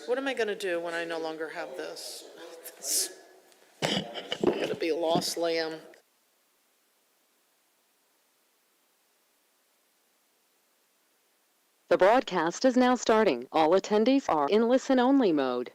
What am I going to do when I no longer have this? It's going to be a lost lamb. The broadcast is now starting. All attendees are in listen-only mode.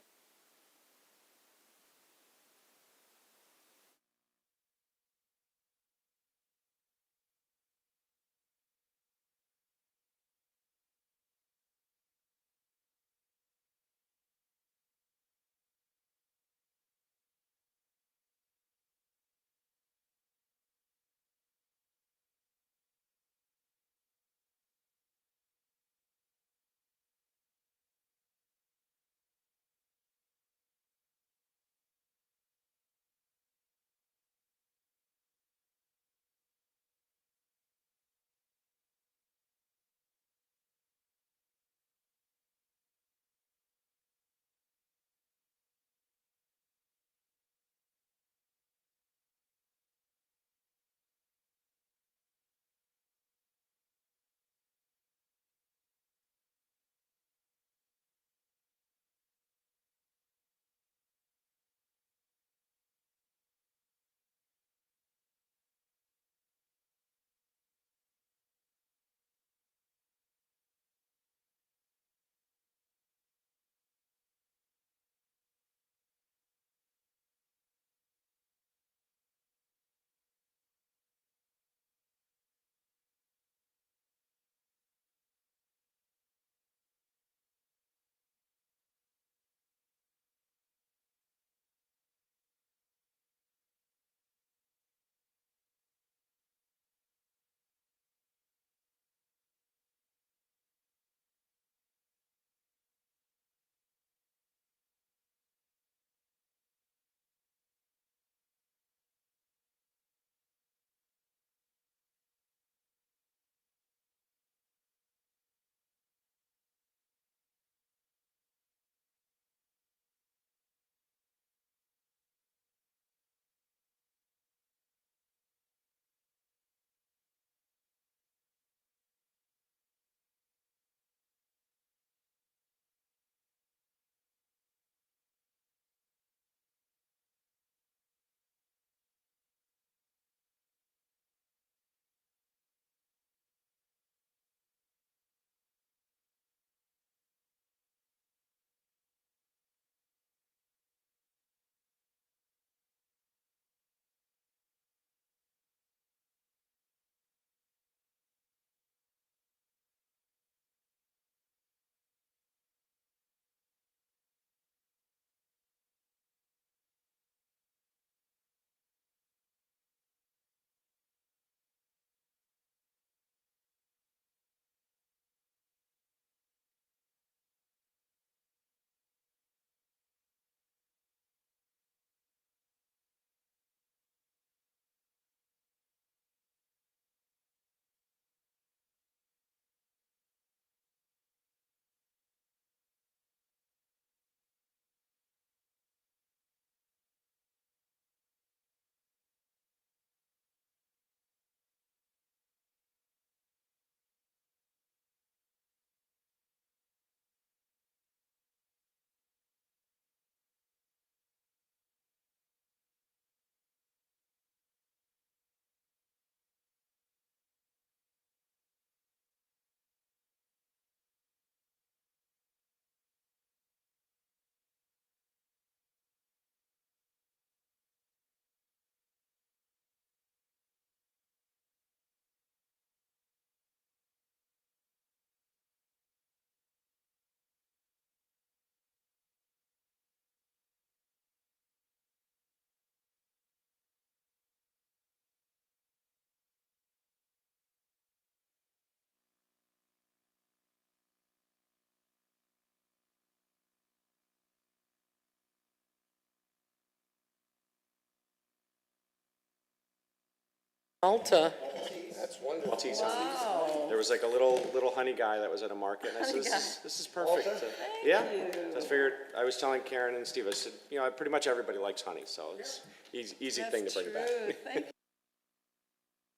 Malta. That's wonderful. Maltese honey. There was like a little honey guy that was at a market, and I said, "This is perfect." Yeah. So I figured I was telling Karen and Steve, I said, pretty much everybody likes honey, so it's easy thing to bring back.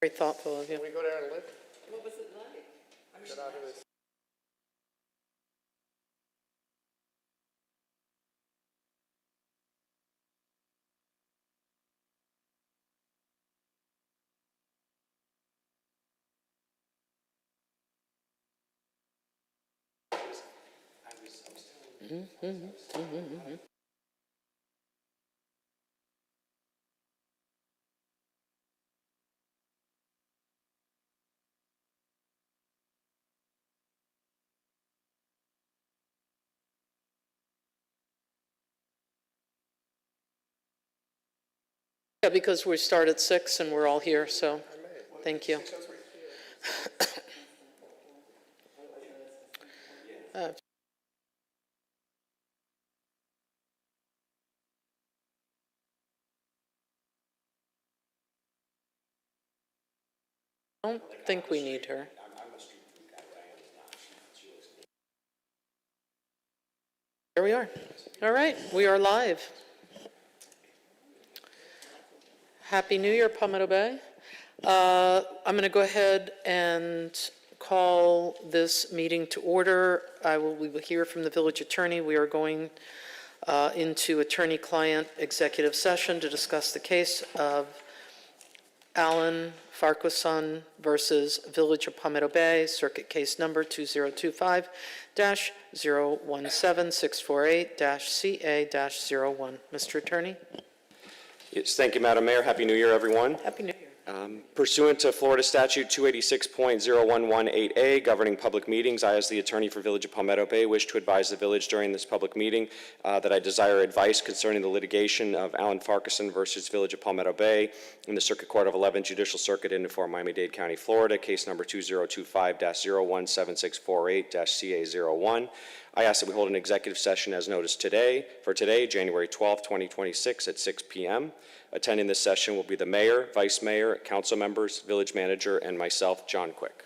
Very thoughtful of you. Can we go there and live? What was it like? Get out of this. Yeah, because we start at 6 and we're all here, so, thank you. I don't think we need her. There we are. All right, we are live. Happy New Year, Palmetto Bay. I'm going to go ahead and call this meeting to order. We will hear from the village attorney. We are going into attorney-client executive session to discuss the case of Alan Farquharson versus Village of Palmetto Bay, circuit case number 2025-017648-CA-01. Mr. Attorney? Yes, thank you, Madam Mayor. Happy New Year, everyone. Happy New Year. Pursuant to Florida Statute 286.0118A governing public meetings, I, as the attorney for Village of Palmetto Bay, wish to advise the village during this public meeting that I desire advice concerning the litigation of Alan Farquharson versus Village of Palmetto Bay in the Circuit Court of 11th Judicial Circuit in and for Miami-Dade County, Florida, case number 2025-017648-CA01. I ask that we hold an executive session as noticed today, January 12, 2026 at 6 p.m. Attending this session will be the mayor, vice mayor, council members, village manager, and myself, John Quick.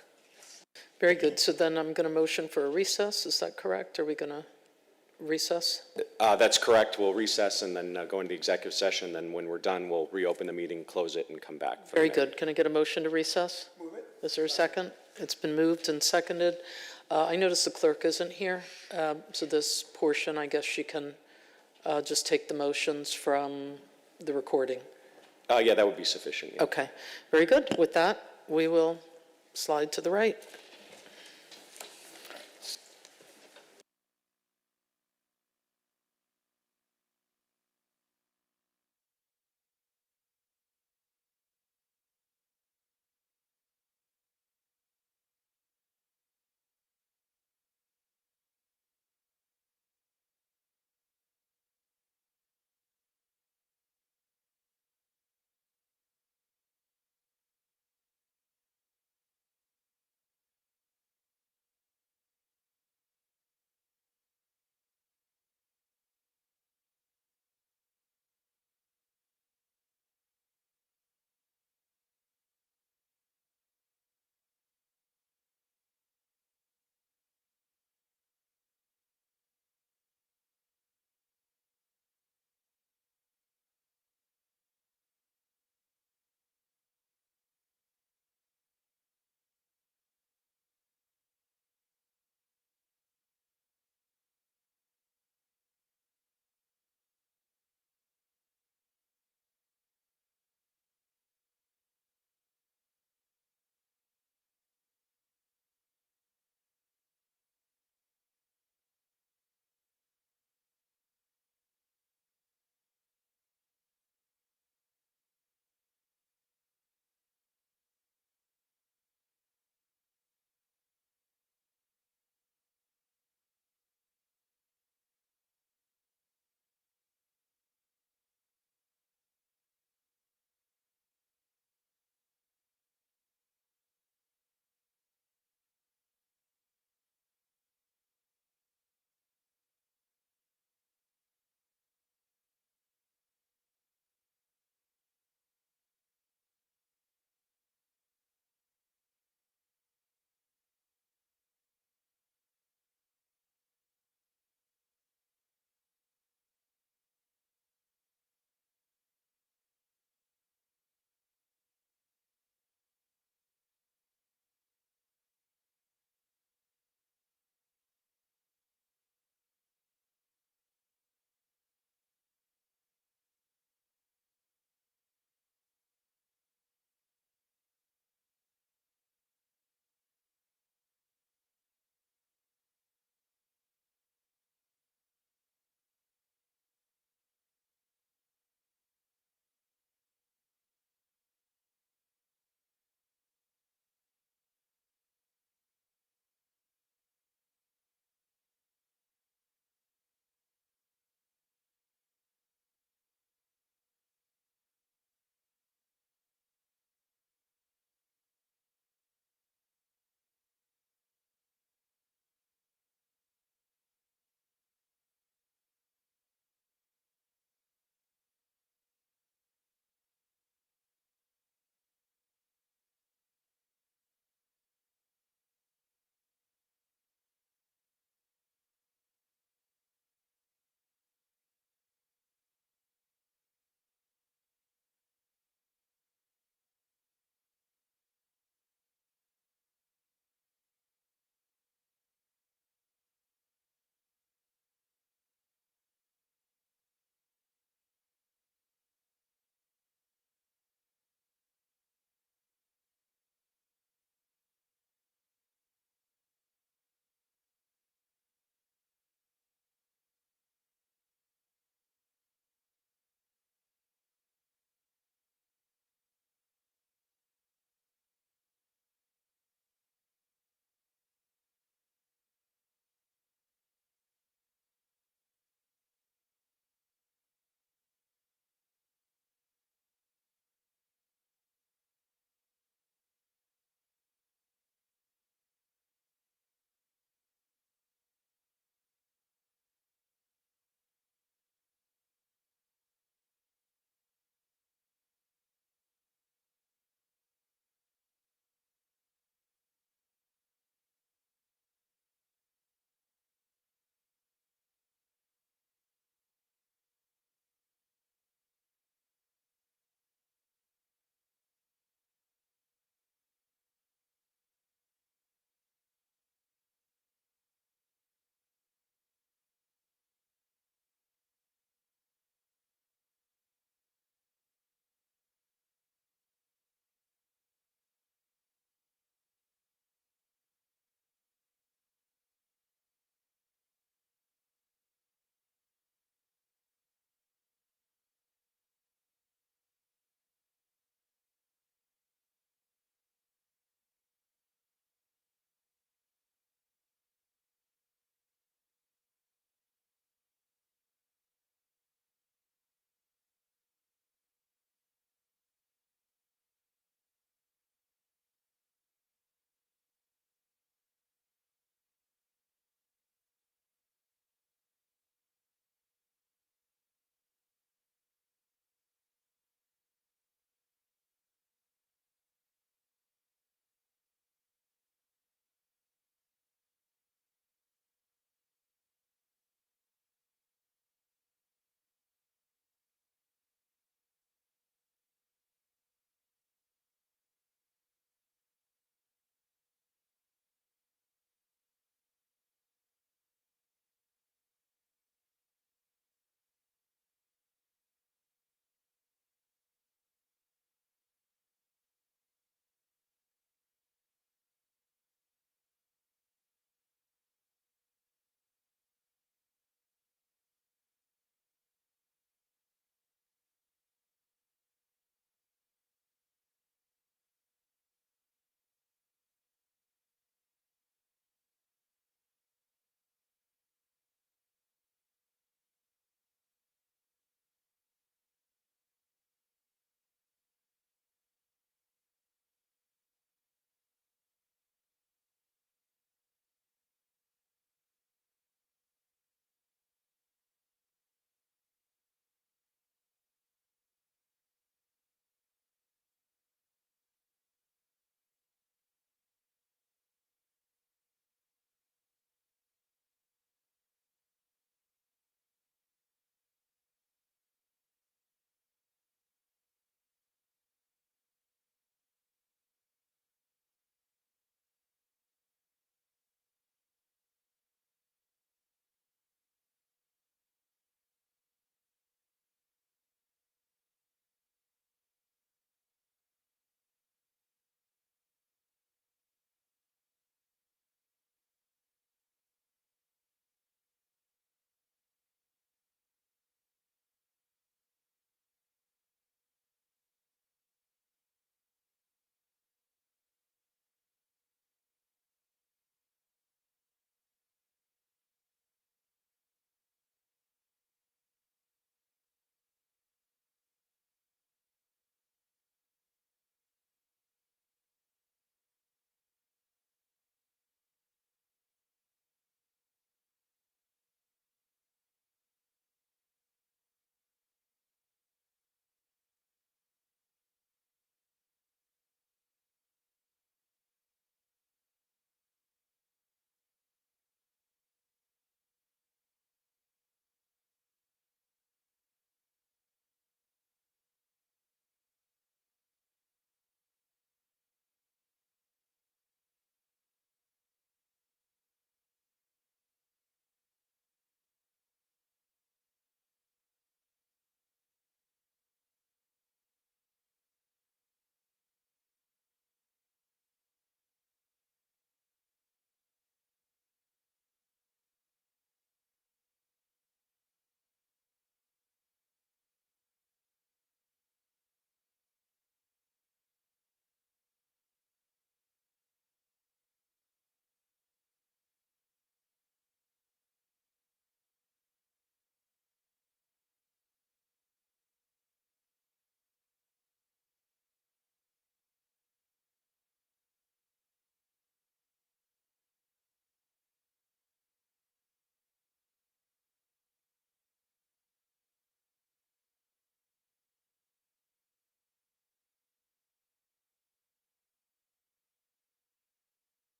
Very good. So then I'm going to motion for a recess. Is that correct? Are we going to recess? That's correct. We'll recess and then go into executive session. Then when we're done, we'll reopen the meeting, close it, and come back. Very good. Can I get a motion to recess? Move it. Is there a second? It's been moved and seconded. I notice the clerk isn't here, so this portion, I guess she can just take the motions from the recording. Yeah, that would be sufficient. Yeah. Okay, very good. With that, we will slide to the right.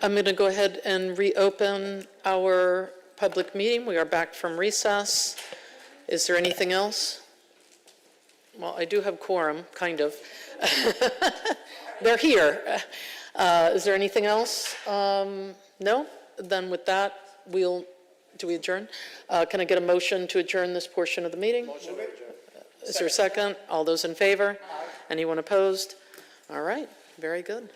I'm going to go ahead and reopen our public meeting. We are back from recess. Is there anything else? Well, I do have quorum, kind of. They're here. Is there anything else? No? Then with that, do we adjourn? Can I get a motion to adjourn this portion of the meeting? Motion to adjourn. Is there a second? All those in favor? Aye. Anyone opposed? All right, very good.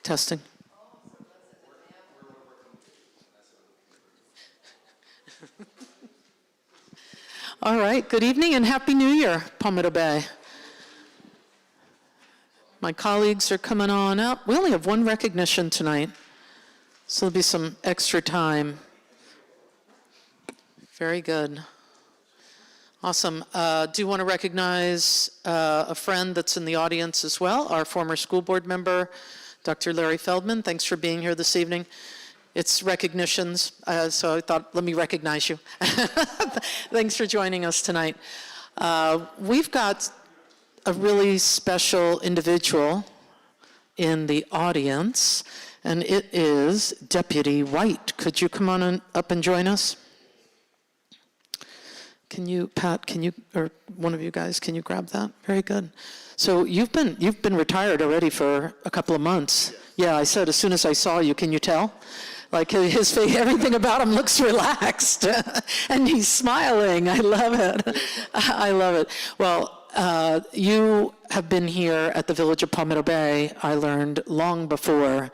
Testing. All right, good evening and Happy New Year, Palmetto Bay. My colleagues are coming on up. We only have one recognition tonight, so there'll be some extra time. Very good. Awesome. Do you want to recognize a friend that's in the audience as well, our former school board member, Dr. Larry Feldman. Thanks for being here this evening. It's recognitions, so I thought, let me recognize you. Thanks for joining us tonight. We've got a really special individual in the audience, and it is Deputy White. Could you come on up and join us? Can you, Pat, or one of you guys, can you grab that? Very good. So you've been retired already for a couple of months. Yeah, I said as soon as I saw you, can you tell? Like his face, everything about him looks relaxed, and he's smiling. I love it. I love it. Well, You have been here at the Village of Palmetto Bay, I learned long before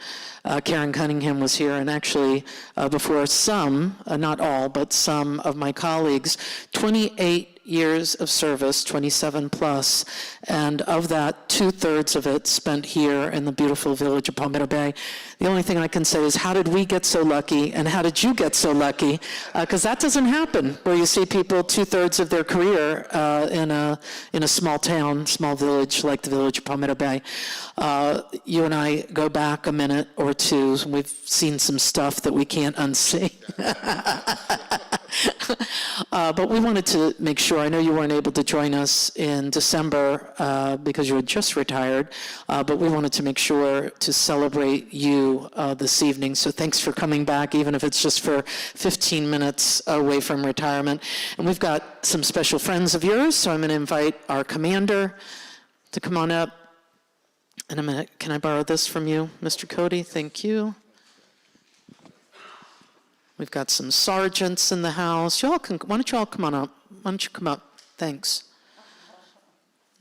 Karen Cunningham was here, and actually before some, not all, but some of my colleagues. 28 years of service, 27 plus, and of that, 2/3 of it spent here in the beautiful Village of Palmetto Bay. The only thing I can say is, how did we get so lucky, and how did you get so lucky? Because that doesn't happen, where you see people 2/3 of their career in a small town, small village like the Village of Palmetto Bay. You and I go back a minute or two, and we've seen some stuff that we can't unsee. But we wanted to make sure, I know you weren't able to join us in December because you had just retired, but we wanted to make sure to celebrate you this evening. So thanks for coming back, even if it's just for 15 minutes away from retirement. And we've got some special friends of yours, so I'm going to invite our commander to come on up. And can I borrow this from you, Mr. Cody? Thank you. We've got some sergeants in the house. Why don't you all come on up? Why don't you come up? Thanks.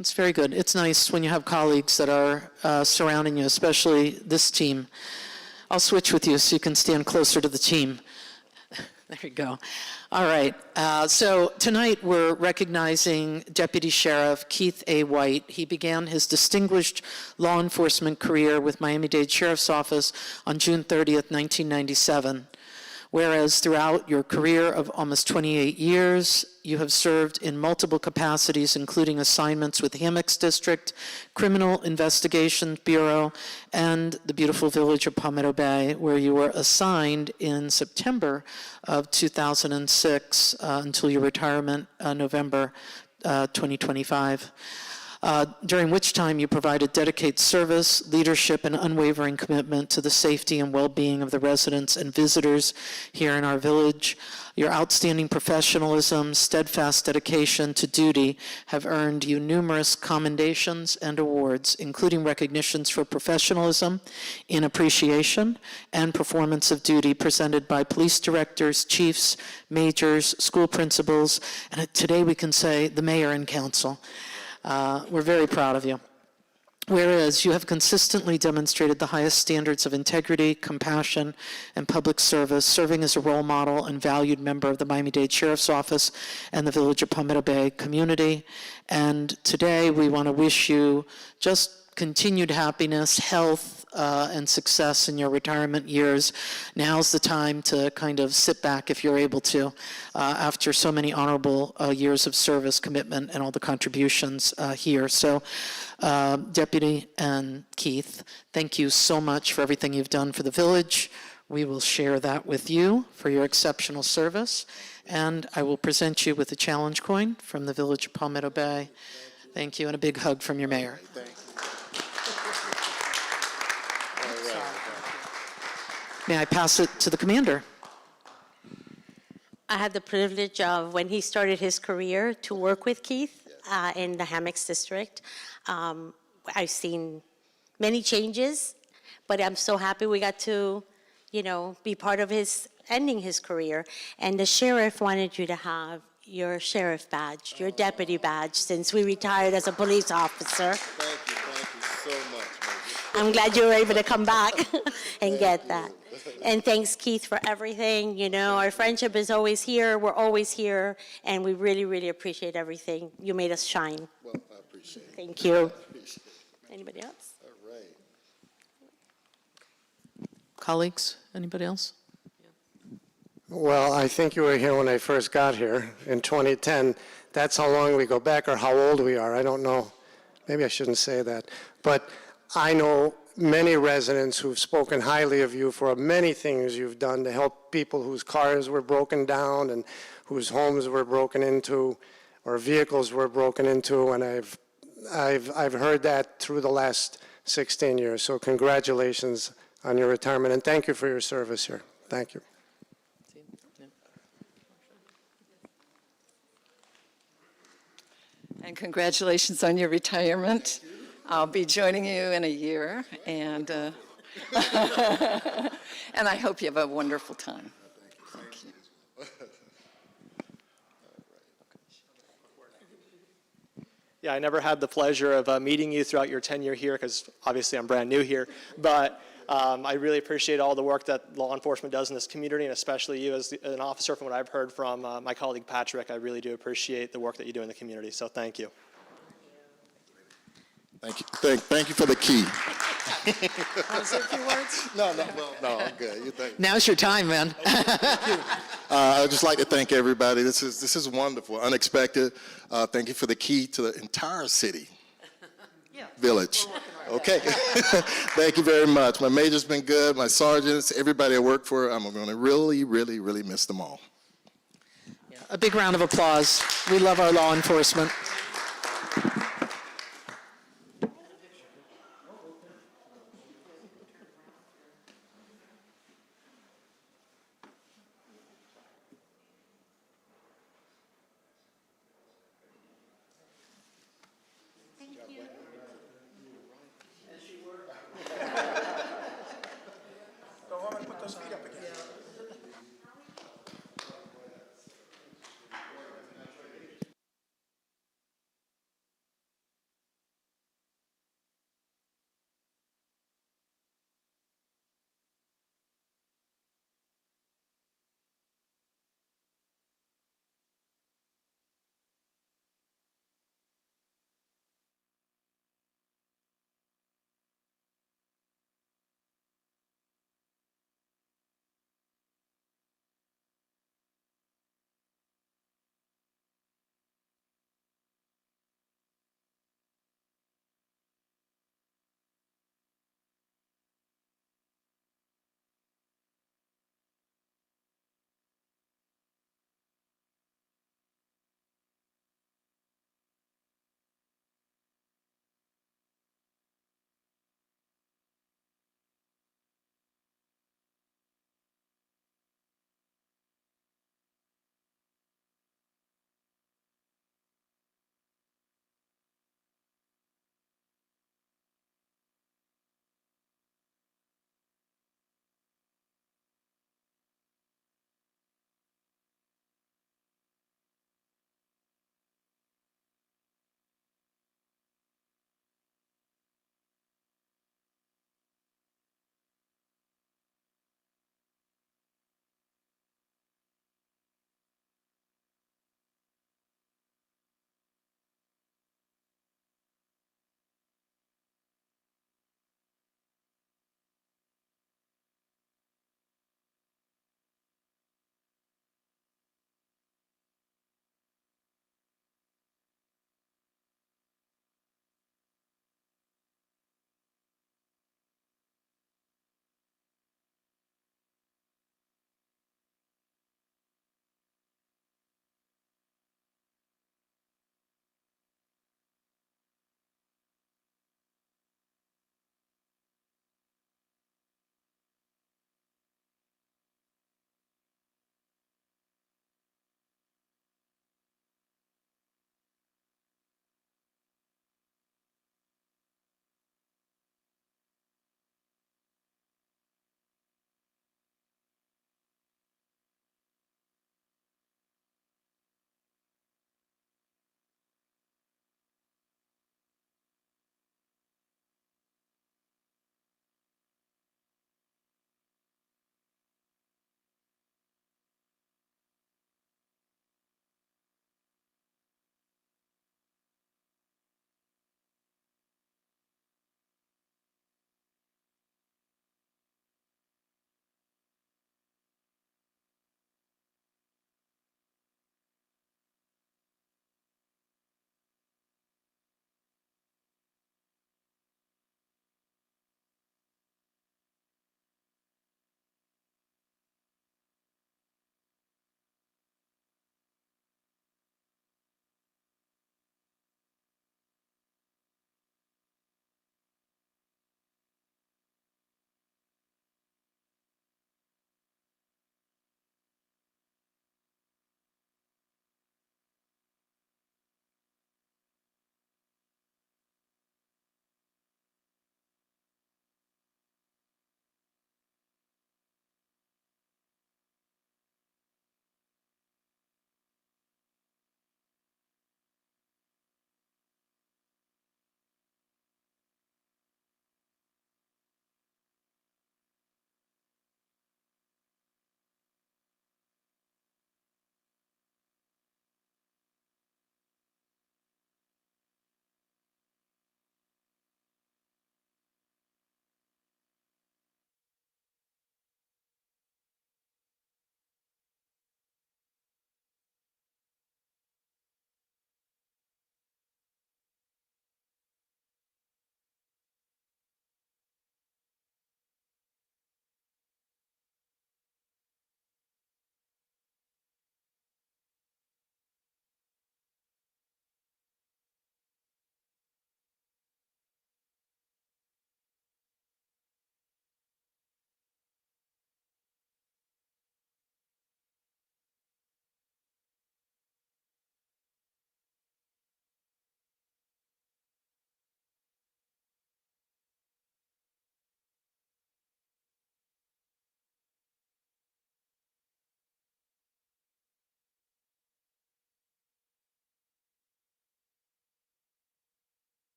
It's very good. It's nice when you have colleagues that are surrounding you, especially this team. I'll switch with you so you can stand closer to the team. There you go. All right. So tonight we're recognizing Deputy Sheriff Keith A. White. He began his distinguished law enforcement career with Miami-Dade Sheriff's Office on June 30th, 1997. Whereas throughout your career of almost 28 years, you have served in multiple capacities, including assignments with Hammocks District, Criminal Investigation Bureau, and the beautiful Village of Palmetto Bay, where you were assigned in September of 2006 until your retirement, November 2025. During which time you provided dedicated service, leadership, and unwavering commitment to the safety and well-being of the residents and visitors here in our village. Your outstanding professionalism, steadfast dedication to duty have earned you numerous commendations and awards, including recognitions for professionalism in appreciation and performance of duty presented by police directors, chiefs, majors, school principals, and today we can say the mayor and council. We're very proud of you. Whereas you have consistently demonstrated the highest standards of integrity, compassion, and public service, serving as a role model and valued member of the Miami-Dade Sheriff's Office and the Village of Palmetto Bay community. And today we want to wish you just continued happiness, health, and success in your retirement years. Now's the time to kind of sit back if you're able to, after so many honorable years of service, commitment, and all the contributions here. So, Deputy and Keith, thank you so much for everything you've done for the village. We will share that with you for your exceptional service. And I will present you with a challenge coin from the Village of Palmetto Bay. Thank you, and a big hug from your mayor. May I pass it to the commander? I had the privilege of, when he started his career, to work with Keith in the Hammocks District. I've seen many changes, but I'm so happy we got to, be part of his ending his career. And the sheriff wanted you to have your sheriff badge, your deputy badge, since we retired as a police officer. Thank you so much. I'm glad you were able to come back and get that. And thanks, Keith, for everything. Our friendship is always here. We're always here. And we really, really appreciate everything. You made us shine. Well, I appreciate it. Thank you. Anybody else? All right. Colleagues, anybody else? Well, I think you were here when I first got here in 2010. That's how long we go back or how old we are. I don't know. Maybe I shouldn't say that. But I know many residents who've spoken highly of you for many things you've done to help people whose cars were broken down and whose homes were broken into or vehicles were broken into. And I've heard that through the last 16 years. So congratulations on your retirement, and thank you for your service here. Thank you. And congratulations on your retirement. I'll be joining you in a year, and and I hope you have a wonderful time. Thank you. Yeah, I never had the pleasure of meeting you throughout your tenure here because obviously I'm brand new here. But I really appreciate all the work that law enforcement does in this community, and especially you as an officer. From what I've heard from my colleague Patrick, I really do appreciate the work that you do in the community. So thank you. Thank you. Thank you for the key. Want to say a few words? No, I'm good. You thank. Now's your time, man. I'd just like to thank everybody. This is wonderful, unexpected. Thank you for the key to the entire city, village. Okay. Thank you very much. My major's been good. My sergeants, everybody I work for, I'm going to really, really, really miss them all. A big round of applause. We love our law enforcement.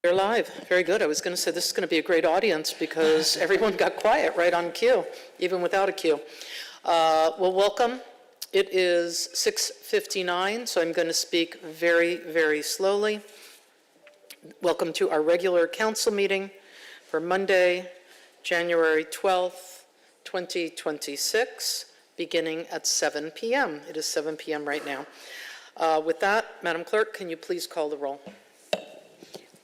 You're live. Very good. I was going to say this is going to be a great audience because everyone got quiet right on cue, even without a cue. Well, welcome. It is 6:59, so I'm going to speak very, very slowly. Welcome to our regular council meeting for Monday, January 12th, 2026, beginning at 7 p.m. It is 7 p.m. right now. With that, Madam Clerk, can you please call the roll?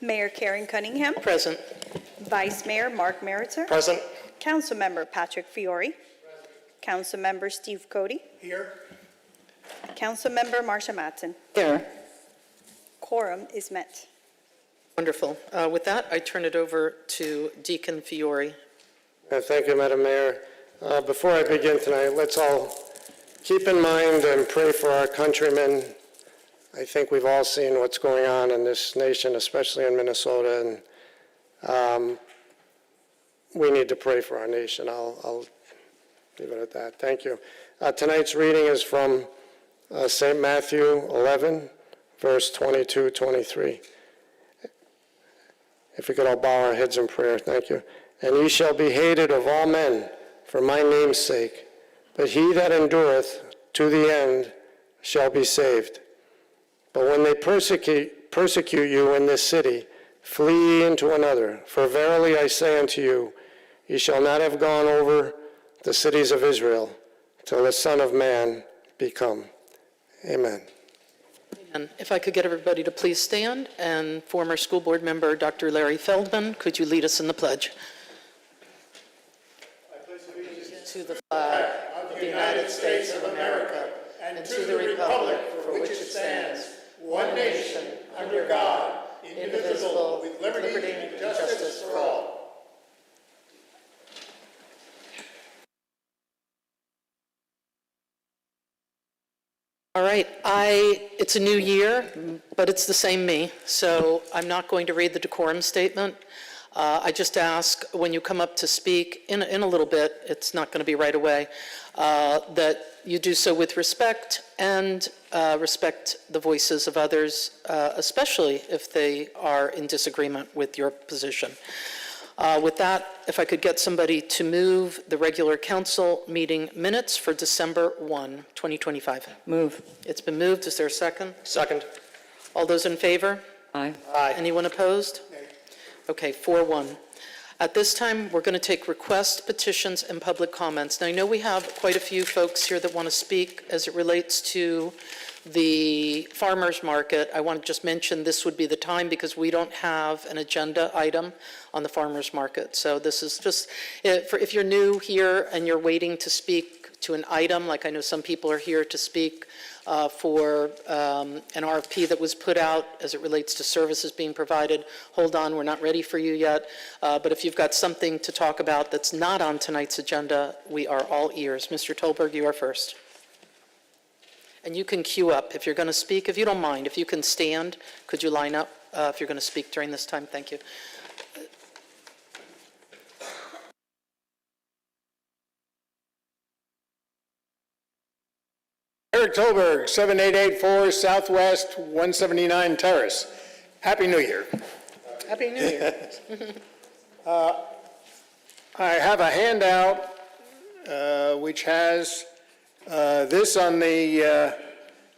Mayor Karen Cunningham. Present. Vice Mayor Mark Meritzer. Present. Councilmember Patrick Fiore. Councilmember Steve Cody. Here. Councilmember Marsha Matson. Here. Quorum is met. Wonderful. With that, I turn it over to Deacon Fiore. Thank you, Madam Mayor. Before I begin tonight, let's all keep in mind and pray for our countrymen. I think we've all seen what's going on in this nation, especially in Minnesota, and we need to pray for our nation. I'll leave it at that. Thank you. Tonight's reading is from St. Matthew 11, verse 22-23. If we could all bow our heads in prayer, thank you. And ye shall be hated of all men for my name's sake, but he that endureth to the end shall be saved. But when they persecute you in this city, flee ye into another. For verily I say unto you, ye shall not have gone over the cities of Israel till the Son of Man be come. Amen. And if I could get everybody to please stand, and former school board member Dr. Larry Feldman, could you lead us in the pledge? I pledge allegiance to the flag of the United States of America and to the republic for which it stands, one nation, under God, indivisible, with liberty and justice for all. All right, it's a new year, but it's the same me, so I'm not going to read the decorum statement. I just ask when you come up to speak in a little bit, it's not going to be right away, that you do so with respect and respect the voices of others, especially if they are in disagreement with your position. With that, if I could get somebody to move the regular council meeting minutes for December 1, 2025. Move. It's been moved. Is there a second? Second. All those in favor? Aye. Anyone opposed? Okay, 4-1. At this time, we're going to take requests, petitions, and public comments. Now, I know we have quite a few folks here that want to speak as it relates to the farmers market. I want to just mention this would be the time because we don't have an agenda item on the farmers market. So this is just, if you're new here and you're waiting to speak to an item, like I know some people are here to speak for an RFP that was put out as it relates to services being provided. Hold on, we're not ready for you yet. But if you've got something to talk about that's not on tonight's agenda, we are all ears. Mr. Tolberg, you are first. And you can queue up if you're going to speak, if you don't mind. If you can stand, could you line up if you're going to speak during this time? Thank you. Eric Tolberg, 7884 Southwest 179 Terrace. Happy New Year. Happy New Year. I have a handout which has this on the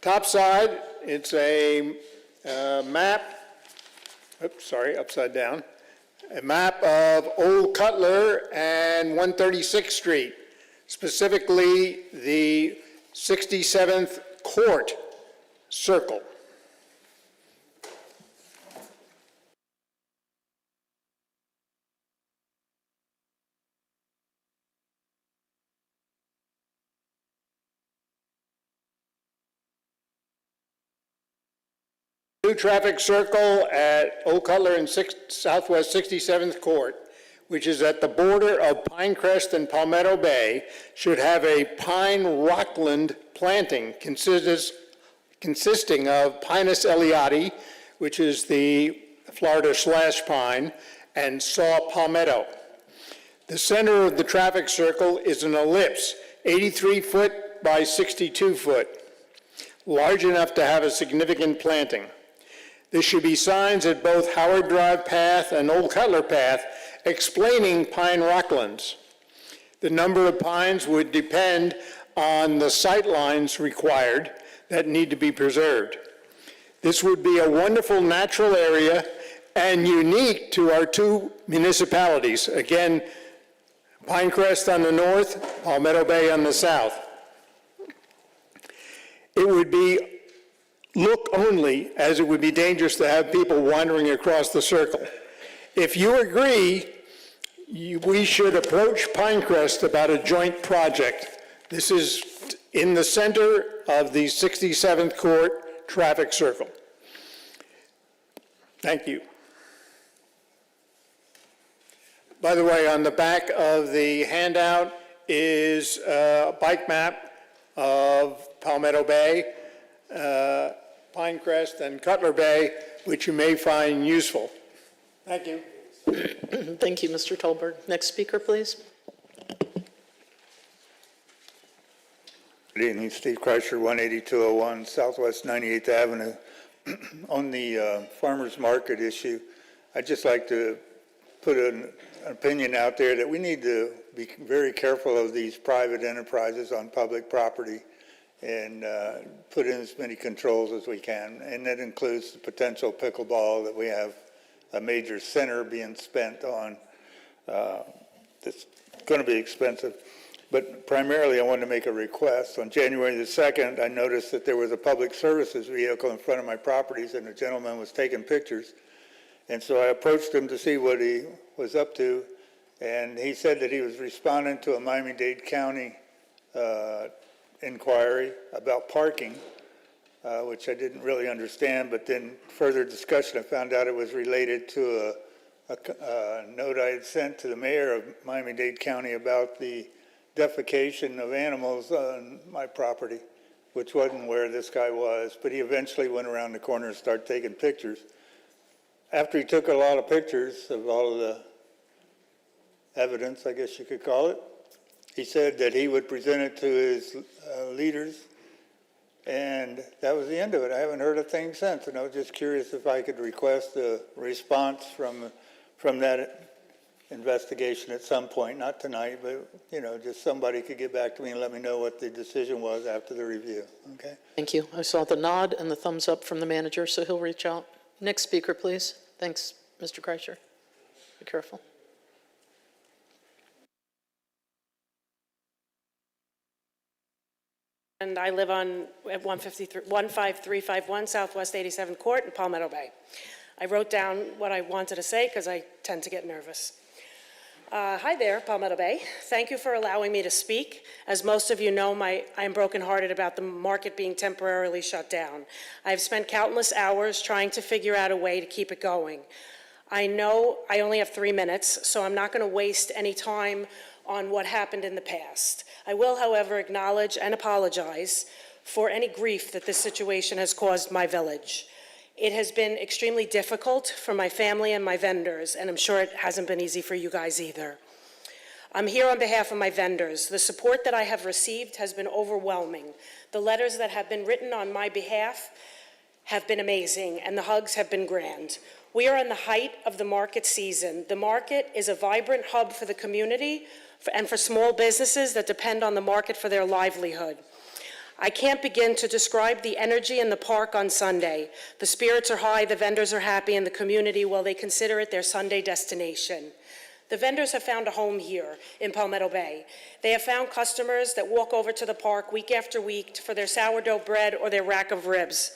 top side. It's a map, oops, sorry, upside down. A map of Old Cutler and 136th Street, specifically the 67th Court Circle. New traffic circle at Old Cutler and Southwest 67th Court, which is at the border of Pinecrest and Palmetto Bay, should have a pine rockland planting consisting of Pinus elioti, which is the Florida slash pine, and saw palmetto. The center of the traffic circle is an ellipse, 83 foot by 62 foot, large enough to have a significant planting. There should be signs at both Howard Drive Path and Old Cutler Path explaining pine rocklands. The number of pines would depend on the sight lines required that need to be preserved. This would be a wonderful natural area and unique to our two municipalities. Again, Pinecrest on the north, Palmetto Bay on the south. It would be look only, as it would be dangerous to have people wandering across the circle. If you agree, we should approach Pinecrest about a joint project. This is in the center of the 67th Court traffic circle. Thank you. By the way, on the back of the handout is a bike map of Palmetto Bay, Pinecrest, and Cutler Bay, which you may find useful. Thank you. Thank you, Mr. Tolberg. Next speaker, please. Good evening, Steve Kreischer, 18201 Southwest 98th Avenue. On the farmers market issue, I'd just like to put an opinion out there that we need to be very careful of these private enterprises on public property and put in as many controls as we can. And that includes the potential pickleball that we have a major center being spent on. That's going to be expensive. But primarily, I wanted to make a request. On January the 2nd, I noticed that there was a public services vehicle in front of my properties, and a gentleman was taking pictures. And so I approached him to see what he was up to, and he said that he was responding to a Miami-Dade County inquiry about parking, which I didn't really understand, but then further discussion, I found out it was related to a note I had sent to the mayor of Miami-Dade County about the defecation of animals on my property, which wasn't where this guy was, but he eventually went around the corner and started taking pictures. After he took a lot of pictures of all of the evidence, I guess you could call it, he said that he would present it to his leaders, and that was the end of it. I haven't heard a thing since, and I was just curious if I could request a response from that investigation at some point, not tonight, but, you know, just somebody could get back to me and let me know what the decision was after the review, okay? Thank you. I saw the nod and the thumbs up from the manager, so he'll reach out. Next speaker, please. Thanks, Mr. Kreischer. Be careful. And I live on at 15351 Southwest 87th Court in Palmetto Bay. I wrote down what I wanted to say because I tend to get nervous. Hi there, Palmetto Bay. Thank you for allowing me to speak. As most of you know, I am brokenhearted about the market being temporarily shut down. I've spent countless hours trying to figure out a way to keep it going. I know I only have 3 minutes, so I'm not going to waste any time on what happened in the past. I will, however, acknowledge and apologize for any grief that this situation has caused my village. It has been extremely difficult for my family and my vendors, and I'm sure it hasn't been easy for you guys either. I'm here on behalf of my vendors. The support that I have received has been overwhelming. The letters that have been written on my behalf have been amazing, and the hugs have been grand. We are in the height of the market season. The market is a vibrant hub for the community and for small businesses that depend on the market for their livelihood. I can't begin to describe the energy in the park on Sunday. The spirits are high, the vendors are happy, and the community, well, they consider it their Sunday destination. The vendors have found a home here in Palmetto Bay. They have found customers that walk over to the park week after week for their sourdough bread or their rack of ribs.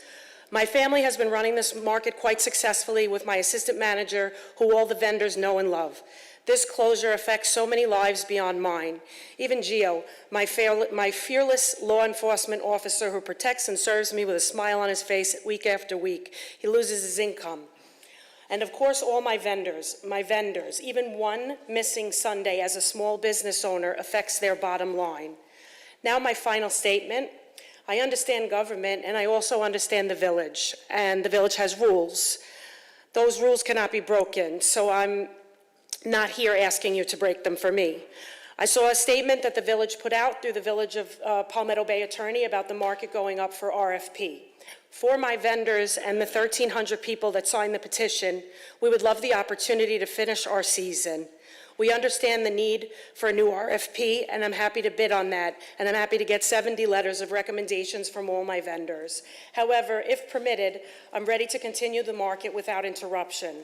My family has been running this market quite successfully with my assistant manager, who all the vendors know and love. This closure affects so many lives beyond mine. Even Gio, my fearless law enforcement officer who protects and serves me with a smile on his face week after week, he loses his income. And of course, all my vendors, even one missing Sunday as a small business owner affects their bottom line. Now my final statement. I understand government, and I also understand the village, and the village has rules. Those rules cannot be broken, so I'm not here asking you to break them for me. I saw a statement that the village put out through the Village of Palmetto Bay attorney about the market going up for RFP. For my vendors and the 1,300 people that signed the petition, we would love the opportunity to finish our season. We understand the need for a new RFP, and I'm happy to bid on that, and I'm happy to get 70 letters of recommendations from all my vendors. However, if permitted, I'm ready to continue the market without interruption.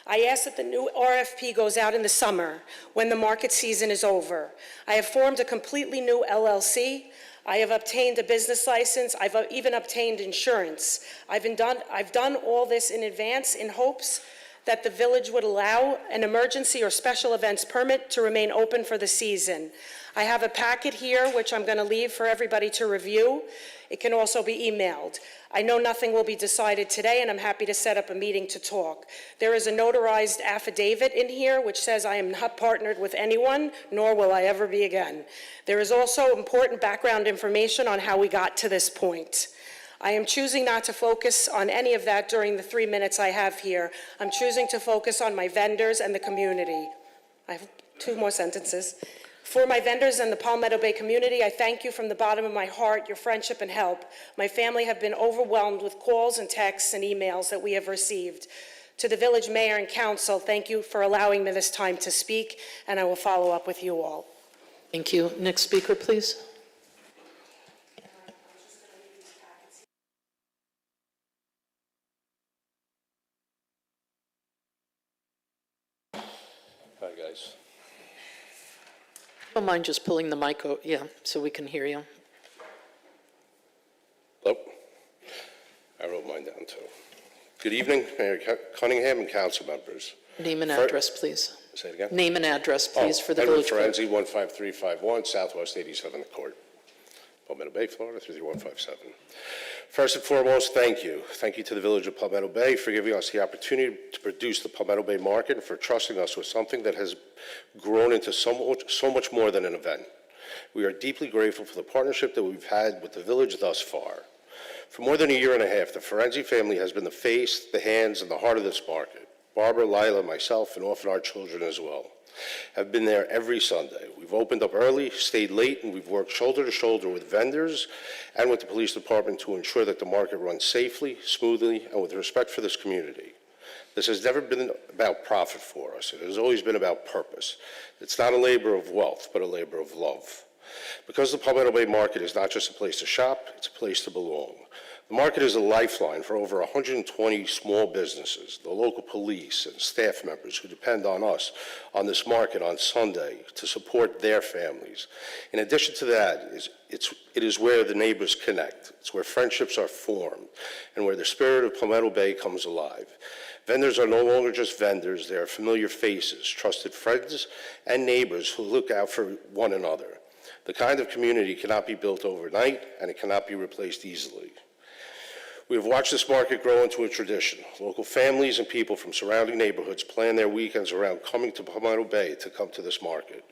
I ask that the new RFP goes out in the summer when the market season is over. I have formed a completely new LLC. I have obtained a business license. I've even obtained insurance. I've done all this in advance in hopes that the village would allow an emergency or special events permit to remain open for the season. I have a packet here, which I'm going to leave for everybody to review. It can also be emailed. I know nothing will be decided today, and I'm happy to set up a meeting to talk. There is a notarized affidavit in here which says I am not partnered with anyone, nor will I ever be again. There is also important background information on how we got to this point. I am choosing not to focus on any of that during the 3 minutes I have here. I'm choosing to focus on my vendors and the community. I have 2 more sentences. For my vendors and the Palmetto Bay community, I thank you from the bottom of my heart, your friendship and help. My family have been overwhelmed with calls and texts and emails that we have received. To the village mayor and council, thank you for allowing me this time to speak, and I will follow up with you all. Thank you. Next speaker, please. Hi, guys. Don't mind just pulling the mic, yeah, so we can hear you. Hello? I wrote mine down, too. Good evening, Mayor Cunningham and council members. Name and address, please. Say it again? Name and address, please, for the Edward village clerk. Ferenzi, 15351 Southwest 87th Court, Palmetto Bay, Florida, 33157. First and foremost, thank you. Thank you to the Village of Palmetto Bay for giving us the opportunity to produce the Palmetto Bay Market and for trusting us with something that has grown into so much more than an event. We are deeply grateful for the partnership that we've had with the village thus far. For more than a year and a half, the Ferenzi family has been the face, the hands, and the heart of this market. Barbara, Lila, myself, and often our children as well have been there every Sunday. We've opened up early, stayed late, and we've worked shoulder to shoulder with vendors and with the police department to ensure that the market runs safely, smoothly, and with respect for this community. This has never been about profit for us. It has always been about purpose. It's not a labor of wealth, but a labor of love. Because the Palmetto Bay Market is not just a place to shop, it's a place to belong. The market is a lifeline for over 120 small businesses, the local police and staff members who depend on us on this market on Sunday to support their families. In addition to that, it is where the neighbors connect. It's where friendships are formed and where the spirit of Palmetto Bay comes alive. Vendors are no longer just vendors. They are familiar faces, trusted friends, and neighbors who look out for one another. The kind of community cannot be built overnight, and it cannot be replaced easily. We have watched this market grow into a tradition. Local families and people from surrounding neighborhoods plan their weekends around coming to Palmetto Bay to come to this market.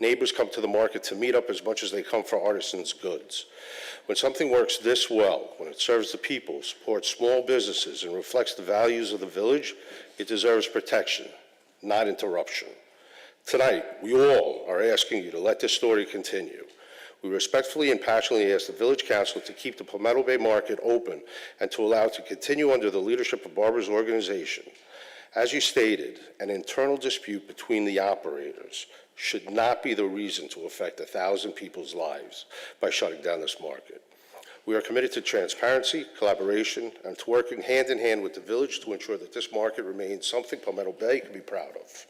Neighbors come to the market to meet up as much as they come for artisans' goods. When something works this well, when it serves the people, supports small businesses, and reflects the values of the village, it deserves protection, not interruption. Tonight, we all are asking you to let this story continue. We respectfully and passionately ask the Village Council to keep the Palmetto Bay Market open and to allow it to continue under the leadership of Barbara's organization. As you stated, an internal dispute between the operators should not be the reason to affect 1,000 people's lives by shutting down this market. We are committed to transparency, collaboration, and to working hand in hand with the village to ensure that this market remains something Palmetto Bay can be proud of.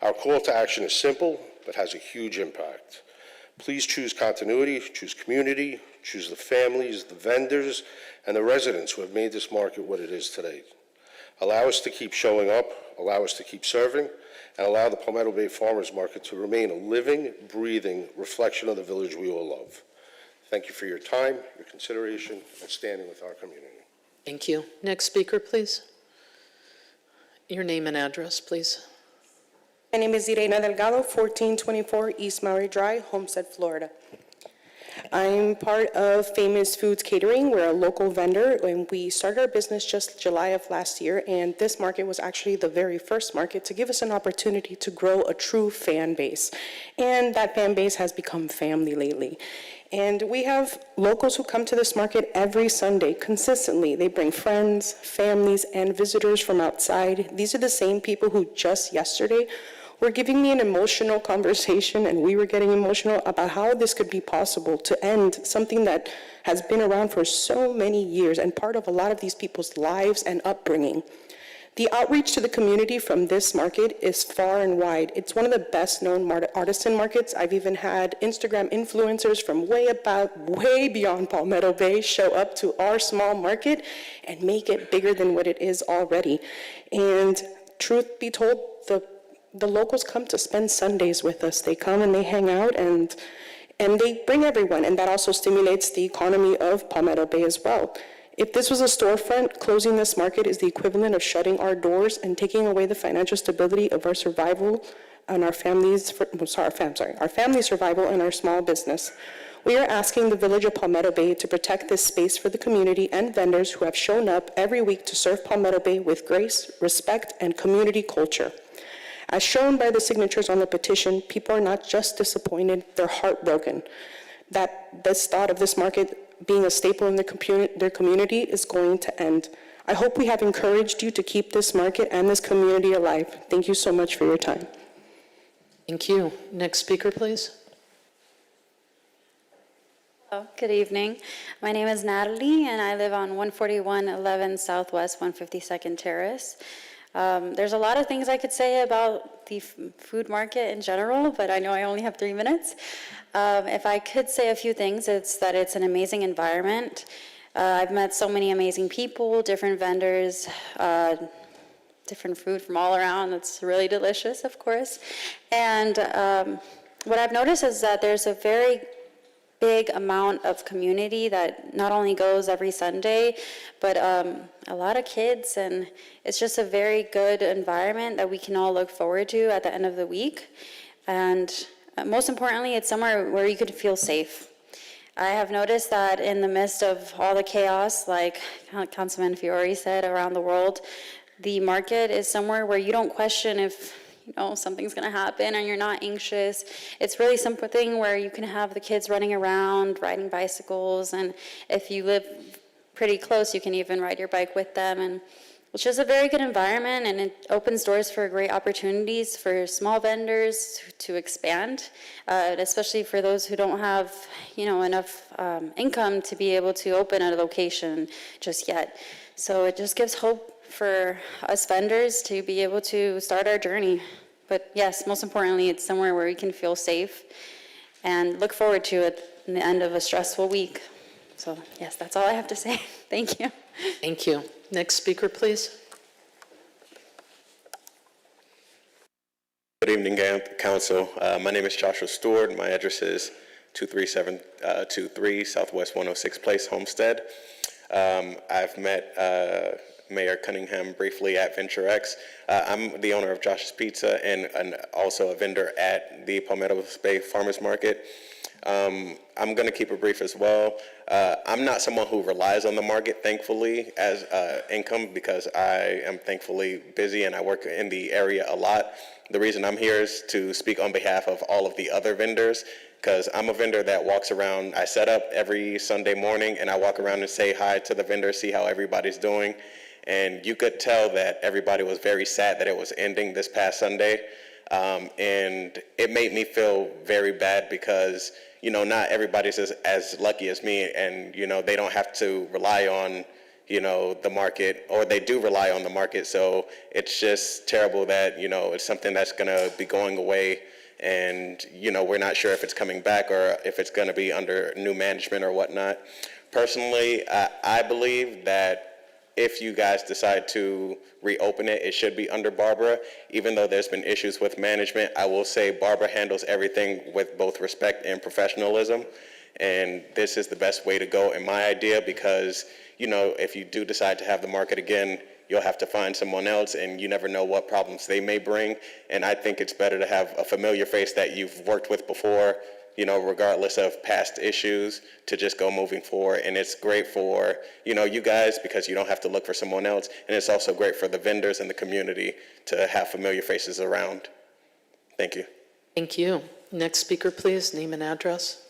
Our call to action is simple, but has a huge impact. Please choose continuity, choose community, choose the families, the vendors, and the residents who have made this market what it is today. Allow us to keep showing up, allow us to keep serving, and allow the Palmetto Bay Farmers Market to remain a living, breathing reflection of the village we all love. Thank you for your time, your consideration, and standing with our community. Thank you. Next speaker, please. Your name and address, please. My name is Irena Delgado, 1424 East Maury Drive, Homestead, Florida. I'm part of Famous Foods Catering. We're a local vendor, and we started our business just July of last year, and this market was actually the very first market to give us an opportunity to grow a true fan base. And that fan base has become family lately. And we have locals who come to this market every Sunday consistently. They bring friends, families, and visitors from outside. These are the same people who just yesterday were giving me an emotional conversation, and we were getting emotional about how this could be possible to end something that has been around for so many years and part of a lot of these people's lives and upbringing. The outreach to the community from this market is far and wide. It's one of the best known artisan markets. I've even had Instagram influencers from way beyond Palmetto Bay show up to our small market and make it bigger than what it is already. And truth be told, the locals come to spend Sundays with us. They come and they hang out and they bring everyone, and that also stimulates the economy of Palmetto Bay as well. If this was a storefront, closing this market is the equivalent of shutting our doors and taking away the financial stability of our survival and our family's survival and our small business. We are asking the Village of Palmetto Bay to protect this space for the community and vendors who have shown up every week to serve Palmetto Bay with grace, respect, and community culture. As shown by the signatures on the petition, people are not just disappointed, they're heartbroken that this thought of this market being a staple in their community is going to end. I hope we have encouraged you to keep this market and this community alive. Thank you so much for your time. Thank you. Next speaker, please. Good evening. My name is Natalie, and I live on 14111 Southwest 152nd Terrace. There's a lot of things I could say about the food market in general, but I know I only have 3 minutes. If I could say a few things, it's that it's an amazing environment. I've met so many amazing people, different vendors, different food from all around. It's really delicious, of course. And what I've noticed is that there's a very big amount of community that not only goes every Sunday, but a lot of kids, and it's just a very good environment that we can all look forward to at the end of the week. And most importantly, it's somewhere where you could feel safe. I have noticed that in the midst of all the chaos, like Councilman Fiore said, around the world, the market is somewhere where you don't question if something's going to happen and you're not anxious. It's really something where you can have the kids running around, riding bicycles, and if you live pretty close, you can even ride your bike with them. And it's just a very good environment, and it opens doors for great opportunities for small vendors to expand, especially for those who don't have, enough income to be able to open a location just yet. So it just gives hope for us vendors to be able to start our journey. But yes, most importantly, it's somewhere where we can feel safe and look forward to it in the end of a stressful week. So yes, that's all I have to say. Thank you. Thank you. Next speaker, please. Good evening, Council. My name is Joshua Stewart. My address is 23723 Southwest 106 Place, Homestead. I've met Mayor Cunningham briefly at Venture X. I'm the owner of Josh's Pizza and also a vendor at the Palmetto Bay Farmers Market. I'm going to keep it brief as well. I'm not someone who relies on the market, thankfully, as income, because I am thankfully busy and I work in the area a lot. The reason I'm here is to speak on behalf of all of the other vendors, because I'm a vendor that walks around. I set up every Sunday morning and I walk around and say hi to the vendors, see how everybody's doing. And you could tell that everybody was very sad that it was ending this past Sunday. And it made me feel very bad because, not everybody's as lucky as me, and, they don't have to rely on, the market, or they do rely on the market. So it's just terrible that, it's something that's going to be going away, and, we're not sure if it's coming back or if it's going to be under new management or whatnot. Personally, I believe that if you guys decide to reopen it, it should be under Barbara. Even though there's been issues with management, I will say Barbara handles everything with both respect and professionalism. And this is the best way to go, in my idea, because, if you do decide to have the market again, you'll have to find someone else, and you never know what problems they may bring. And I think it's better to have a familiar face that you've worked with before, regardless of past issues, to just go moving forward. And it's great for, you guys, because you don't have to look for someone else. And it's also great for the vendors and the community to have familiar faces around. Thank you. Thank you. Next speaker, please, name and address.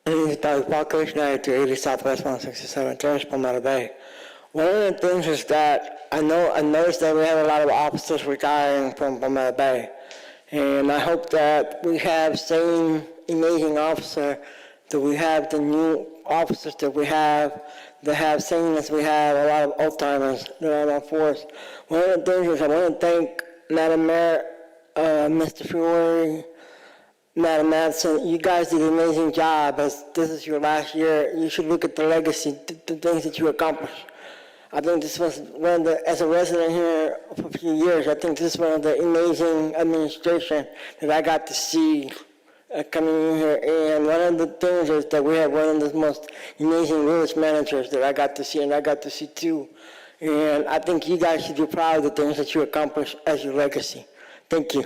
My name is Doug Buckers, 9380 Southwest 167 Terrace, Palmetto Bay. One of the things is that I noticed that we have a lot of officers retiring from Palmetto Bay. And I hope that we have same amazing officer, that we have the new officers that we have, that have same as we have a lot of old timers that are on our force. One of the things is I want to thank Madam Mayor, Mr. Fiore, Madam Madsen. You guys did an amazing job. As this is your last year, you should look at the legacy, the things that you accomplished. I think this was one of the, as a resident here for a few years, I think this is one of the amazing administration that I got to see coming in here. And one of the things is that we have one of the most amazing village managers that I got to see, and I got to see too. And I think you guys should be proud of the things that you accomplished as your legacy. Thank you.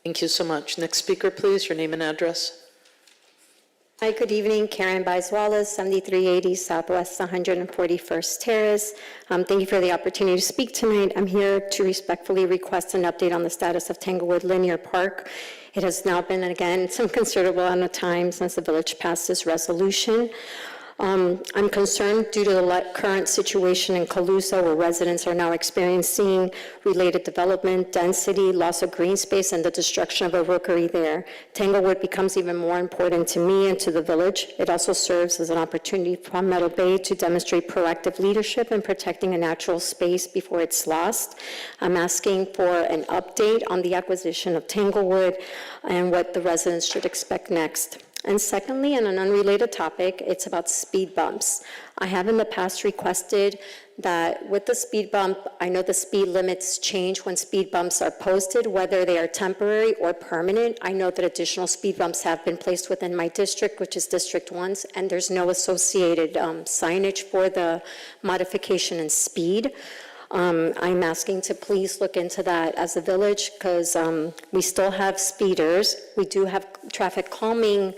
Thank you so much. Next speaker, please, your name and address. Hi, good evening. Karen Baez-Wallace, 7380 Southwest 141st Terrace. Thank you for the opportunity to speak tonight. I'm here to respectfully request an update on the status of Tanglewood Linear Park. It has now been, again, some considerable amount of time since the village passed this resolution. I'm concerned due to the current situation in Calusa, where residents are now experiencing related development, density, loss of green space, and the destruction of a rookery there. Tanglewood becomes even more important to me and to the village. It also serves as an opportunity for Palmetto Bay to demonstrate proactive leadership in protecting a natural space before it's lost. I'm asking for an update on the acquisition of Tanglewood and what the residents should expect next. And secondly, on an unrelated topic, it's about speed bumps. I have in the past requested that with the speed bump, I know the speed limits change when speed bumps are posted, whether they are temporary or permanent. I know that additional speed bumps have been placed within my district, which is District 1, and there's no associated signage for the modification in speed. I'm asking to please look into that as a village, because we still have speeders. We do have traffic calming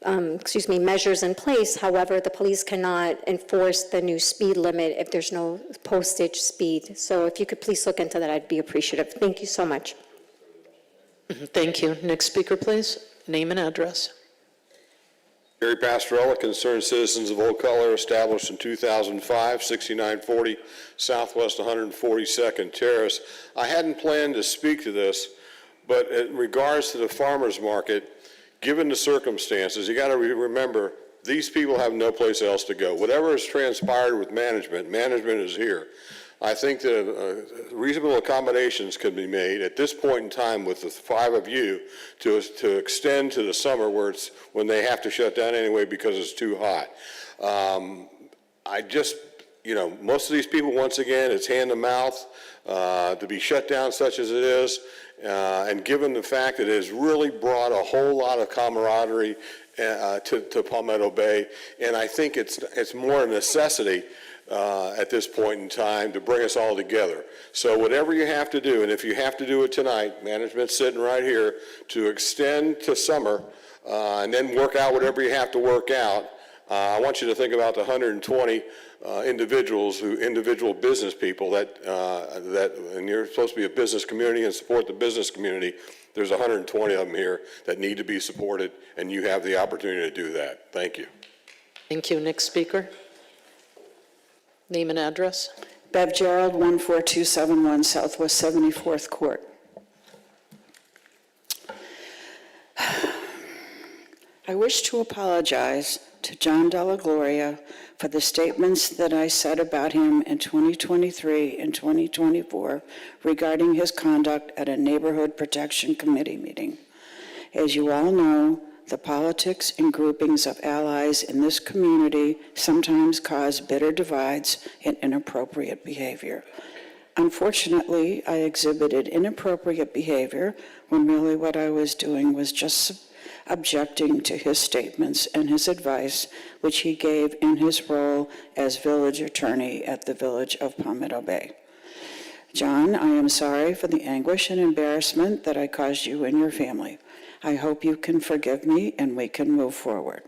measures in place. However, the police cannot enforce the new speed limit if there's no postage speed. So if you could please look into that, I'd be appreciative. Thank you so much. Thank you. Next speaker, please. Name and address. Gary Pastorella, Concerned Citizens of Old Color, established in 2005, 6940 Southwest 142nd Terrace. I hadn't planned to speak to this, but in regards to the farmers market, given the circumstances, you got to remember, these people have no place else to go. Whatever has transpired with management, management is here. I think that reasonable accommodations can be made at this point in time with the 5 of you to extend to the summer when they have to shut down anyway because it's too hot. Most of these people, once again, it's hand to mouth to be shut down such as it is. And given the fact that it has really brought a whole lot of camaraderie to Palmetto Bay, and I think it's more a necessity at this point in time to bring us all together. So whatever you have to do, and if you have to do it tonight, management's sitting right here, to extend to summer and then work out whatever you have to work out. I want you to think about the 120 individual business people and you're supposed to be a business community and support the business community. There's 120 of them here that need to be supported, and you have the opportunity to do that. Thank you. Thank you. Next speaker. Name and address. Bev Gerald, 14271 Southwest 74th Court. I wish to apologize to John Della Gloria for the statements that I said about him in 2023 and 2024 regarding his conduct at a Neighborhood Protection Committee meeting. As you all know, the politics and groupings of allies in this community sometimes cause bitter divides and inappropriate behavior. Unfortunately, I exhibited inappropriate behavior when really what I was doing was just objecting to his statements and his advice, which he gave in his role as village attorney at the Village of Palmetto Bay. John, I am sorry for the anguish and embarrassment that I caused you and your family. I hope you can forgive me and we can move forward.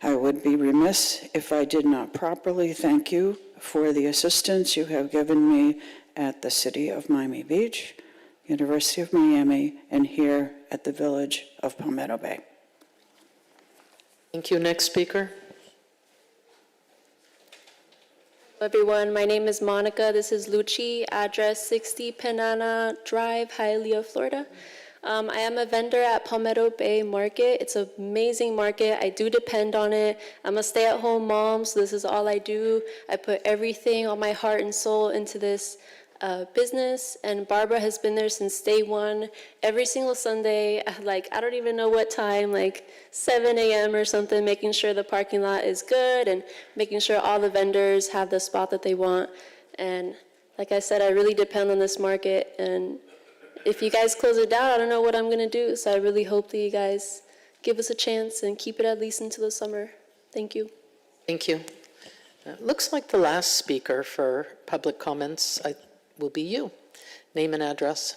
I would be remiss if I did not properly thank you for the assistance you have given me at the City of Miami Beach, University of Miami, and here at the Village of Palmetto Bay. Thank you. Next speaker. Hello, everyone. My name is Monica. This is Lucci, address 60 Penana Drive, Hialeah, Florida. I am a vendor at Palmetto Bay Market. It's an amazing market. I do depend on it. I'm a stay-at-home mom, so this is all I do. I put everything, all my heart and soul into this business, and Barbara has been there since day one. Every single Sunday, I don't even know what time, 7 a.m. or something, making sure the parking lot is good and making sure all the vendors have the spot that they want. And like I said, I really depend on this market, and if you guys close it down, I don't know what I'm gonna do, so I really hope that you guys give us a chance and keep it at least into the summer. Thank you. Thank you. Looks like the last speaker for public comments will be you. Name and address.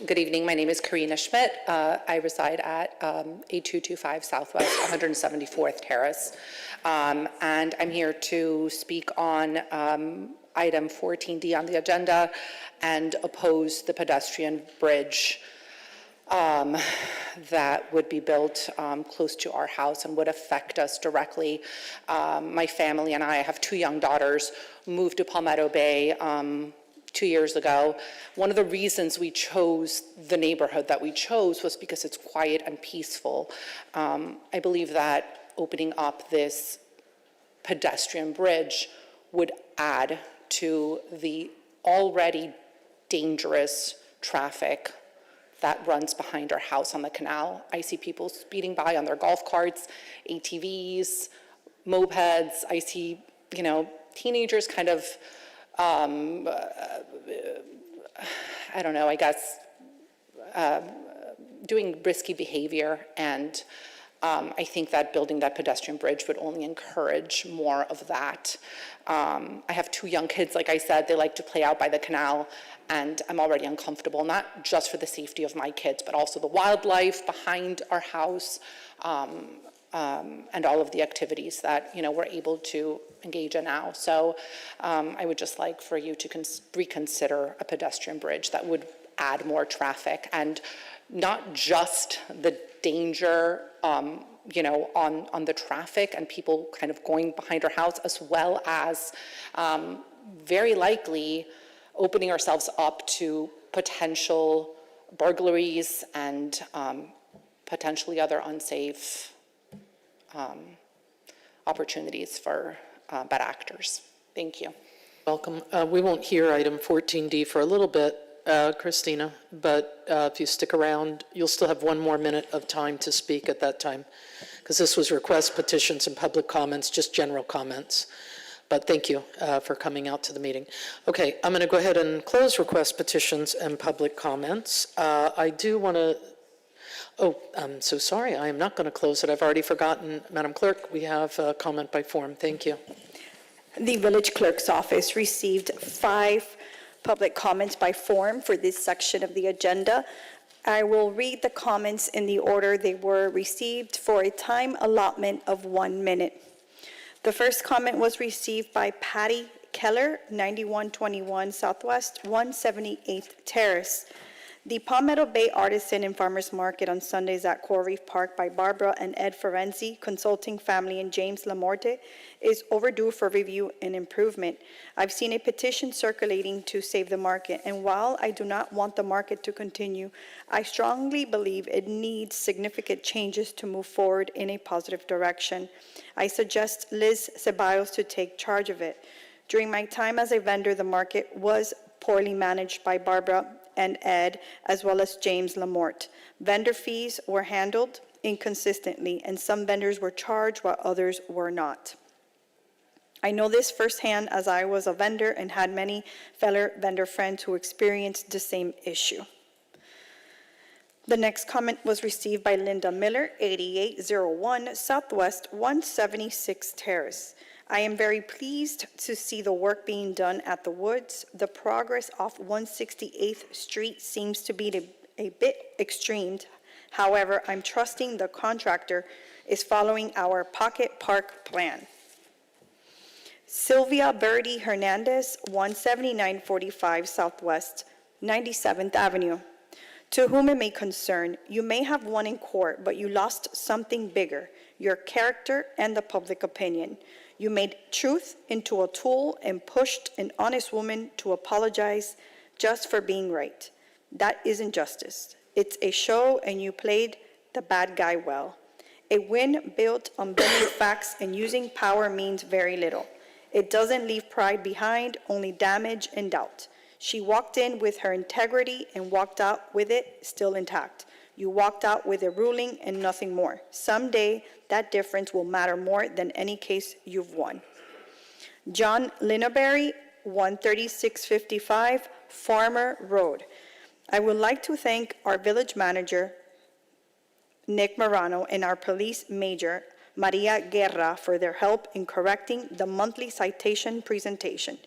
Good evening. My name is Karina Schmidt. I reside at 8225 Southwest 174th Terrace. And I'm here to speak on item 14D on the agenda and oppose the pedestrian bridge that would be built close to our house and would affect us directly. My family and I have 2 young daughters, moved to Palmetto Bay 2 years ago. One of the reasons we chose the neighborhood that we chose was because it's quiet and peaceful. I believe that opening up this pedestrian bridge would add to the already dangerous traffic that runs behind our house on the canal. I see people speeding by on their golf carts, ATVs, mopeds. I see, teenagers kind of, I don't know, I guess, doing risky behavior. And I think that building that pedestrian bridge would only encourage more of that. I have 2 young kids, like I said, they like to play out by the canal, and I'm already uncomfortable, not just for the safety of my kids, but also the wildlife behind our house, and all of the activities that, we're able to engage in now. So I would just like for you to reconsider a pedestrian bridge that would add more traffic, and not just the danger, on the traffic and people kind of going behind our house, as well as very likely opening ourselves up to potential burglaries and potentially other unsafe opportunities for bad actors. Thank you. Welcome. We won't hear item 14D for a little bit, Christina, but if you stick around, you'll still have 1 more minute of time to speak at that time, because this was requests, petitions, and public comments, just general comments. But thank you for coming out to the meeting. Okay, I'm going to go ahead and close requests, petitions, and public comments. I do want to, I'm so sorry, I am not going to close it. I've already forgotten. Madam Clerk, we have a comment by form. Thank you. The village clerk's office received 5 public comments by form for this section of the agenda. I will read the comments in the order they were received for a time allotment of 1 minute. The first comment was received by Patty Keller, 9121 Southwest 178th Terrace. The Palmetto Bay Artisan and Farmers Market on Sundays at Coral Reef Park by Barbara and Ed Ferenzi, Consulting Family, and James Lamorte is overdue for review and improvement. I've seen a petition circulating to save the market, and while I do not want the market to continue, I strongly believe it needs significant changes to move forward in a positive direction. I suggest Liz Ceballos to take charge of it. During my time as a vendor, the market was poorly managed by Barbara and Ed, as well as James Lamorte. Vendor fees were handled inconsistently, and some vendors were charged while others were not. I know this firsthand, as I was a vendor and had many fellow vendor friends who experienced the same issue. The next comment was received by Linda Miller, 8801 Southwest 176th Terrace. I am very pleased to see the work being done at the Woods. The progress off 168th Street seems to be a bit extreme. However, I'm trusting the contractor is following our pocket park plan. Sylvia Birdie Hernandez, 17945 Southwest 97th Avenue. To whom it may concern, you may have won in court, but you lost something bigger, your character and the public opinion. You made truth into a tool and pushed an honest woman to apologize just for being right. That isn't justice. It's a show, and you played the bad guy well. A win built on bending facts and using power means very little. It doesn't leave pride behind, only damage and doubt. She walked in with her integrity and walked out with it still intact. You walked out with a ruling and nothing more. Someday, that difference will matter more than any case you've won. John Lineberry, 13655 Farmer Road. I would like to thank our village manager, Nick Morano, and our police major, Maria Guerra, for their help in correcting the monthly citation presentation.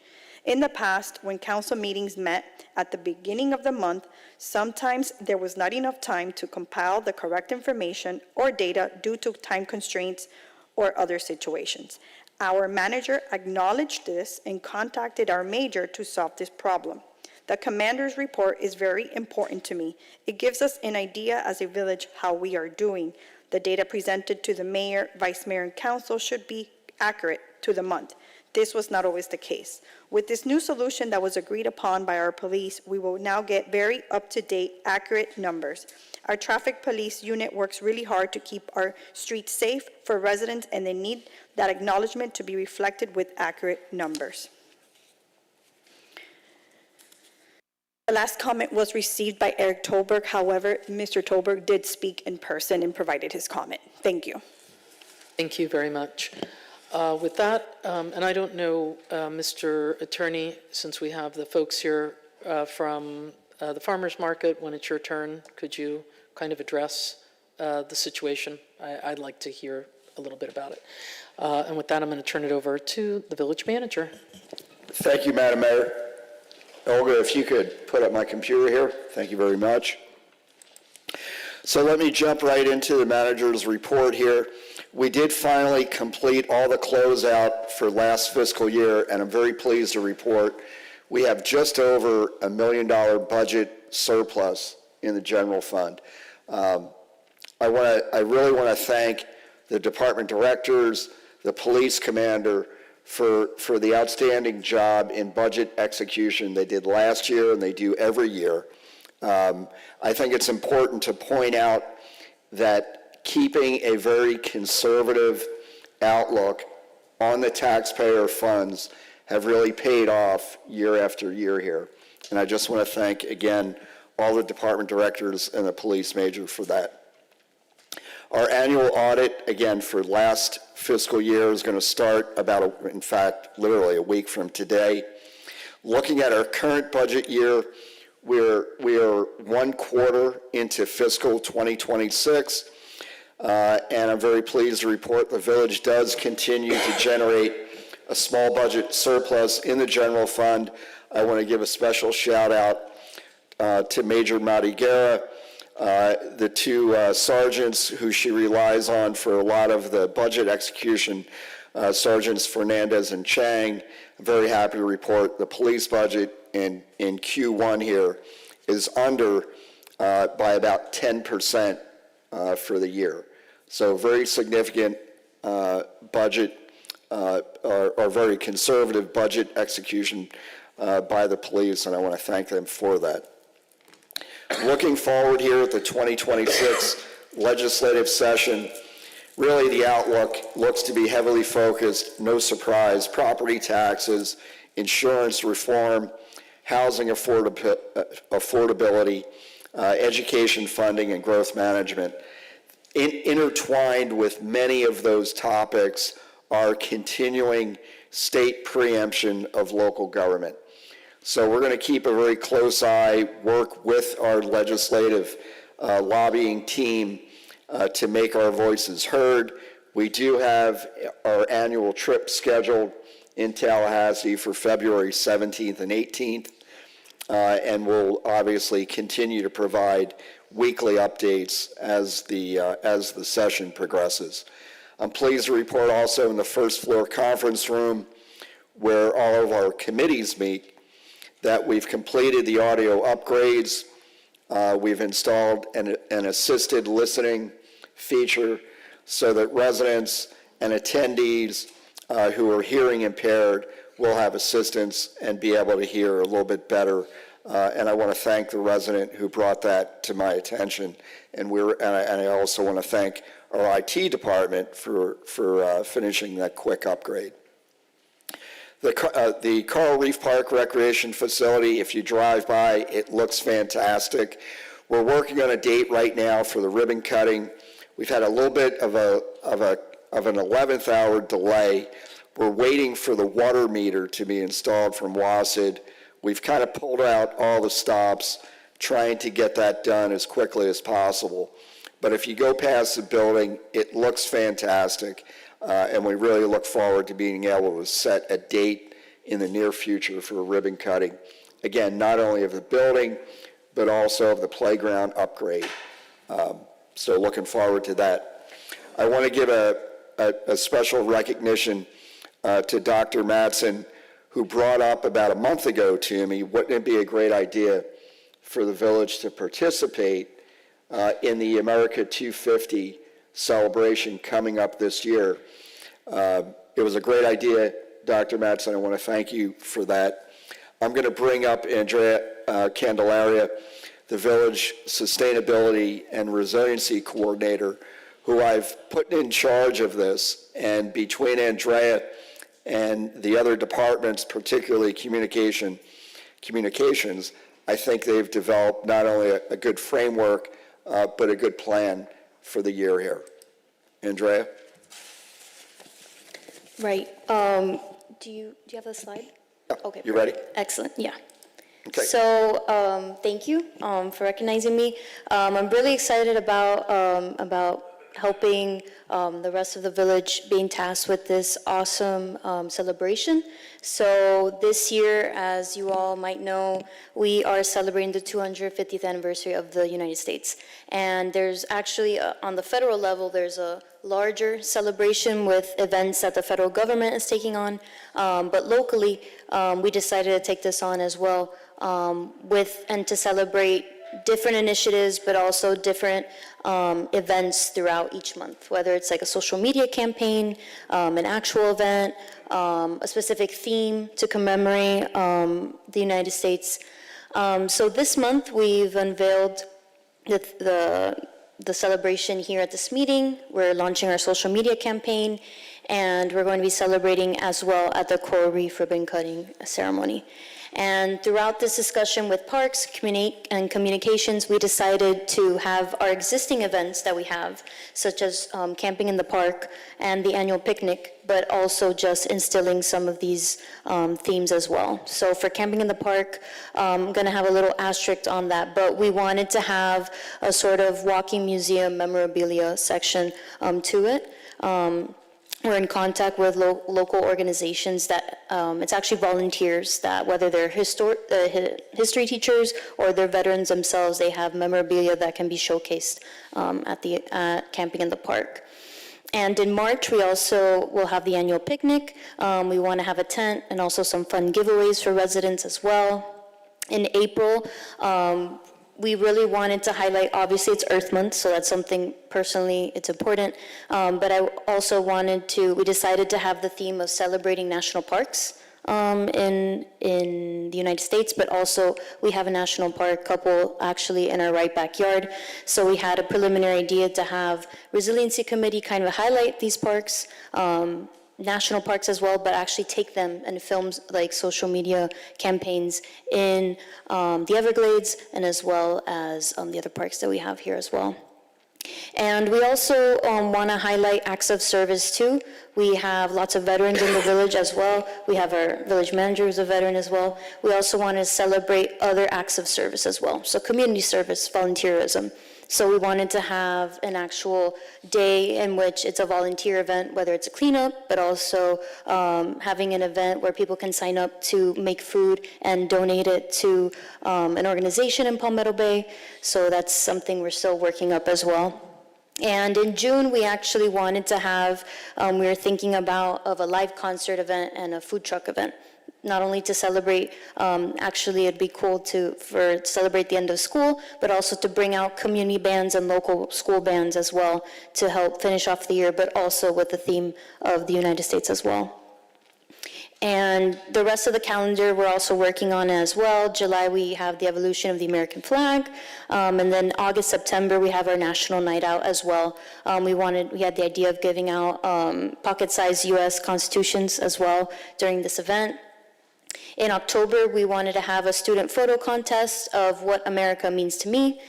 In the past, when council meetings met at the beginning of the month, sometimes there was not enough time to compile the correct information or data due to time constraints or other situations. Our manager acknowledged this and contacted our major to solve this problem. The commander's report is very important to me. It gives us an idea as a village how we are doing. The data presented to the mayor, vice mayor, and council should be accurate to the month. This was not always the case. With this new solution that was agreed upon by our police, we will now get very up-to-date, accurate numbers. Our traffic police unit works really hard to keep our streets safe for residents, and they need that acknowledgement to be reflected with accurate numbers. The last comment was received by Eric Tolberg. However, Mr. Tolberg did speak in person and provided his comment. Thank you. Thank you very much. With that, and I don't know, Mr. Attorney, since we have the folks here from the farmers market, when it's your turn, could you kind of address the situation? I'd like to hear a little bit about it. And with that, I'm going to turn it over to the village manager. Thank you, Madam Mayor. Olga, if you could put up my computer here. Thank you very much. So let me jump right into the manager's report here. We did finally complete all the closeout for last fiscal year, and I'm very pleased to report we have just over $1 million budget surplus in the general fund. I really want to thank the department directors, the police commander, for the outstanding job in budget execution they did last year and they do every year. I think it's important to point out that keeping a very conservative outlook on the taxpayer funds have really paid off year after year here. And I just want to thank, again, all the department directors and the police major for that. Our annual audit, again, for last fiscal year is going to start in fact, literally a week from today. Looking at our current budget year, we are 1 quarter into fiscal 2026, and I'm very pleased to report the village does continue to generate a small budget surplus in the general fund. I want to give a special shout out to Major Madi Guerra, the two sergeants who she relies on for a lot of the budget execution, Sergeants Fernandez and Chang. I'm very happy to report the police budget in Q1 here is under by about 10% for the year. So very significant budget or very conservative budget execution by the police, and I want to thank them for that. Looking forward here at the 2026 legislative session, really the outlook looks to be heavily focused, no surprise, property taxes, insurance reform, housing affordability, education funding, and growth management. Intertwined with many of those topics are continuing state preemption of local government. So we're going to keep a very close eye, work with our legislative lobbying team to make our voices heard. We do have our annual trip scheduled in Tallahassee for February 17th and 18th, and we'll obviously continue to provide weekly updates as the session progresses. I'm pleased to report also in the first floor conference room where all of our committees meet that we've completed the audio upgrades. We've installed an assisted listening feature so that residents and attendees who are hearing impaired will have assistance and be able to hear a little bit better. And I want to thank the resident who brought that to my attention. And I also want to thank our IT department for finishing that quick upgrade. The Coral Reef Park Recreation Facility, if you drive by, it looks fantastic. We're working on a date right now for the ribbon cutting. We've had a little bit of an 11th hour delay. We're waiting for the water meter to be installed from WASID. We've kind of pulled out all the stops, trying to get that done as quickly as possible. But if you go past the building, it looks fantastic, and we really look forward to being able to set a date in the near future for a ribbon cutting. Again, not only of the building, but also of the playground upgrade. So looking forward to that. I want to give a special recognition to Dr. Mattson, who brought up about a month ago to me, wouldn't it be a great idea for the village to participate in the America 250 celebration coming up this year. It was a great idea, Dr. Mattson. I want to thank you for that. I'm going to bring up Andrea Candelaria, the Village Sustainability and Resiliency Coordinator, who I've put in charge of this. And between Andrea and the other departments, particularly communications, I think they've developed not only a good framework, but a good plan for the year here. Andrea? Right. Do you have the slide? Okay. You ready? Excellent, yeah. Okay. So, thank you for recognizing me. I'm really excited about helping the rest of the village being tasked with this awesome celebration. So this year, as you all might know, we are celebrating the 250th anniversary of the United States. And there's actually, on the federal level, there's a larger celebration with events that the federal government is taking on. But locally, we decided to take this on as well and to celebrate different initiatives, but also different events throughout each month, whether it's like a social media campaign, an actual event, a specific theme to commemorate the United States. So this month, we've unveiled the celebration here at this meeting. We're launching our social media campaign, and we're going to be celebrating as well at the Coral Reef ribbon cutting ceremony. And throughout this discussion with Parks and Communications, we decided to have our existing events that we have, such as Camping in the Park and the annual picnic, but also just instilling some of these themes as well. So for Camping in the Park, I'm going to have a little asterisk on that, but we wanted to have a sort of walking museum memorabilia section to it. We're in contact with local organizations that, it's actually volunteers that, whether they're history teachers or they're veterans themselves, they have memorabilia that can be showcased at Camping in the Park. And in March, we also will have the annual picnic. We want to have a tent and also some fun giveaways for residents as well. In April, we really wanted to highlight, obviously it's Earth Month, so that's something personally, it's important. But I also we decided to have the theme of celebrating national parks in the United States, but also we have a national park couple actually in our right backyard. So we had a preliminary idea to have Resiliency Committee kind of highlight these parks, national parks as well, but actually take them and film like social media campaigns in the Everglades and as well as the other parks that we have here as well. And we also want to highlight acts of service too. We have lots of veterans in the village as well. We have our village manager who's a veteran as well. We also want to celebrate other acts of service as well. So community service, volunteerism. So we wanted to have an actual day in which it's a volunteer event, whether it's a cleanup, but also having an event where people can sign up to make food and donate it to an organization in Palmetto Bay. So that's something we're still working up as well. And in June, we actually wanted to have, we were thinking about of a live concert event and a food truck event. Not only to celebrate, actually it'd be cool to celebrate the end of school, but also to bring out community bands and local school bands as well to help finish off the year, but also with the theme of the United States as well. And the rest of the calendar we're also working on as well. July, we have the evolution of the American flag. And then August, September, we have our national night out as well. We had the idea of giving out pocket-sized US constitutions as well during this event. In October, we wanted to have a student photo contest of what America means to me,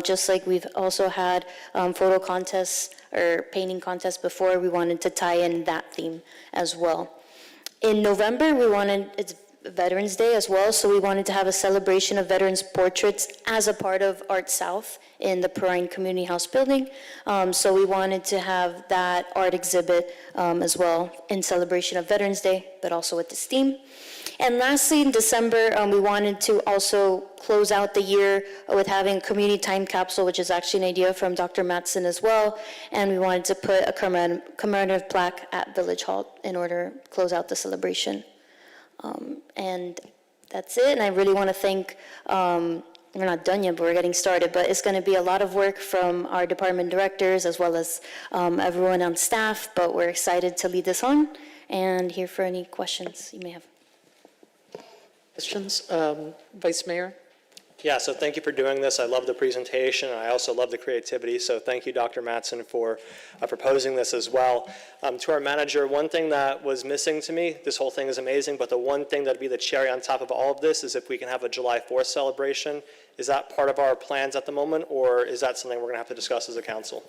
just like we've also had photo contests or painting contests before. We wanted to tie in that theme as well. In November, it's Veterans Day as well, so we wanted to have a celebration of veterans' portraits as a part of Art South in the Perrine Community House building. So we wanted to have that art exhibit as well in celebration of Veterans Day, but also with this theme. And lastly, in December, we wanted to also close out the year with having a community time capsule, which is actually an idea from Dr. Mattson as well. And we wanted to put a commemorative plaque at Village Hall in order to close out the celebration. And that's it. And I really want to thank, we're not done yet, but we're getting started, but it's going to be a lot of work from our department directors as well as everyone on staff, but we're excited to lead this on and here for any questions you may have. Questions? Vice Mayor? Yeah, so thank you for doing this. I love the presentation, and I also love the creativity, so thank you, Dr. Mattson, for proposing this as well. To our manager, one thing that was missing to me, this whole thing is amazing, but the one thing that would be the cherry on top of all of this is if we can have a July 4th celebration. Is that part of our plans at the moment, or is that something we're going to have to discuss as a council?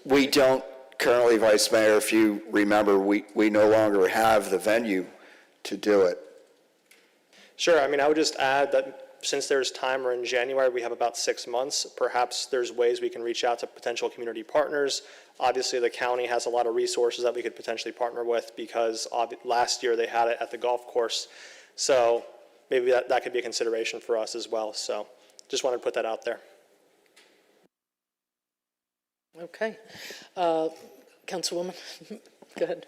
We don't currently, Vice Mayor, if you remember, we no longer have the venue to do it. Sure, I mean, I would just add that since there's time, we're in January, we have about 6 months. Perhaps there's ways we can reach out to potential community partners. Obviously, the county has a lot of resources that we could potentially partner with because last year they had it at the golf course. So maybe that could be a consideration for us as well. So just wanted to put that out there. Okay. Councilwoman, go ahead.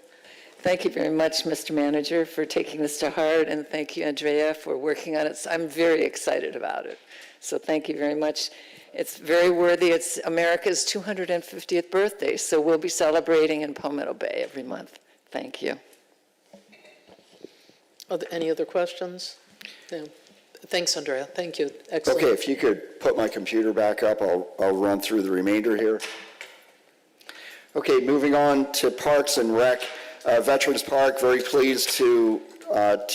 Thank you very much, Mr. Manager, for taking this to heart, and thank you, Andrea, for working on it. I'm very excited about it, so thank you very much. It's very worthy. It's America's 250th birthday, so we'll be celebrating in Palmetto Bay every month. Thank you. Are there any other questions? No. Thanks, Andrea. Thank you. Excellent. Okay, if you could put my computer back up, I'll run through the remainder here. Okay, moving on to Parks and Rec. Veterans Park, very pleased to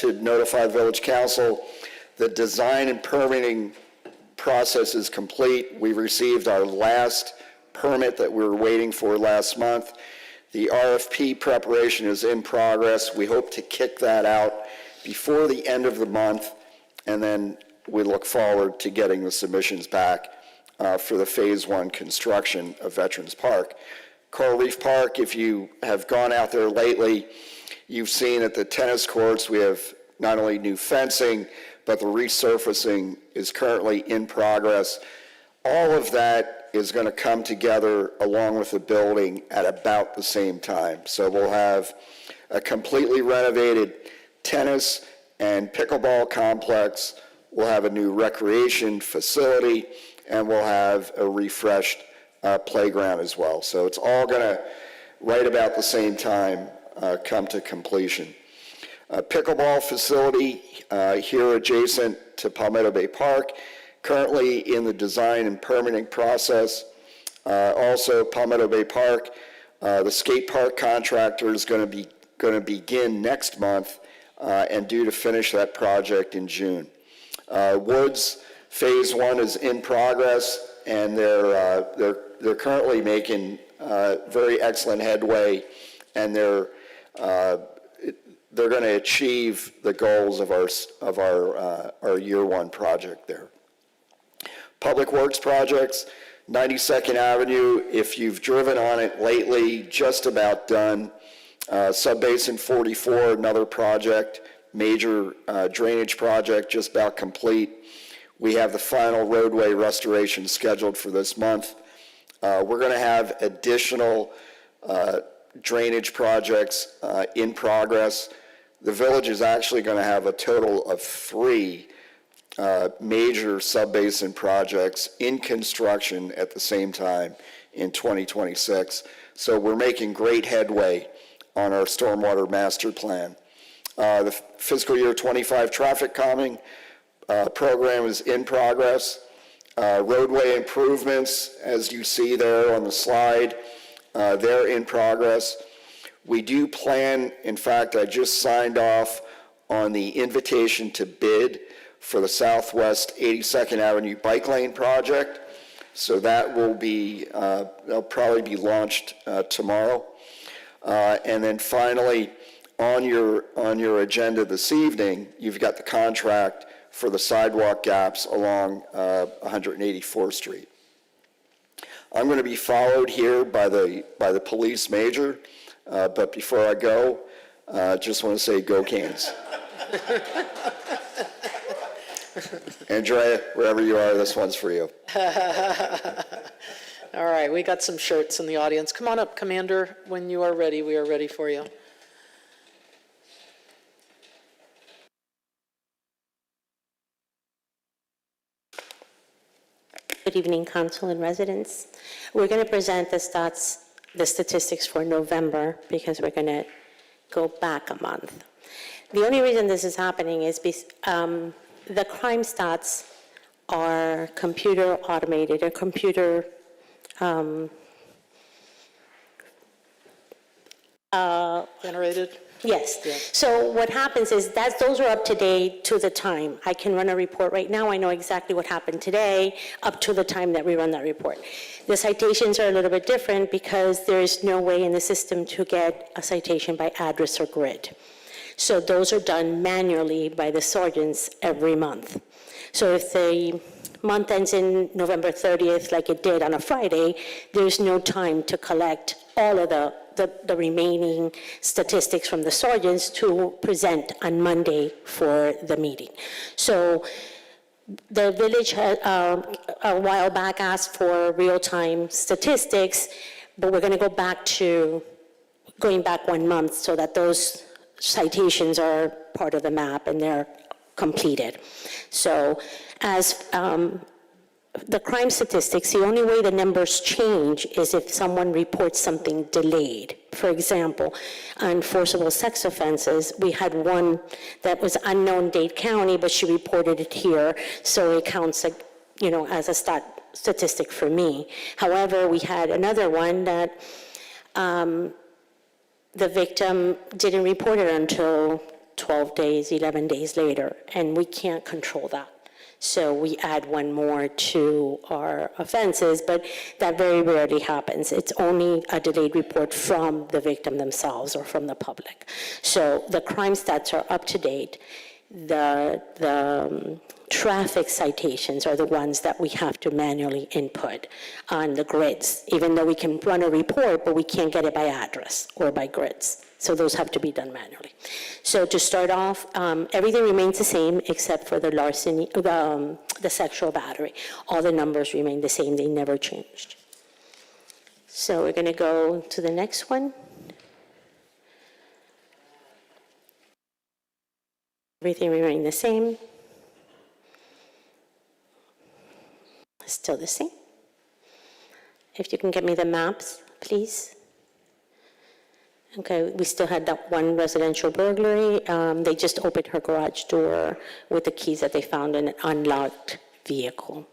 notify Village Council the design and permitting process is complete. We received our last permit that we were waiting for last month. The RFP preparation is in progress. We hope to kick that out before the end of the month, and then we look forward to getting the submissions back for the Phase 1 construction of Veterans Park. Coral Reef Park, if you have gone out there lately, you've seen at the tennis courts we have not only new fencing, but the resurfacing is currently in progress. All of that is going to come together along with the building at about the same time. So we'll have a completely renovated tennis and pickleball complex, we'll have a new recreation facility, and we'll have a refreshed playground as well. So it's all going to, right about the same time, come to completion. A pickleball facility here adjacent to Palmetto Bay Park, currently in the design and permitting process. Also, Palmetto Bay Park, the skate park contractor is going to begin next month and due to finish that project in June. Woods Phase 1 is in progress, and they're currently making very excellent headway, and they're going to achieve the goals of our year one project there. Public Works projects, 92nd Avenue, if you've driven on it lately, just about done. Subbasin 44, another project, major drainage project, just about complete. We have the final roadway restoration scheduled for this month. We're going to have additional drainage projects in progress. The village is actually going to have a total of 3 major subbasin projects in construction at the same time in 2026. So we're making great headway on our stormwater master plan. The fiscal year 25 traffic calming program is in progress. Roadway improvements, as you see there on the slide, they're in progress. We do plan, in fact, I just signed off on the invitation to bid for the Southwest 82nd Avenue Bike Lane project. So that will be, that'll probably be launched tomorrow. And then finally, on your agenda this evening, you've got the contract for the sidewalk gaps along 184th Street. I'm going to be followed here by the police major, but before I go, just want to say go Canes. Andrea, wherever you are, this one's for you. All right, we got some shirts in the audience. Come on up, Commander. When you are ready, we are ready for you. Good evening, Council and residents. We're going to present the statistics for November because we're going to go back a month. The only reason this is happening is the crime stats are computer automated or computer generated? Yes. Yeah. So what happens is that those are up to date to the time. I can run a report right now. I know exactly what happened today up to the time that we run that report. The citations are a little bit different because there is no way in the system to get a citation by address or grid. So those are done manually by the sergeants every month. So if the month ends in November 30th, like it did on a Friday, there's no time to collect all of the remaining statistics from the sergeants to present on Monday for the meeting. So the village had, a while back asked for real-time statistics, but we're going to go back to going back 1 month so that those citations are part of the map and they're completed. So as the crime statistics, the only way the numbers change is if someone reports something delayed. For example, on forcible sex offenses, we had one that was unknown Dade County, but she reported it here, so it counts, as a statistic for me. However, we had another one that the victim didn't report it until 12 days, 11 days later, and we can't control that. So we add one more to our offenses, but that very rarely happens. It's only a delayed report from the victim themselves or from the public. So the crime stats are up to date. The traffic citations are the ones that we have to manually input on the grids, even though we can run a report, but we can't get it by address or by grids. So those have to be done manually. So to start off, everything remains the same except for the larceny, the sexual battery. All the numbers remain the same, they never changed. So we're gonna go to the next one. Everything remained the same. Still the same. If you can get me the maps, please. Okay, we still had that one residential burglary. They just opened her garage door with the keys that they found in an unlocked vehicle.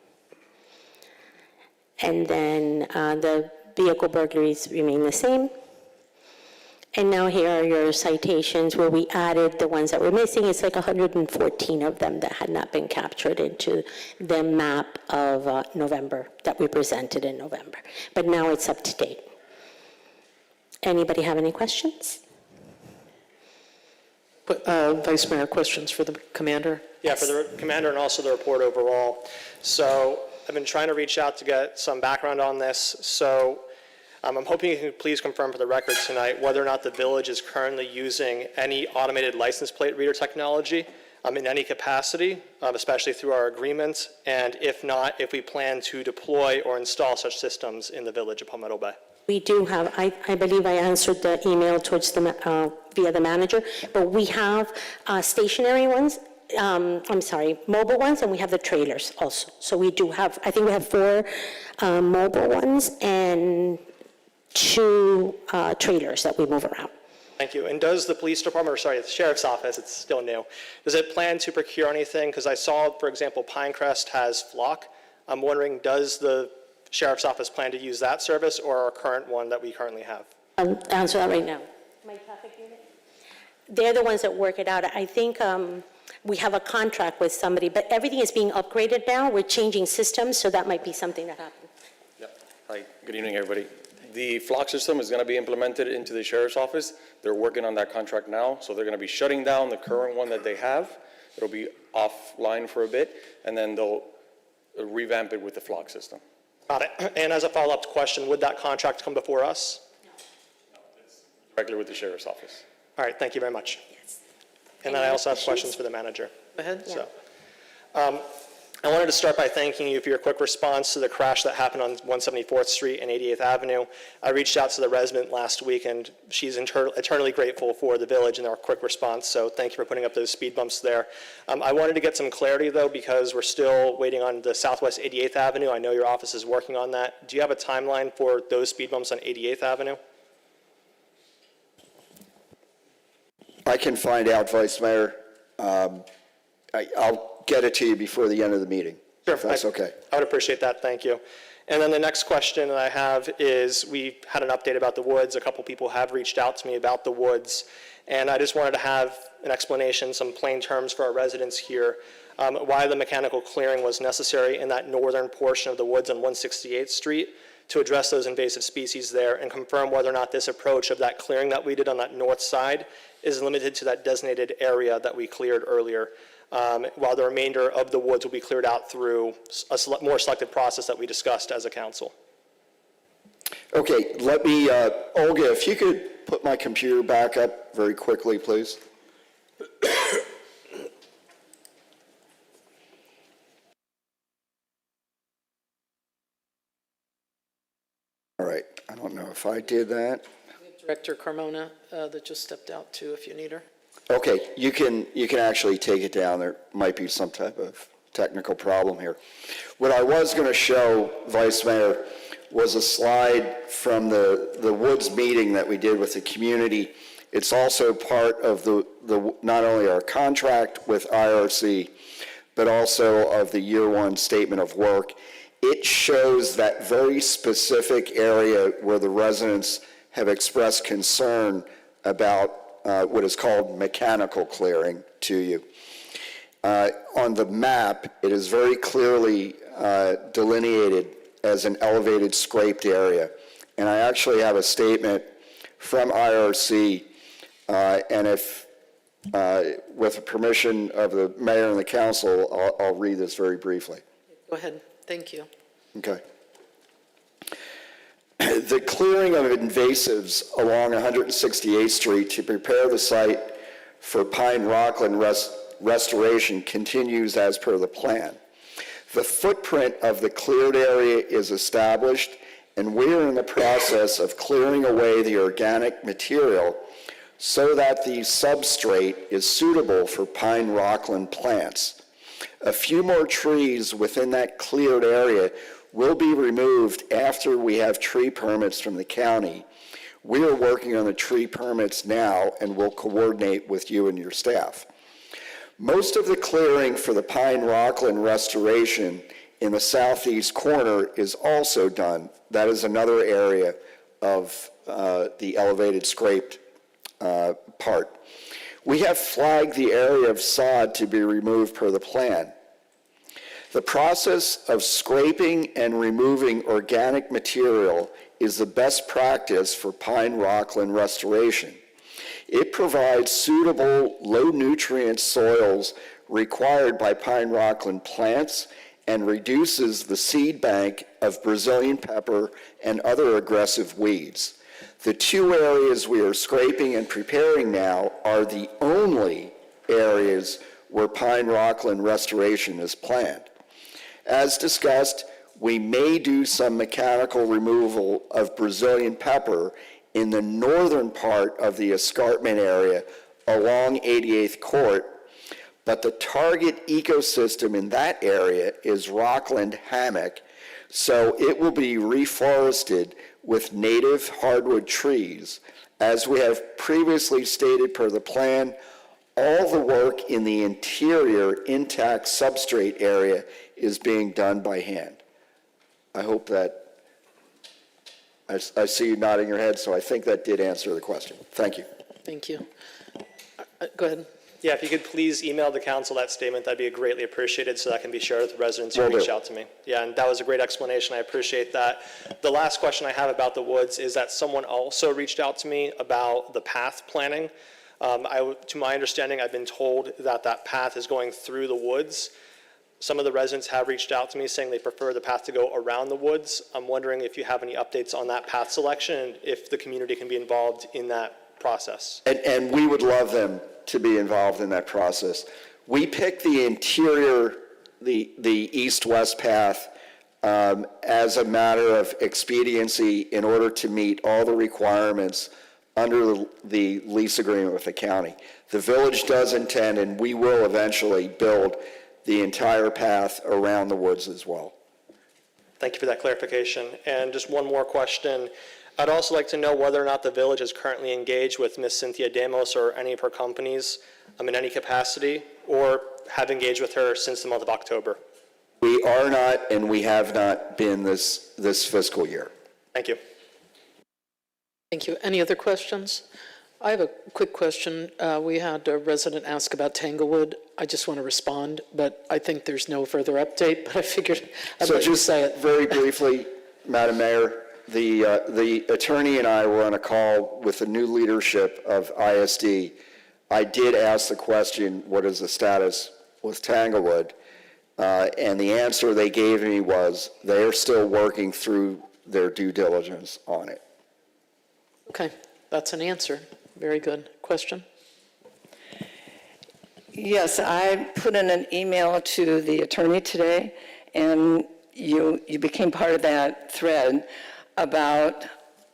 And then the vehicle burglaries remain the same. And now here are your citations where we added the ones that were missing. It's like 114 of them that had not been captured into the map of November that we presented in November. But now it's up to date. Anybody have any questions? Vice Mayor, questions for the commander? Yeah, for the commander and also the report overall. So I've been trying to reach out to get some background on this, so I'm hoping you can please confirm for the record tonight whether or not the village is currently using any automated license plate reader technology in any capacity, especially through our agreement, and if not, if we plan to deploy or install such systems in the village of Palmetto Bay. We do have, I believe I answered the email towards the, via the manager, but we have stationary ones, mobile ones, and we have the trailers also. So we do have, I think we have 4 mobile ones and 2 trailers that we move around. Thank you. And does the police department, or sorry, the sheriff's office, it's still new, does it plan to procure anything? Because I saw, for example, Pinecrest has Flock. I'm wondering, does the sheriff's office plan to use that service or our current one that we currently have? I'll answer that right now. My traffic unit? They're the ones that work it out. I think we have a contract with somebody, but everything is being upgraded now. We're changing systems, so that might be something that happens. Yep. Hi, good evening, everybody. The Flock system is going to be implemented into the sheriff's office. They're working on that contract now, so they're going to be shutting down the current one that they have. It'll be offline for a bit, and then they'll revamp it with the Flock system. Got it. And as a follow-up question, would that contract come before us? No, it's directly with the sheriff's office. All right, thank you very much. Yes. And then I also have questions for the manager. Go ahead. So, I wanted to start by thanking you for your quick response to the crash that happened on 174th Street and 88th Avenue. I reached out to the resident last week, and she's eternally grateful for the village and our quick response, so thank you for putting up those speed bumps there. I wanted to get some clarity, though, because we're still waiting on the Southwest 88th Avenue. I know your office is working on that. Do you have a timeline for those speed bumps on 88th Avenue? I can find out, Vice Mayor. I'll get it to you before the end of the meeting, if that's okay. I would appreciate that, thank you. And then the next question that I have is, we had an update about the woods. A couple people have reached out to me about the woods, and I just wanted to have an explanation, some plain terms for our residents here, why the mechanical clearing was necessary in that northern portion of the woods on 168th Street to address those invasive species there, and confirm whether or not this approach of that clearing that we did on that north side is limited to that designated area that we cleared earlier, while the remainder of the woods will be cleared out through a more selective process that we discussed as a council. Okay, let me, Olga, if you could put my computer back up very quickly, please. All right, I don't know if I did that. We have Director Carmona that just stepped out too, if you need her. Okay, you can actually take it down. There might be some type of technical problem here. What I was going to show, Vice Mayor, was a slide from the Woods meeting that we did with the community. It's also part of the not only our contract with IRC, but also of the year one statement of work. It shows that very specific area where the residents have expressed concern about what is called mechanical clearing to you. On the map, it is very clearly delineated as an elevated scraped area. And I actually have a statement from IRC, and if, with the permission of the mayor and the council, I'll read this very briefly. Go ahead. Thank you. Okay. The clearing of invasives along 168th Street to prepare the site for Pine Rockland restoration continues as per the plan. The footprint of the cleared area is established, and we are in the process of clearing away the organic material so that the substrate is suitable for Pine Rockland plants. A few more trees within that cleared area will be removed after we have tree permits from the county. We are working on the tree permits now and will coordinate with you and your staff. Most of the clearing for the Pine Rockland restoration in the southeast corner is also done. That is another area of the elevated scraped part. We have flagged the area of sod to be removed per the plan. The process of scraping and removing organic material is the best practice for Pine Rockland restoration. It provides suitable low-nutrient soils required by Pine Rockland plants and reduces the seed bank of Brazilian pepper and other aggressive weeds. The two areas we are scraping and preparing now are the only areas where pine rockland restoration is planned. As discussed, we may do some mechanical removal of Brazilian pepper in the northern part of the escarpment area along 88th Court, but the target ecosystem in that area is rockland hammock, so it will be reforested with native hardwood trees. As we have previously stated per the plan, all the work in the interior intact substrate area is being done by hand. I hope that, I see you nodding your head, so I think that did answer the question. Thank you. Thank you. Go ahead. Yeah, if you could please email the council that statement, that'd be greatly appreciated, so that can be shared with the residents who Will do. reach out to me. Yeah, and that was a great explanation. I appreciate that. The last question I have about the woods is that someone also reached out to me about the path planning. To my understanding, I've been told that that path is going through the woods. Some of the residents have reached out to me saying they prefer the path to go around the woods. I'm wondering if you have any updates on that path selection and if the community can be involved in that process. And we would love them to be involved in that process. We picked the interior, the east-west path as a matter of expediency in order to meet all the requirements under the lease agreement with the county. The village does intend, and we will eventually build the entire path around the woods as well. Thank you for that clarification. And just one more question. I'd also like to know whether or not the village is currently engaged with Ms. Cynthia Damos or any of her companies in any capacity, or have engaged with her since the month of October. We are not, and we have not been this fiscal year. Thank you. Thank you. Any other questions? I have a quick question. We had a resident ask about Tanglewood. I just want to respond, but I think there's no further update, but I figured I'd So let you just say it. very briefly, Madam Mayor, the attorney and I were on a call with the new leadership of ISD. I did ask the question, what is the status with Tanglewood? And the answer they gave me was they're still working through their due diligence on it. Okay, that's an answer. Very good. Question? Yes, I put in an email to the attorney today, and you became part of that thread about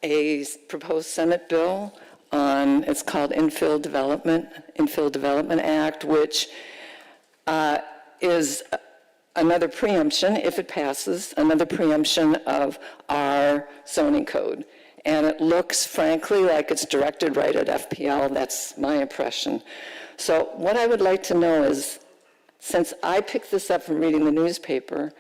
a proposed Senate bill on, it's called Infill Development Act, which is another preemption, if it passes, another preemption of our zoning code. And it looks, frankly, like it's directed right at FPL. That's my impression. So what I would like to know is, since I picked this up from reading the newspaper,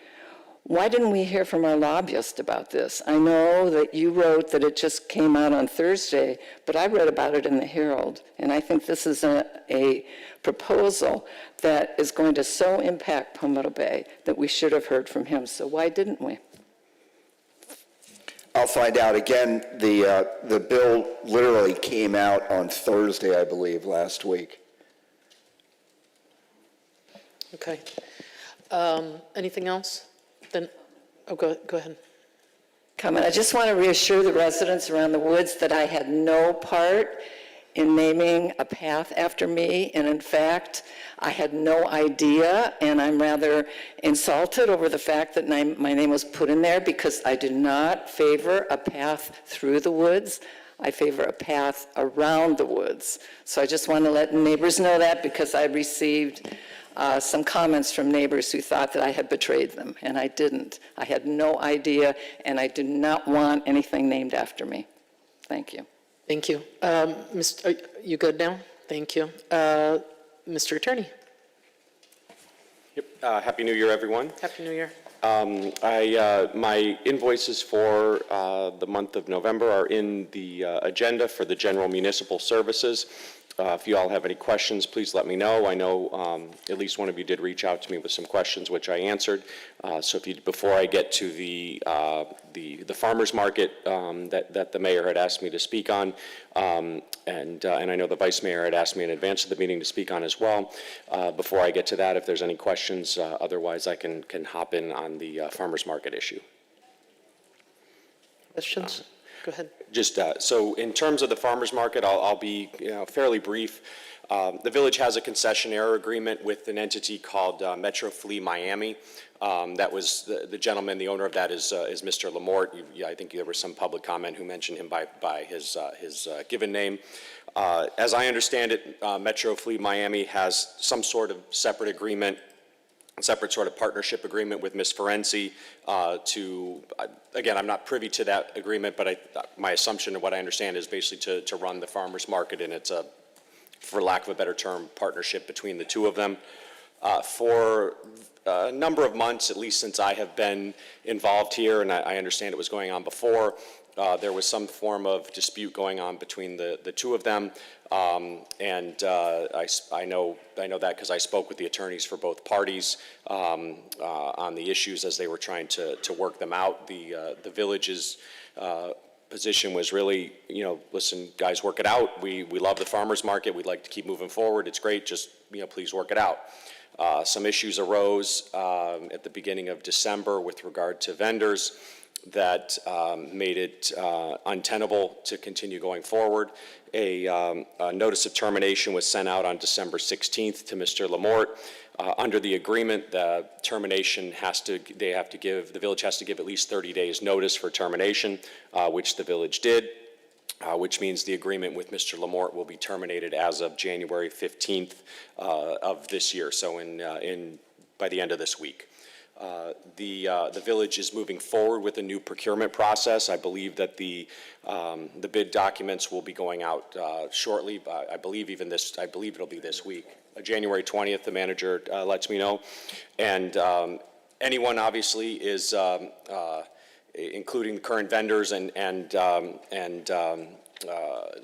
why didn't we hear from our lobbyist about this? I know that you wrote that it just came out on Thursday, but I read about it in the Herald, and I think this is a proposal that is going to so impact Palmetto Bay that we should have heard from him. So why didn't we? I'll find out. Again, the bill literally came out on Thursday, I believe, last week. Okay. Anything else? Then, go ahead. Comment. I just want to reassure the residents around the woods that I had no part in naming a path after me, and in fact, I had no idea, and I'm rather insulted over the fact that my name was put in there, because I do not favor a path through the woods. I favor a path around the woods. So I just want to let neighbors know that, because I received some comments from neighbors who thought that I had betrayed them, and I didn't. I had no idea, and I do not want anything named after me. Thank you. Thank you. Are you good now? Thank you. Mr. Attorney. Yep. Happy New Year, everyone. Happy New Year. My invoices for the month of November are in the agenda for the general municipal services. If you all have any questions, please let me know. I know at least one of you did reach out to me with some questions, which I answered. So if you, before I get to the farmers market that the mayor had asked me to speak on, and I know the vice mayor had asked me in advance of the meeting to speak on as well. Before I get to that, if there's any questions, otherwise I can hop in on the farmers market issue. Questions? Go ahead. Just, so in terms of the farmers market, I'll be fairly brief. The village has a concessionaire agreement with an entity called Metro Flea Miami. That was the gentleman, the owner of that is Mr. Lamort. I think there was some public comment who mentioned him by his given name. As I understand it, Metro Flea Miami has some sort of separate agreement, separate sort of partnership agreement with Ms. Ferenczi to, again, I'm not privy to that agreement, but my assumption and what I understand is basically to run the farmers market, and it's a, for lack of a better term, partnership between the two of them. For a number of months, at least since I have been involved here, and I understand it was going on before, there was some form of dispute going on between the two of them, and I know that because I spoke with the attorneys for both parties on the issues as they were trying to work them out. The village's position was really, listen, guys, work it out. We love the farmers market. We'd like to keep moving forward. It's great. Just please work it out. Some issues arose at the beginning of December with regard to vendors that made it untenable to continue going forward. A notice of termination was sent out on December 16th to Mr. Lamort. Under the agreement, the termination the village has to give at least 30 days notice for termination, which the village did, which means the agreement with Mr. Lamort will be terminated as of January 15th of this year, so by the end of this week. The village is moving forward with a new procurement process. I believe that the bid documents will be going out shortly. I believe it'll be this week. January 20th, the manager lets me know. And anyone obviously is, including current vendors and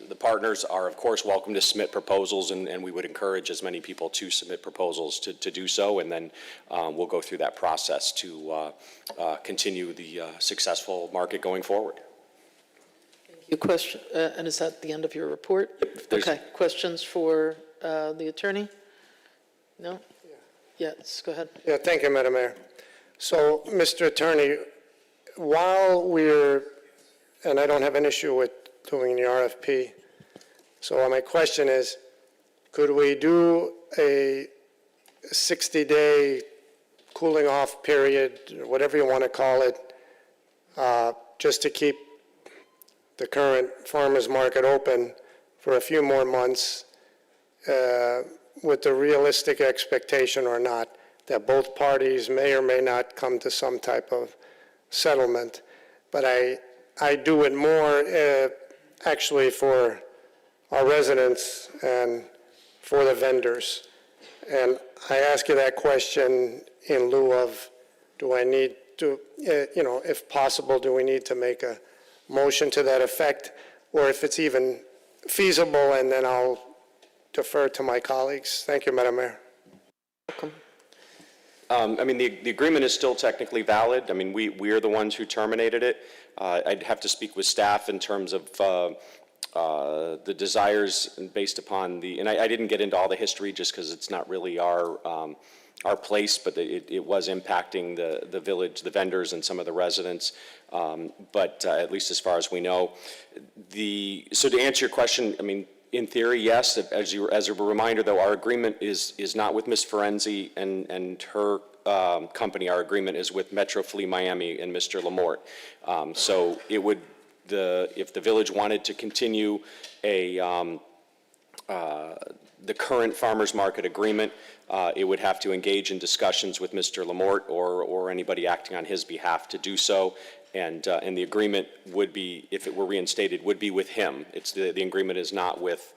the partners are of course welcome to submit proposals, and we would encourage as many people to submit proposals to do so, and then we'll go through that process to continue the successful market going forward. Your question, and is that the end of your report? Okay, questions for the attorney? No? Yes, go ahead. Yeah, thank you, Madam Mayor. So, Mr. Attorney, while and I don't have an issue with doing the RFP, so my question is, could we do a 60-day cooling off period, or whatever you want to call it, just to keep the current farmers market open for a few more months, with the realistic expectation or not that both parties may or may not come to some type of settlement? But I do it more actually for our residents and for the vendors. And I ask you that question in lieu of, do I need to, if possible, do we need to make a motion to that effect, or if it's even feasible, and then I'll defer to my colleagues. Thank you, Madam Mayor. I mean, the agreement is still technically valid. I mean, we are the ones who terminated it. I'd have to speak with staff in terms of the desires based upon and I didn't get into all the history just because it's not really our place, but it was impacting the village, the vendors, and some of the residents. But at least as far as we know, so to answer your question, I mean, in theory, yes. As a reminder, though, our agreement is not with Ms. Ferenczi and her company. Our agreement is with Metro Flea Miami and Mr. Lamort. So it would, if the village wanted to continue the current farmers market agreement, it would have to engage in discussions with Mr. Lamort or anybody acting on his behalf to do so. And the agreement would be, if it were reinstated, would be with him. It's the agreement is not with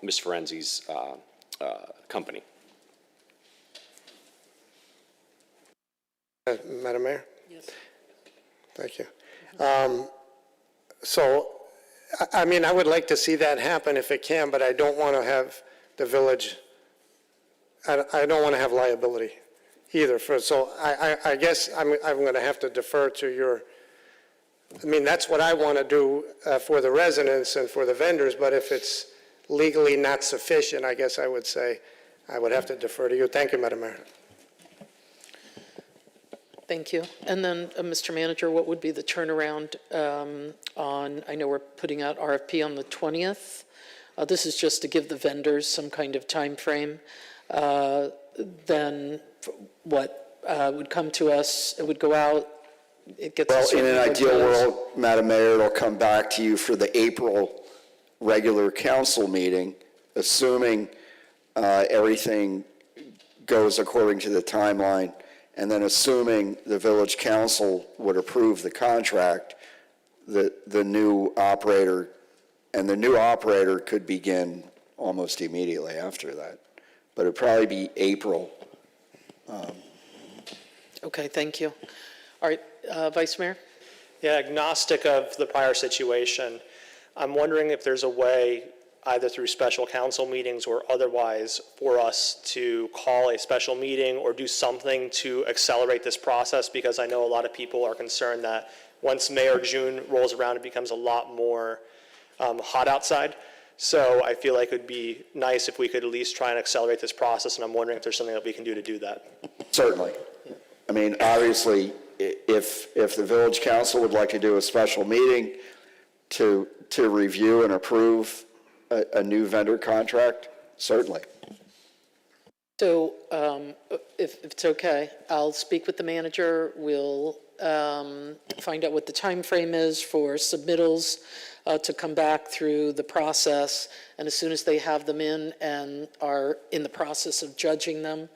Ms. Ferenczi's company. Madam Mayor? Yes. Thank you. So I mean, I would like to see that happen if it can, but I don't want to have the village, I don't want to have liability either. So I guess I'm going to have to defer to your, I mean, that's what I want to do for the residents and for the vendors, but if it's legally not sufficient, I guess I would say I would have to defer to you. Thank you, Madam Mayor. Thank you. And then, Mr. Manager, what would be the turnaround on, I know we're putting out RFP on the 20th. This is just to give the vendors some kind of time frame. Then what would come to us, it would go out, it gets. Well, in an ideal world, Madam Mayor, it'll come back to you for the April regular council meeting, assuming everything goes according to the timeline, and then assuming the village council would approve the contract, the new operator, and the new operator could begin almost immediately after that. But it'd probably be April. Okay, thank you. All right, Vice Mayor? Yeah, agnostic of the prior situation, I'm wondering if there's a way, either through special council meetings or otherwise, for us to call a special meeting or do something to accelerate this process, because I know a lot of people are concerned that once May or June rolls around, it becomes a lot more hot outside. So I feel like it would be nice if we could at least try and accelerate this process, and I'm wondering if there's something that we can do to do that. Certainly. I mean, obviously, if the village council would like to do a special meeting to review and approve a new vendor contract, certainly. So if it's okay, I'll speak with the manager. We'll find out what the time frame is for submittals to come back through the process. And as soon as they have them in and are in the process of judging them,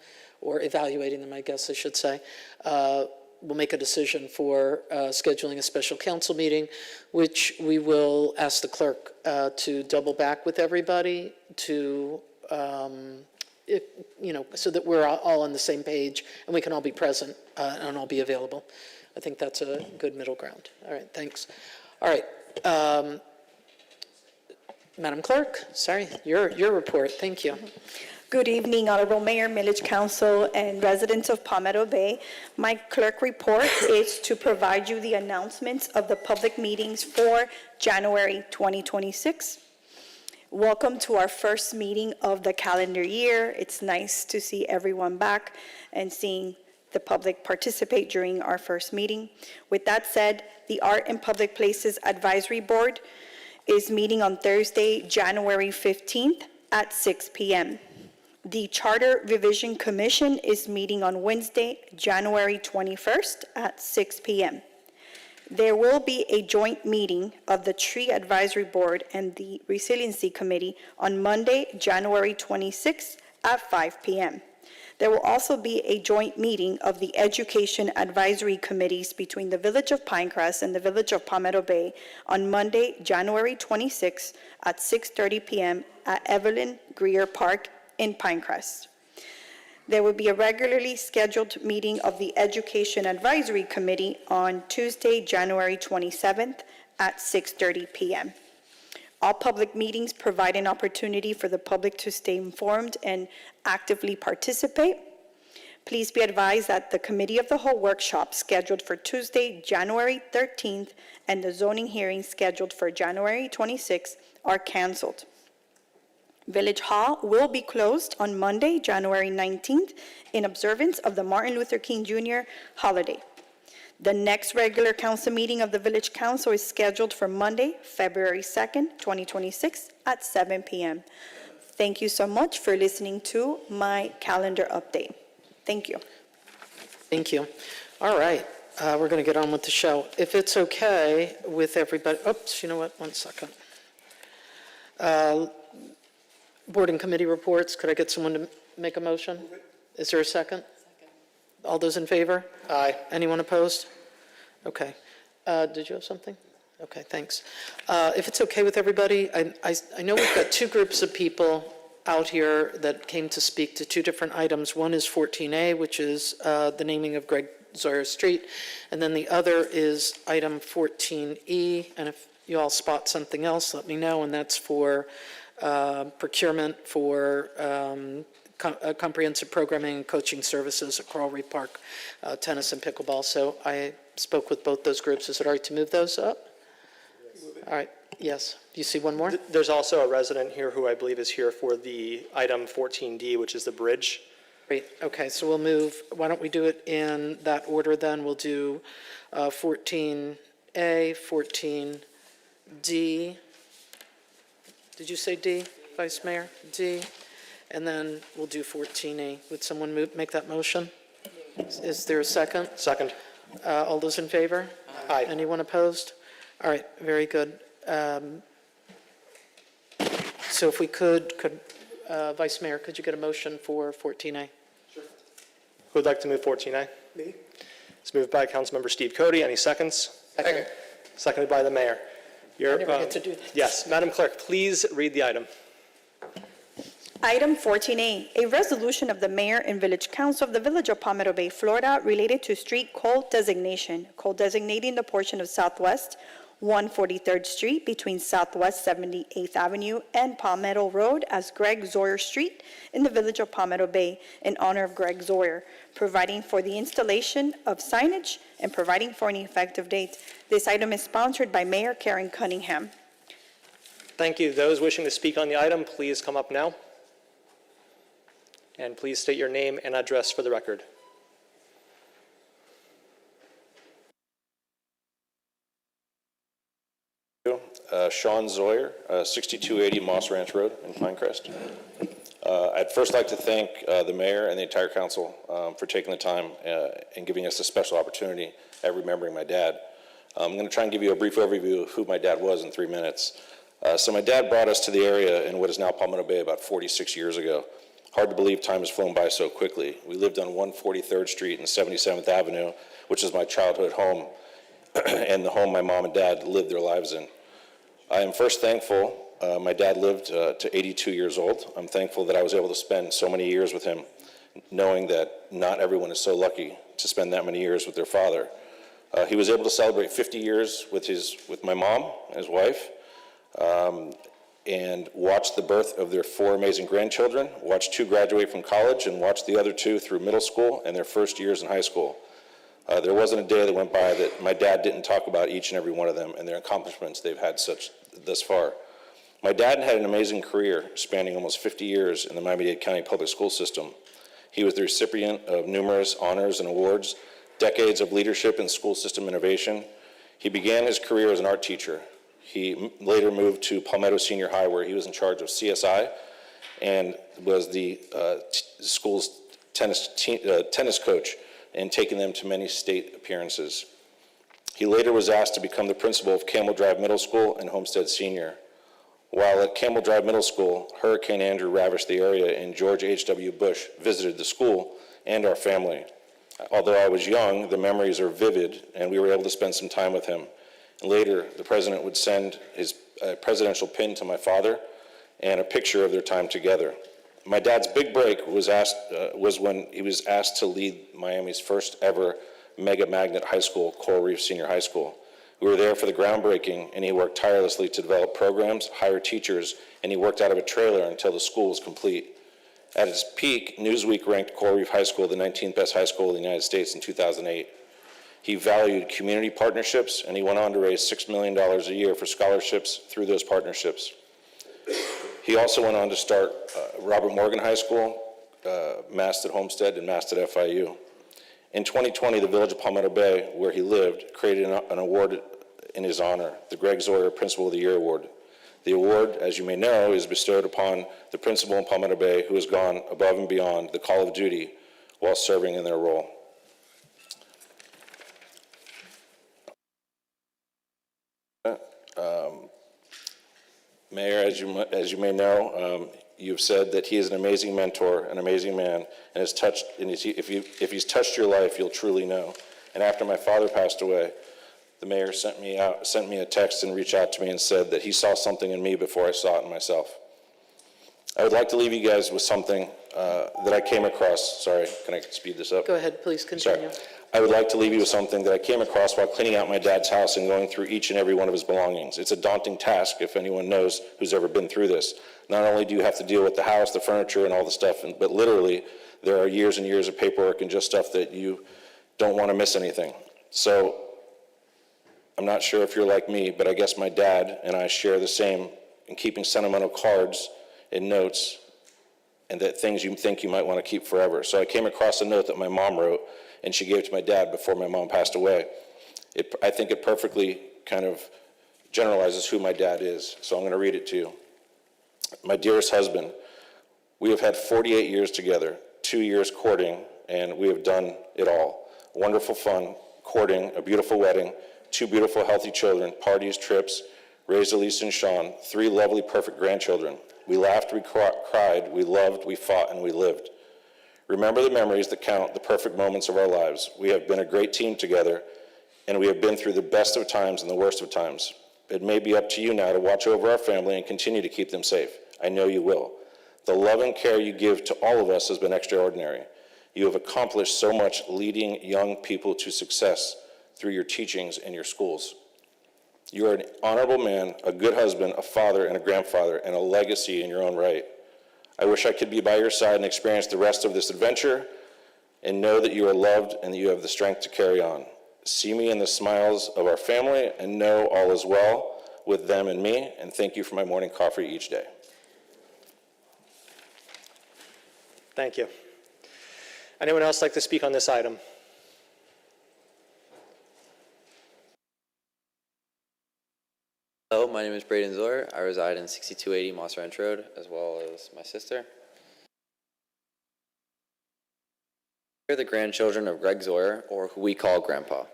or evaluating them, I guess I should say, we'll make a decision for scheduling a special council meeting, which we will ask the clerk to double back with everybody to, so that we're all on the same page and we can all be present and all be available. I think that's a good middle ground. All right, thanks. All right. Madam Clerk, sorry, your report. Thank you. Good evening, Honorable Mayor, Village Council, and residents of Palmetto Bay. My clerk report is to provide you the announcements of the public meetings for January 2026. Welcome to our first meeting of the calendar year. It's nice to see everyone back and seeing the public participate during our first meeting. With that said, the Art in Public Places Advisory Board is meeting on Thursday, January 15th at 6 p.m. The Charter Revision Commission is meeting on Wednesday, January 21st at 6 p.m. There will be a joint meeting of the Tree Advisory Board and the Resiliency Committee on Monday, January 26th at 5 p.m. There will also be a joint meeting of the Education Advisory Committees between the Village of Pinecrest and the Village of Palmetto Bay on Monday, January 26th at 6:30 p.m. at Evelyn Greer Park in Pinecrest. There will be a regularly scheduled meeting of the Education Advisory Committee on Tuesday, January 27th at 6:30 p.m. All public meetings provide an opportunity for the public to stay informed and actively participate. Please be advised that the Committee of the Whole workshop scheduled for Tuesday, January 13th, and the zoning hearing scheduled for January 26th are canceled. Village Hall will be closed on Monday, January 19th, in observance of the Martin Luther King Jr. holiday. The next regular council meeting of the Village Council is scheduled for Monday, February 2nd, 2026 at 7 p.m. Thank you so much for listening to my calendar update. Thank you. Thank you. All right, we're going to get on with the show. If it's okay with everybody, oops, you know what, 1 second. Board and committee reports, could I get someone to make a motion? Is there a second? All those in favor? Aye. Anyone opposed? Okay. Did you have something? Okay, thanks. If it's okay with everybody, I know we've got two groups of people out here that came to speak to two different items. One is 14A, which is the naming of Greg Zoyer Street, and then the other is item 14E, and if you all spot something else, let me know, and that's for procurement for comprehensive programming and coaching services at Coral Reef Park, tennis and pickleball. So I spoke with both those groups. Is it all right to move those up? All right, yes. Do you see one more? There's also a resident here who I believe is here for the item 14D, which is the bridge. Great, okay, so we'll move, why don't we do it in that order then? We'll do 14A, 14D. Did you say D, Vice Mayor? D, and then we'll do 14A. Would someone make that motion? Is there a second? Second. All those in favor? Aye. Anyone opposed? All right, very good. So if we could, Vice Mayor, could you get a motion for 14A? Who would like to move 14A? Me. It's moved by Councilmember Steve Cody. Any seconds? Second. Seconded by the mayor. I never get to do that. Yes, Madam Clerk, please read the item. Item 14A, a resolution of the mayor and village council of the village of Palmetto Bay, Florida, related to street code designation, code designating the portion of Southwest 143rd Street between Southwest 78th Avenue and Palmetto Road as Greg Zoyer Street in the village of Palmetto Bay in honor of Greg Zoyer, providing for the installation of signage and providing for an effective date. This item is sponsored by Mayor Karen Cunningham. Thank you. Those wishing to speak on the item, please come up now. And please state your name and address for the record. Sean Zoyer, 6280 Moss Ranch Road in Pinecrest. I'd first like to thank the mayor and the entire council for taking the time and giving us a special opportunity at remembering my dad. I'm going to try and give you a brief overview of who my dad was in 3 minutes. So my dad brought us to the area in what is now Palmetto Bay about 46 years ago. Hard to believe time has flown by so quickly. We lived on 143rd Street and 77th Avenue, which is my childhood home and the home my mom and dad lived their lives in. I am first thankful my dad lived to 82 years old. I'm thankful that I was able to spend so many years with him, knowing that not everyone is so lucky to spend that many years with their father. He was able to celebrate 50 years with my mom and his wife, and watch the birth of their 4 amazing grandchildren, watch 2 graduate from college, and watch the other 2 through middle school and their first years in high school. There wasn't a day that went by that my dad didn't talk about each and every one of them and their accomplishments they've had thus far. My dad had an amazing career spanning almost 50 years in the Miami-Dade County public school system. He was the recipient of numerous honors and awards, decades of leadership in school system innovation. He began his career as an art teacher. He later moved to Palmetto Senior High, where he was in charge of CSI and was the school's tennis coach and taking them to many state appearances. He later was asked to become the principal of Camel Drive Middle School and Homestead Senior. While at Camel Drive Middle School, Hurricane Andrew ravaged the area and George H.W. Bush visited the school and our family. Although I was young, the memories are vivid and we were able to spend some time with him. And later, the president would send his presidential pin to my father and a picture of their time together. My dad's big break was when he was asked to lead Miami's first ever mega magnet high school, Coral Reef Senior High School. We were there for the groundbreaking, and he worked tirelessly to develop programs, hire teachers, and he worked out of a trailer until the school was complete. At its peak, Newsweek ranked Coral Reef High School the 19th best high school in the United States in 2008. He valued community partnerships, and he went on to raise $6 million a year for scholarships through those partnerships. He also went on to start Robert Morgan High School, Mast at Homestead, and Mast at FIU. In 2020, the village of Palmetto Bay, where he lived, created an award in his honor, the Greg Zoyer Principal of the Year Award. The award, as you may know, is bestowed upon the principal in Palmetto Bay who has gone above and beyond the call of duty while serving in their role. Mayor, as you may know, you've said that he is an amazing mentor, an amazing man, and has touched. And if he's touched your life, you'll truly know. And after my father passed away, the mayor sent me a text and reached out to me and said that he saw something in me before I saw it in myself. I would like to leave you guys with something that I came across. Sorry, can I speed this up? Go ahead, please continue. Sorry. I would like to leave you with something that I came across while cleaning out my dad's house and going through each and every one of his belongings. It's a daunting task if anyone knows who's ever been through this. Not only do you have to deal with the house, the furniture, and all the stuff, but literally there are years and years of paperwork and just stuff that you don't want to miss anything. So I'm not sure if you're like me, but I guess my dad and I share the same in keeping sentimental cards and notes and that things you think you might want to keep forever. So I came across a note that my mom wrote, and she gave it to my dad before my mom passed away. I think it perfectly kind of generalizes who my dad is, so I'm going to read it to you. My dearest husband, we have had 48 years together, 2 years courting, and we have done it all. Wonderful fun, courting, a beautiful wedding, 2 beautiful healthy children, parties, trips, raised Elise and Sean, 3 lovely perfect grandchildren. We laughed, we cried, we loved, we fought, and we lived. Remember the memories that count, the perfect moments of our lives. We have been a great team together, and we have been through the best of times and the worst of times. It may be up to you now to watch over our family and continue to keep them safe. I know you will. The love and care you give to all of us has been extraordinary. You have accomplished so much leading young people to success through your teachings and your schools. You are an honorable man, a good husband, a father, and a grandfather, and a legacy in your own right. I wish I could be by your side and experience the rest of this adventure and know that you are loved and that you have the strength to carry on. See me in the smiles of our family and know all is well with them and me, and thank you for my morning coffee each day. Thank you. Anyone else like to speak on this item? Hello, my name is Braden Zoyer. I reside in 6280 Moss Ranch Road, as well as my sister. We're the grandchildren of Greg Zoyer, or who we call Grandpa.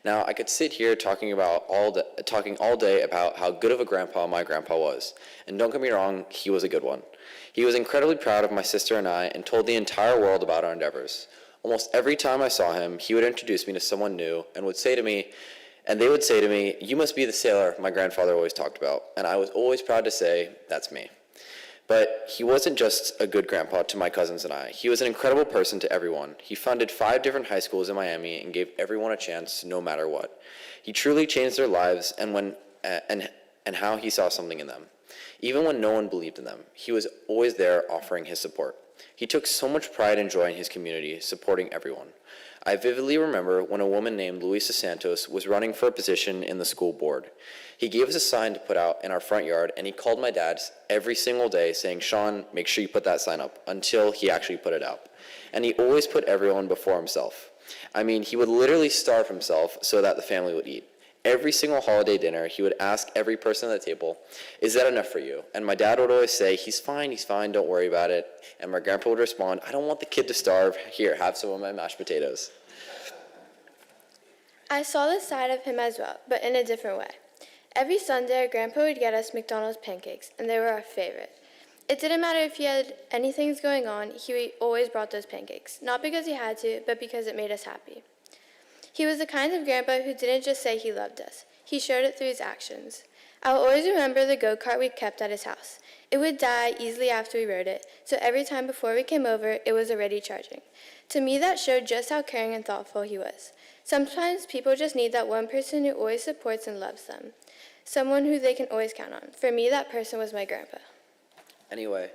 Now, I could sit here talking all day about how good of a grandpa my grandpa was. And don't get me wrong, he was a good one. He was incredibly proud of my sister and I and told the entire world about our endeavors. Almost every time I saw him, he would introduce me to someone new and they would say to me, "You must be the sailor my grandfather always talked about." And I was always proud to say, "That's me." But he wasn't just a good grandpa to my cousins and I. He was an incredible person to everyone. He funded 5 different high schools in Miami and gave everyone a chance no matter what. He truly changed their lives and how he saw something in them. Even when no one believed in them, he was always there offering his support. He took so much pride and joy in his community, supporting everyone. I vividly remember when a woman named Luisa Santos was running for a position in the school board. He gave us a sign to put out in our front yard, and he called my dad every single day saying, "Sean, make sure you put that sign up," until he actually put it up. And he always put everyone before himself. I mean, he would literally starve himself so that the family would eat. Every single holiday dinner, he would ask every person at the table, "Is that enough for you?" And my dad would always say, he's fine, don't worry about it." And my grandpa would respond, "I don't want the kid to starve. Here, have some of my mashed potatoes." I saw this side of him as well, but in a different way. Every Sunday, our grandpa would get us McDonald's pancakes, and they were our favorite. It didn't matter if he had anything going on, he always brought those pancakes, not because he had to, but because it made us happy. He was the kind of grandpa who didn't just say he loved us. He showed it through his actions. I'll always remember the go-kart we kept at his house. It would die easily after we rode it, so every time before we came over, it was already charging. To me, that showed just how caring and thoughtful he was. Sometimes people just need that one person who always supports and loves them. Someone who they can always count on. For me, that person was my grandpa. Anyway,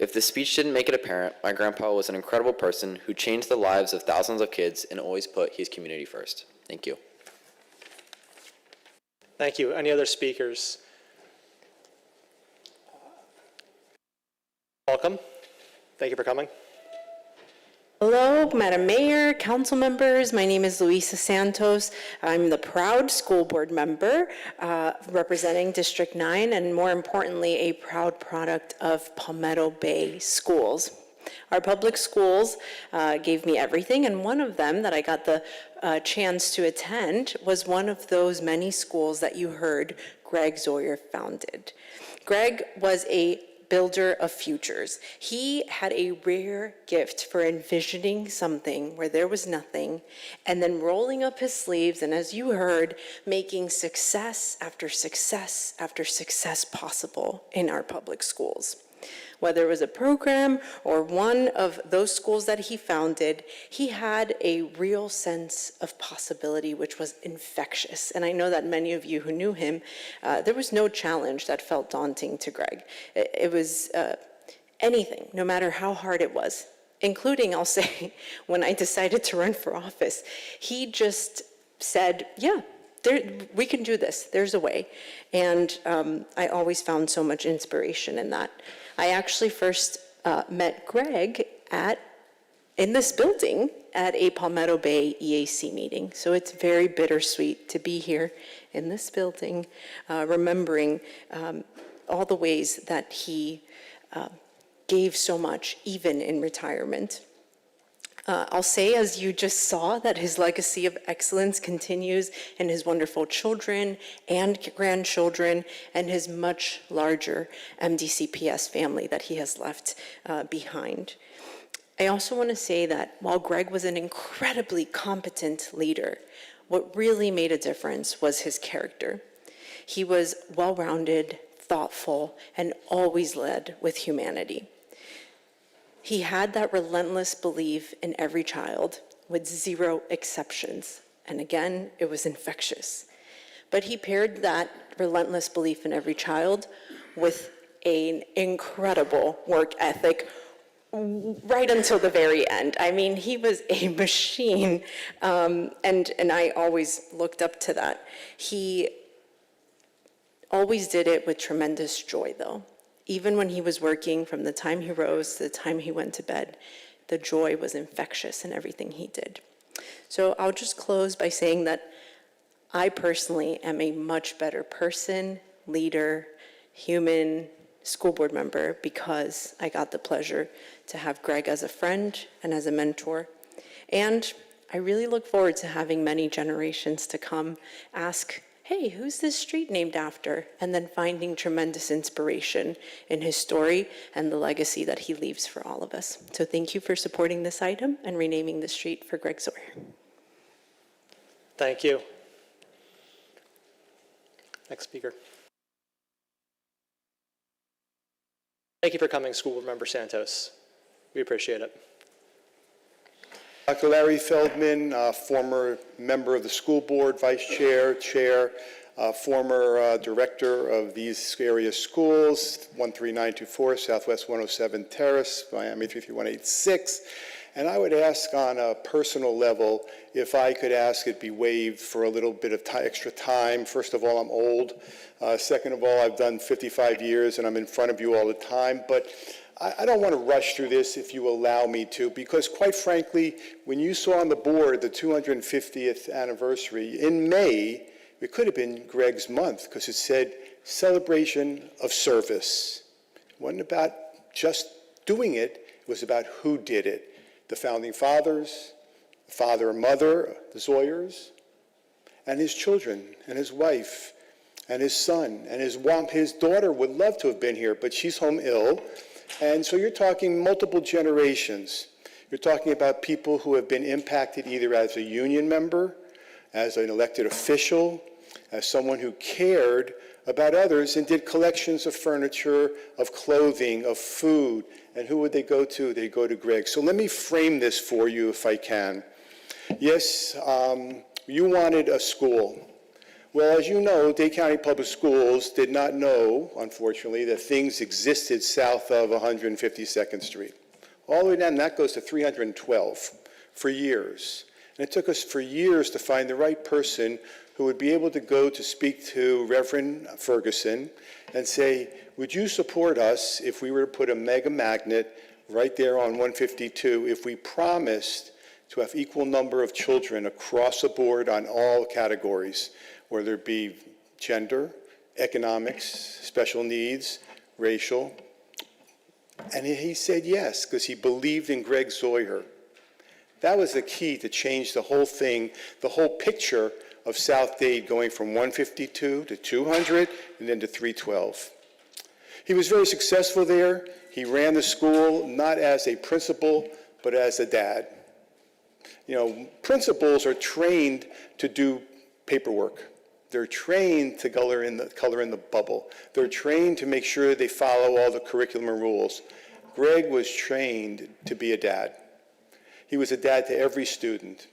if the speech didn't make it apparent, my grandpa was an incredible person who changed the lives of thousands of kids and always put his community first. Thank you. Thank you. Any other speakers? Welcome. Thank you for coming. Hello, Madam Mayor, council members. My name is Luisa Santos. I'm the proud school board member representing District 9, and more importantly, a proud product of Palmetto Bay Schools. Our public schools gave me everything, and one of them that I got the chance to attend was one of those many schools that you heard Greg Zoyer founded. Greg was a builder of futures. He had a rare gift for envisioning something where there was nothing and then rolling up his sleeves and, as you heard, making success after success after success possible in our public schools. Whether it was a program or one of those schools that he founded, he had a real sense of possibility, which was infectious. And I know that many of you who knew him, there was no challenge that felt daunting to Greg. It was anything, no matter how hard it was, including, I'll say, when I decided to run for office, he just said, yeah, we can do this, there's a way. And I always found so much inspiration in that. I actually first met Greg in this building at a Palmetto Bay EAC meeting. So it's very bittersweet to be here in this building, remembering all the ways that he gave so much, even in retirement. I'll say, as you just saw, that his legacy of excellence continues in his wonderful children and grandchildren and his much larger MDCPS family that he has left behind. I also want to say that while Greg was an incredibly competent leader, what really made a difference was his character. He was well-rounded, thoughtful, and always led with humanity. He had that relentless belief in every child with zero exceptions. And again, it was infectious. But he paired that relentless belief in every child with an incredible work ethic right until the very end. I mean, he was a machine, and I always looked up to that. He always did it with tremendous joy, though. Even when he was working, from the time he rose to the time he went to bed, the joy was infectious in everything he did. So I'll just close by saying that I personally am a much better person, leader, human, school board member because I got the pleasure to have Greg as a friend and as a mentor. And I really look forward to having many generations to come ask, hey, who's this street named after? And then finding tremendous inspiration in his story and the legacy that he leaves for all of us. So thank you for supporting this item and renaming the street for Greg Zoyer. Thank you. Next speaker. Thank you for coming, School Board Member Santos. We appreciate it. Dr. Larry Feldman, former member of the school board, vice chair, former director of these area schools, 13924 Southwest 107 Terrace, Miami 33186. And I would ask on a personal level if I could ask it be waived for a little bit of extra time. First of all, I'm old. Second of all, I've done 55 years and I'm in front of you all the time. But I don't want to rush through this if you allow me to, because quite frankly, when you saw on the board the 250th anniversary in May, it could have been Greg's month because it said celebration of service. It wasn't about just doing it, it was about who did it. The founding fathers, the father and mother, the Zoyers, and his children, and his wife, and his son, and his daughter would love to have been here, but she's home ill. And so you're talking multiple generations. You're talking about people who have been impacted either as a union member, as an elected official, as someone who cared about others and did collections of furniture, of clothing, of food. And who would they go to? They'd go to Greg. So let me frame this for you if I can. Yes, you wanted a school. Well, as you know, Dade County Public Schools did not know, unfortunately, that things existed south of 152nd Street. All the way down, that goes to 312 for years. And it took us for years to find the right person who would be able to go to speak to Reverend Ferguson and say, would you support us if we were to put a mega magnet right there on 152 if we promised to have equal number of children across the board on all categories, whether it be gender, economics, special needs, racial. And he said yes, because he believed in Greg Zoyer. That was the key to change the whole thing, the whole picture of South Dade going from 152 to 200 and then to 312. He was very successful there. He ran the school not as a principal, but as a dad. You know, principals are trained to do paperwork. They're trained to color in the bubble. They're trained to make sure they follow all the curriculum and rules. Greg was trained to be a dad. He was a dad to every student.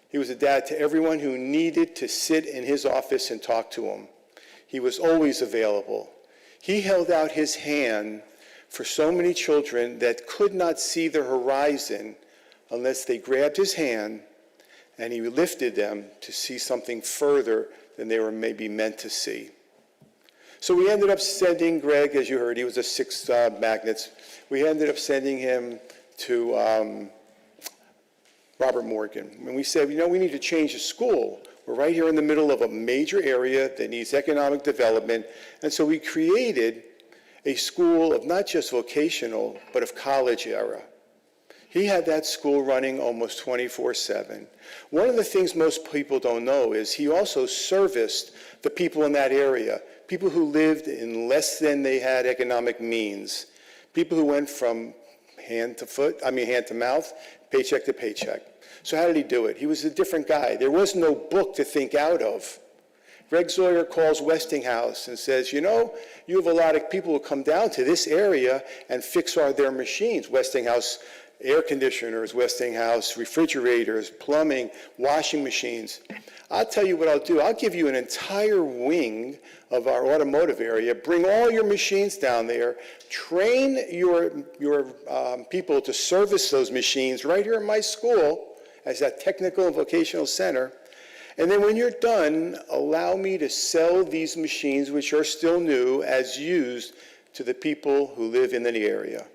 He was a dad to everyone who needed to sit in his office and talk to him. He was always available. He held out his hand for so many children that could not see the horizon unless they grabbed his hand and he lifted them to see something further than they were maybe meant to see. So we ended up sending Greg, as you heard, he was a 6 magnets. We ended up sending him to Robert Morgan. And we said, we need to change the school. We're right here in the middle of a major area that needs economic development. And so we created a school of not just vocational, but of college era. He had that school running almost 24/7. One of the things most people don't know is he also serviced the people in that area, people who lived in less than they had economic means, people who went from hand to mouth, paycheck to paycheck. So how did he do it? He was a different guy. There was no book to think out of. Greg Zoyer calls Westinghouse and says, you have a lot of people who come down to this area and fix their machines. Westinghouse air conditioners, Westinghouse refrigerators, plumbing, washing machines. I'll tell you what I'll do. I'll give you an entire wing of our automotive area. Bring all your machines down there. Train your people to service those machines right here in my school as that technical and vocational center. And then when you're done, allow me to sell these machines, which are still new, as used to the people who live in the area.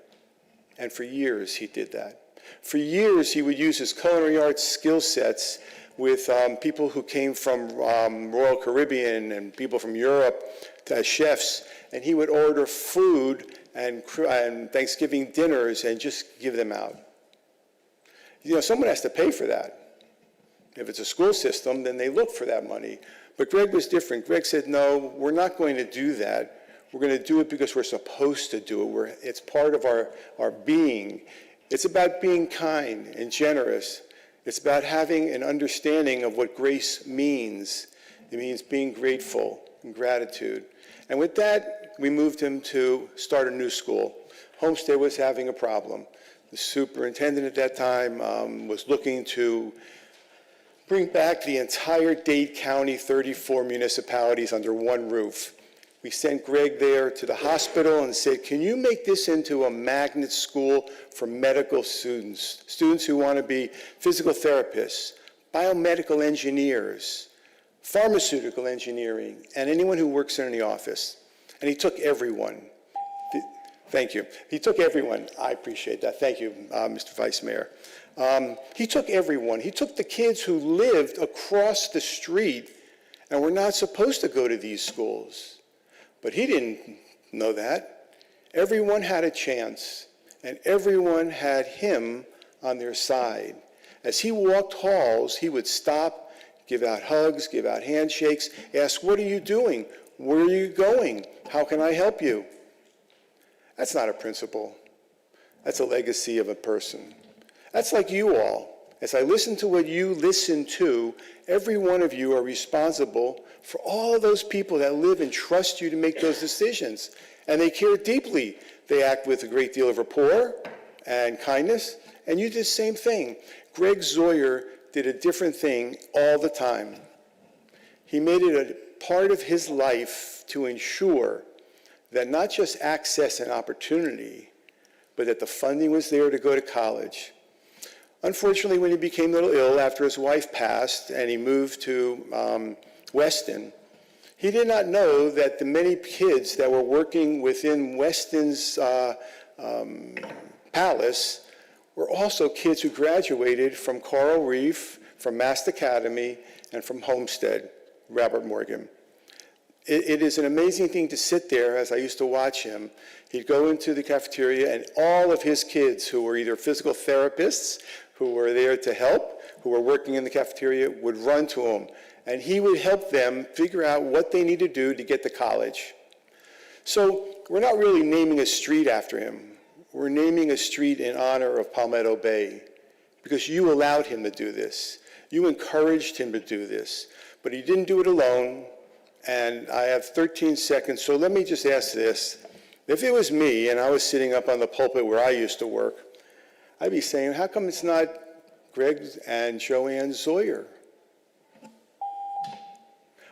And for years, he did that. For years, he would use his culinary arts skill sets with people who came from Royal Caribbean and people from Europe as chefs, and he would order food and Thanksgiving dinners and just give them out. Someone has to pay for that. If it's a school system, then they look for that money. But Greg was different. Greg said, no, we're not going to do that. We're going to do it because we're supposed to do it. It's part of our being. It's about being kind and generous. It's about having an understanding of what grace means. It means being grateful and gratitude. And with that, we moved him to start a new school. Homestead was having a problem. The superintendent at that time was looking to bring back the entire Dade County 34 municipalities under one roof. We sent Greg there to the hospital and said, can you make this into a magnet school for medical students, students who want to be physical therapists, biomedical engineers, pharmaceutical engineering, and anyone who works in the office. And he took everyone. Thank you. He took everyone. I appreciate that. Thank you, Mr. Vice Mayor. He took everyone. He took the kids who lived across the street and were not supposed to go to these schools. But he didn't know that. Everyone had a chance, and everyone had him on their side. As he walked halls, he would stop, give out hugs, give out handshakes, ask, what are you doing? Where are you going? How can I help you? That's not a principle. That's a legacy of a person. That's like you all. As I listen to what you listen to, every one of you are responsible for all those people that live and trust you to make those decisions. And they care deeply. They act with a great deal of rapport and kindness. And you did the same thing. Greg Zoyer did a different thing all the time. He made it a part of his life to ensure that not just access and opportunity, but that the funding was there to go to college. Unfortunately, when he became a little ill after his wife passed and he moved to Weston, he did not know that the many kids that were working within Weston's palace were also kids who graduated from Coral Reef, from Mast Academy, and from Homestead, Robert Morgan. It is an amazing thing to sit there, as I used to watch him. He'd go into the cafeteria, and all of his kids who were either physical therapists, who were there to help, who were working in the cafeteria, would run to him. And he would help them figure out what they need to do to get to college. So we're not really naming a street after him. We're naming a street in honor of Palmetto Bay, because you allowed him to do this. You encouraged him to do this. But he didn't do it alone. and I have 13 seconds, so let me just ask this. If it was me and I was sitting up on the pulpit where I used to work, I'd be saying, how come it's not Greg and Joanne Zoyer?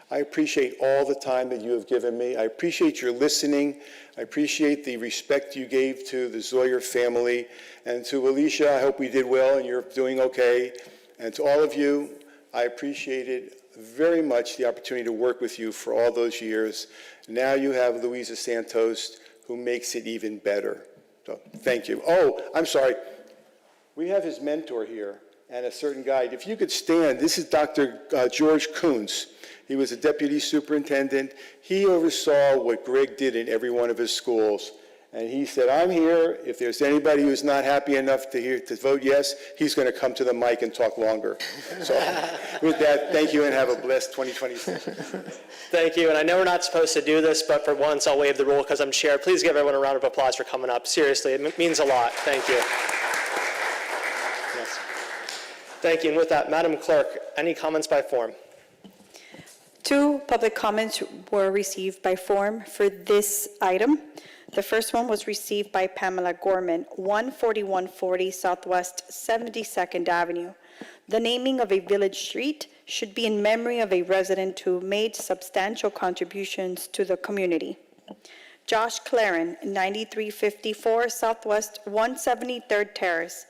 I appreciate all the time that you have given me. I appreciate your listening. I appreciate the respect you gave to the Zoyer family. And to Alicia, I hope we did well and you're doing okay. And to all of you, I appreciated very much the opportunity to work with you for all those years. Now you have Luisa Santos, who makes it even better. So thank you. Oh, I'm sorry. We have his mentor here and a certain guide. If you could stand, this is Dr. George Kuntz. He was a deputy superintendent. He oversaw what Greg did in every one of his schools. And he said, I'm here. If there's anybody who's not happy enough to vote yes, he's going to come to the mic and talk longer. So with that, thank you and have a blessed 2026. Thank you, and I know we're not supposed to do this, but for once, I'll waive the rule because I'm chair. Please give everyone a round of applause for coming up. Seriously, it means a lot. Thank you. Yes. Thank you, and with that, Madam Clerk, any comments by form? 2 public comments were received by form for this item. The first one was received by Pamela Gorman, 14140 Southwest 72nd Avenue. The naming of a village street should be in memory of a resident who made substantial contributions to the community. Josh Claren, 9354 Southwest 173rd Terrace.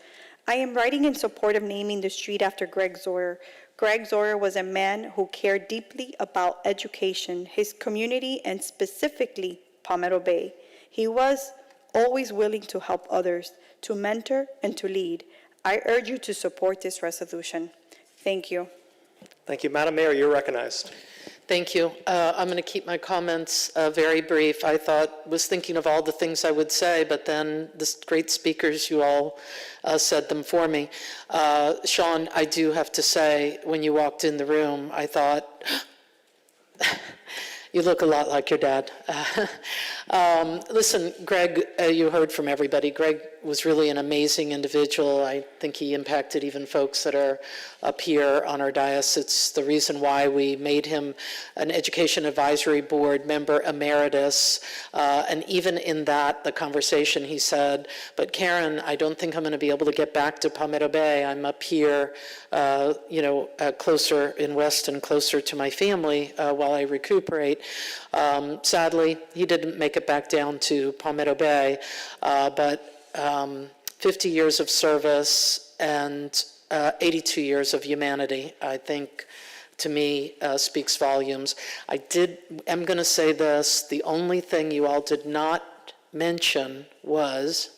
I am writing in support of naming the street after Greg Zoyer. Greg Zoyer was a man who cared deeply about education, his community, and specifically Palmetto Bay. He was always willing to help others, to mentor, and to lead. I urge you to support this resolution. Thank you. Thank you. Madam Mayor, you're recognized. Thank you. I'm going to keep my comments very brief. I was thinking of all the things I would say, but then the great speakers, you all said them for me. Sean, I do have to say, when you walked in the room, I thought, you look a lot like your dad. Listen, Greg, you heard from everybody. Greg was really an amazing individual. I think he impacted even folks that are up here on our dais. It's the reason why we made him an Education Advisory Board member emeritus. And even in that, the conversation he said, but Karen, I don't think I'm going to be able to get back to Palmetto Bay. I'm up here, closer in Weston, closer to my family while I recuperate. Sadly, he didn't make it back down to Palmetto Bay, but 50 years of service and 82 years of humanity, I think, to me, speaks volumes. I'm going to say this, the only thing you all did not mention was,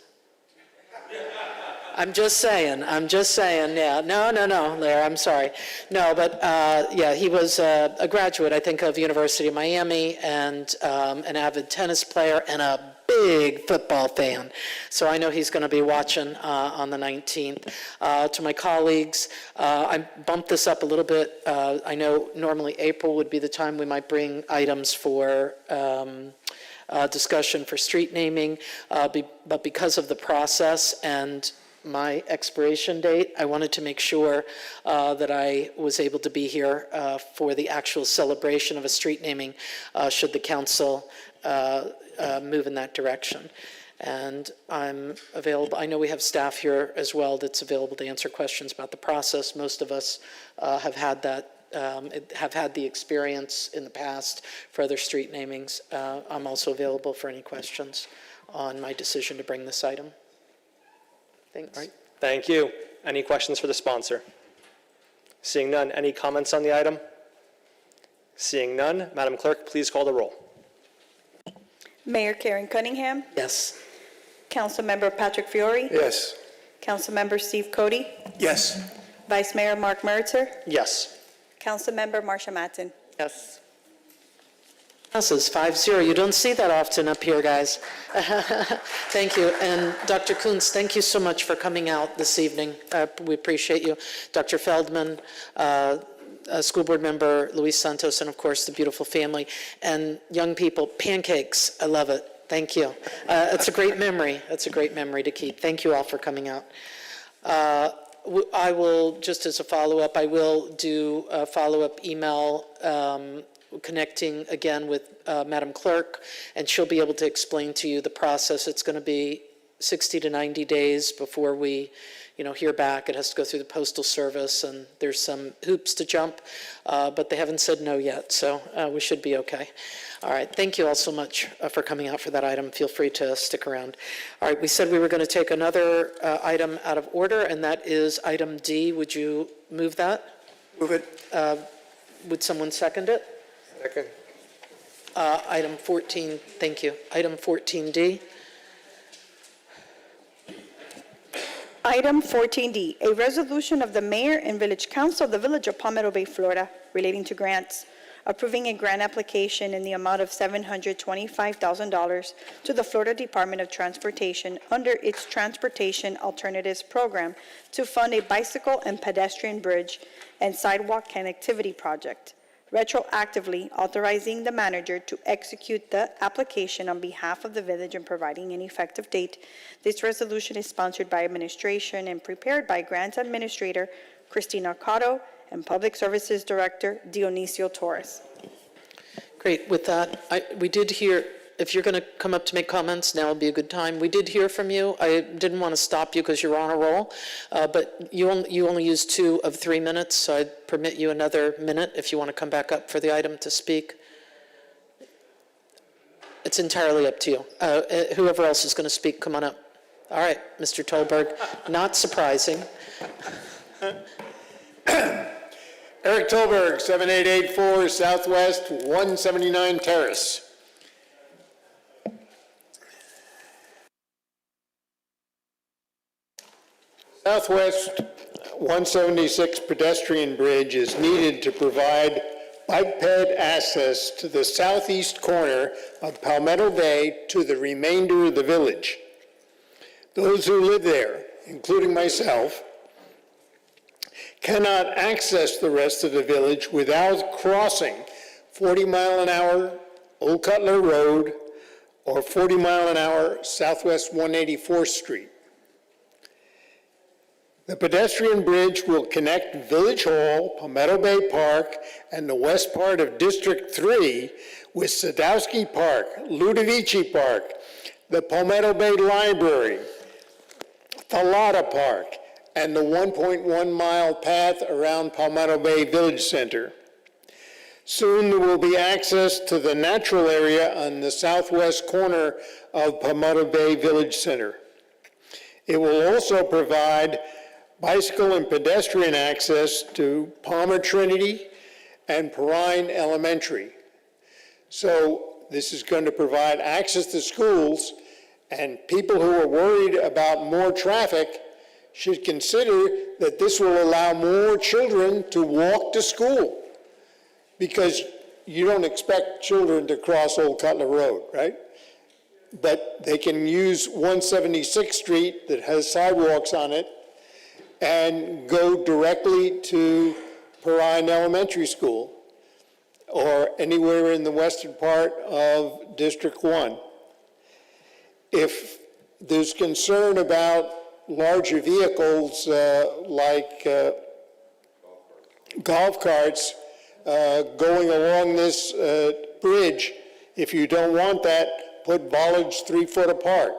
I'm just saying, yeah, no, Larry, I'm sorry. No, but yeah, he was a graduate, I think, of University of Miami and an avid tennis player and a big football fan. So I know he's going to be watching on the 19th. To my colleagues, I bumped this up a little bit. I know normally April would be the time we might bring items for discussion for street naming, but because of the process and my expiration date, I wanted to make sure that I was able to be here for the actual celebration of a street naming should the council move in that direction. And I'm available. I know we have staff here as well that's available to answer questions about the process. Most of us have had that. Have had the experience in the past for other street namings. I'm also available for any questions on my decision to bring this item. Thanks. Right. Thank you. Any questions for the sponsor? Seeing none, any comments on the item? Seeing none, Madam Clerk, please call the roll. Mayor Karen Cunningham. Yes. Councilmember Patrick Fiore. Yes. Councilmember Steve Cody. Yes. Vice Mayor Mark Meritzer. Yes. Councilmember Marsha Matson. Yes. Passes 5-0. You don't see that often up here, guys. Thank you. And Dr. Kuntz, thank you so much for coming out this evening. We appreciate you. Dr. Feldman, school board member Luis Santos, and of course the beautiful family. And young people, pancakes, I love it. Thank you. It's a great memory. It's a great memory to keep. Thank you all for coming out. I will, just as a follow-up, I will do a follow-up email connecting again with Madam Clerk, and she'll be able to explain to you the process. It's going to be 60 to 90 days before we, hear back. It has to go through the Postal Service, and there's some hoops to jump, but they haven't said no yet, so we should be okay. All right, thank you all so much for coming out for that item. Feel free to stick around. All right, we said we were going to take another item out of order, and that is item D. Would you move that? Move it. Would someone second it? Second. Item 14, thank you. Item 14D. Item 14D, a resolution of the Mayor and Village Council of the Village of Palmetto Bay, Florida, relating to grants, approving a grant application in the amount of $725,000 to the Florida Department of Transportation under its Transportation Alternatives Program to fund a bicycle and pedestrian bridge and sidewalk connectivity project, retroactively authorizing the manager to execute the application on behalf of the village and providing an effective date. This resolution is sponsored by administration and prepared by Grants Administrator Christina Cotto and Public Services Director Dionisio Torres. Great, with that, we did hear, if you're going to come up to make comments, now would be a good time. We did hear from you. I didn't want to stop you because you're on a roll, but you only used 2 of 3 minutes, so I'd permit you another minute if you want to come back up for the item to speak. It's entirely up to you. Whoever else is going to speak, come on up. All right, Mr. Tolberg, not surprising. Eric Tolberg, 7884 Southwest 179 Terrace. Southwest 176 pedestrian bridge is needed to provide bike ped access to the southeast corner of Palmetto Bay to the remainder of the village. Those who live there, including myself, cannot access the rest of the village without crossing 40-mile-an-hour Old Cutler Road or 40-mile-an-hour Southwest 184th Street. The pedestrian bridge will connect Village Hall, Palmetto Bay Park, and the west part of District 3 with Sadowski Park, Ludovici Park, the Palmetto Bay Library, Thalata Park, and the 1.1-mile path around Palmetto Bay Village Center. Soon there will be access to the natural area on the southwest corner of Palmetto Bay Village Center. It will also provide bicycle and pedestrian access to Palmer Trinity and Perrine Elementary. So this is going to provide access to schools, and people who are worried about more traffic should consider that this will allow more children to walk to school, because you don't expect children to cross Old Cutler Road, right? But they can use 176th Street that has sidewalks on it and go directly to Perrine Elementary School or anywhere in the western part of District 1. If there's concern about larger vehicles like golf carts going along this bridge, if you don't want that, put bollards 3 foot apart.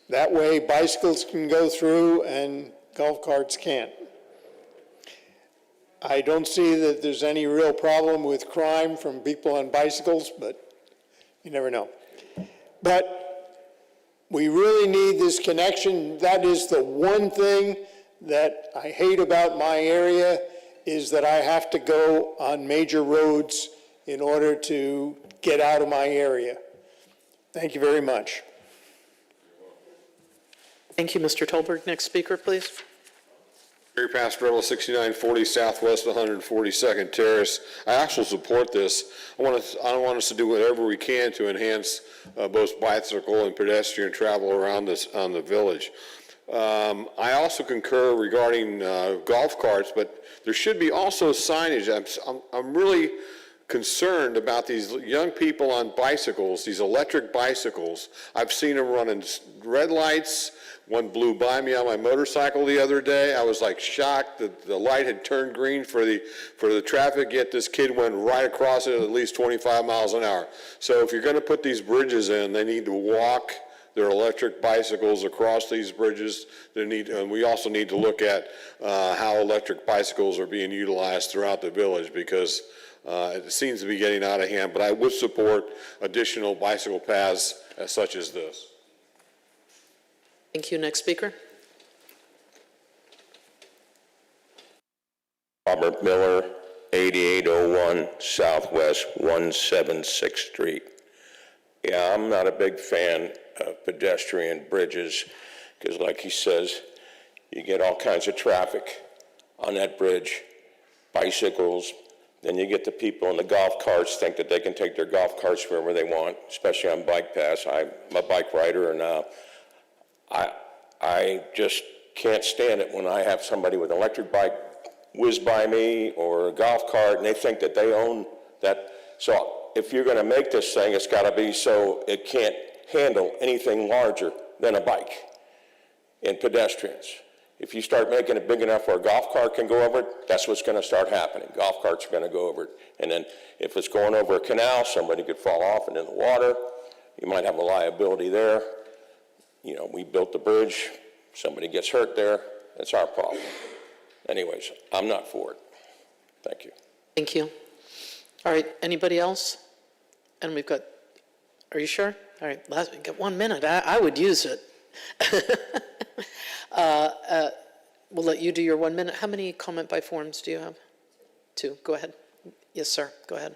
That way bicycles can go through and golf carts can't. I don't see that there's any real problem with crime from people on bicycles, but you never know. But we really need this connection. That is the one thing that I hate about my area, is that I have to go on major roads in order to get out of my area. Thank you very much. Thank you, Mr. Tolberg. Next speaker, please. Gary Pastorella, 6940 Southwest 142nd Terrace. I actually support this. I want us to do whatever we can to enhance both bicycle and pedestrian travel around this on the village. I also concur regarding golf carts, but there should be also signage. I'm really concerned about these young people on bicycles, these electric bicycles. I've seen them running red lights. One blew by me on my motorcycle the other day. I was like shocked that the light had turned green for the traffic, yet this kid went right across it at least 25 miles an hour. So if you're going to put these bridges in, they need to walk their electric bicycles across these bridges. And we also need to look at how electric bicycles are being utilized throughout the village, because it seems to be getting out of hand. But I would support additional bicycle paths such as this. Thank you. Next speaker. Robert Miller, 8801 Southwest 176th Street. Yeah, I'm not a big fan of pedestrian bridges because, like he says, you get all kinds of traffic on that bridge, bicycles, then you get the people in the golf carts think that they can take their golf carts wherever they want, especially on bike paths. I'm a bike rider, and I just can't stand it when I have somebody with an electric bike whiz by me or a golf cart and they think that they own that. So if you're going to make this thing, it's got to be so it can't handle anything larger than a bike and pedestrians. If you start making it big enough where a golf cart can go over it, that's what's going to start happening. Golf carts are going to go over it. And then if it's going over a canal, somebody could fall off into the water. You might have a liability there. You know, we built the bridge, somebody gets hurt there, that's our problem. Anyways, I'm not for it. Thank you. Thank you. All right, anybody else? And we've got, are you sure? All right, we got 1 minute. I would use it. We'll let you do your 1 minute. How many comment by forms do you have? 2. Go ahead. Yes, sir. Go ahead.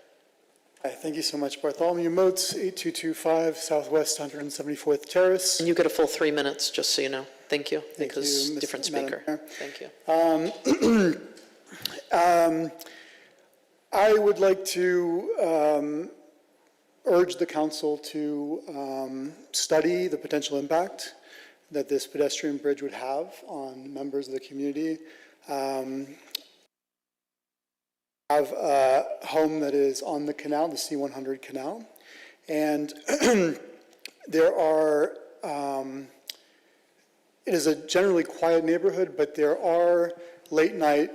Hi, thank you so much. Bartholomew Moats, 8225 Southwest 174th Terrace. And you get a full 3 minutes, just so you know. Thank you, Thank because you, different Madam speaker. Mayor. Thank you. I would like to urge the council to study the potential impact that this pedestrian bridge would have on members of the community. Have a home that is on the canal, the C100 canal, and there are, it is a generally quiet neighborhood, but there are late night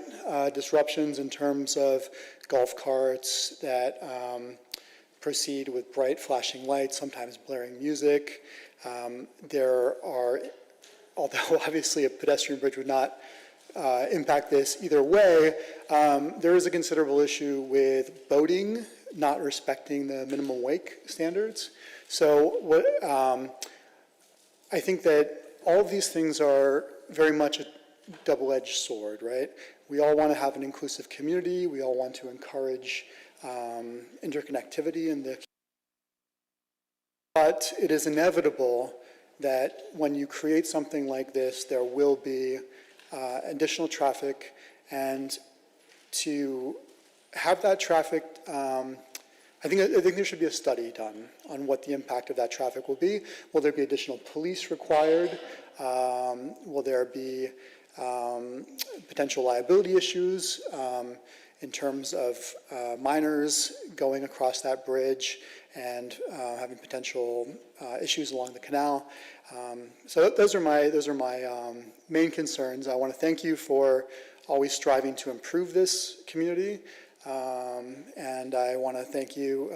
disruptions in terms of golf carts that proceed with bright flashing lights, sometimes blaring music. There are, although obviously a pedestrian bridge would not impact this either way, there is a considerable issue with boating not respecting the minimum wake standards. So what I think that all of these things are very much a double-edged sword, right? We all want to have an inclusive community. We all want to encourage interconnectivity in the. But it is inevitable that when you create something like this, there will be additional traffic, and to have that traffic, I think there should be a study done on what the impact of that traffic will be. Will there be additional police required? Will there be potential liability issues in terms of minors going across that bridge and having potential issues along the canal? So those are my main concerns. I want to thank you for always striving to improve this community. And I want to thank you,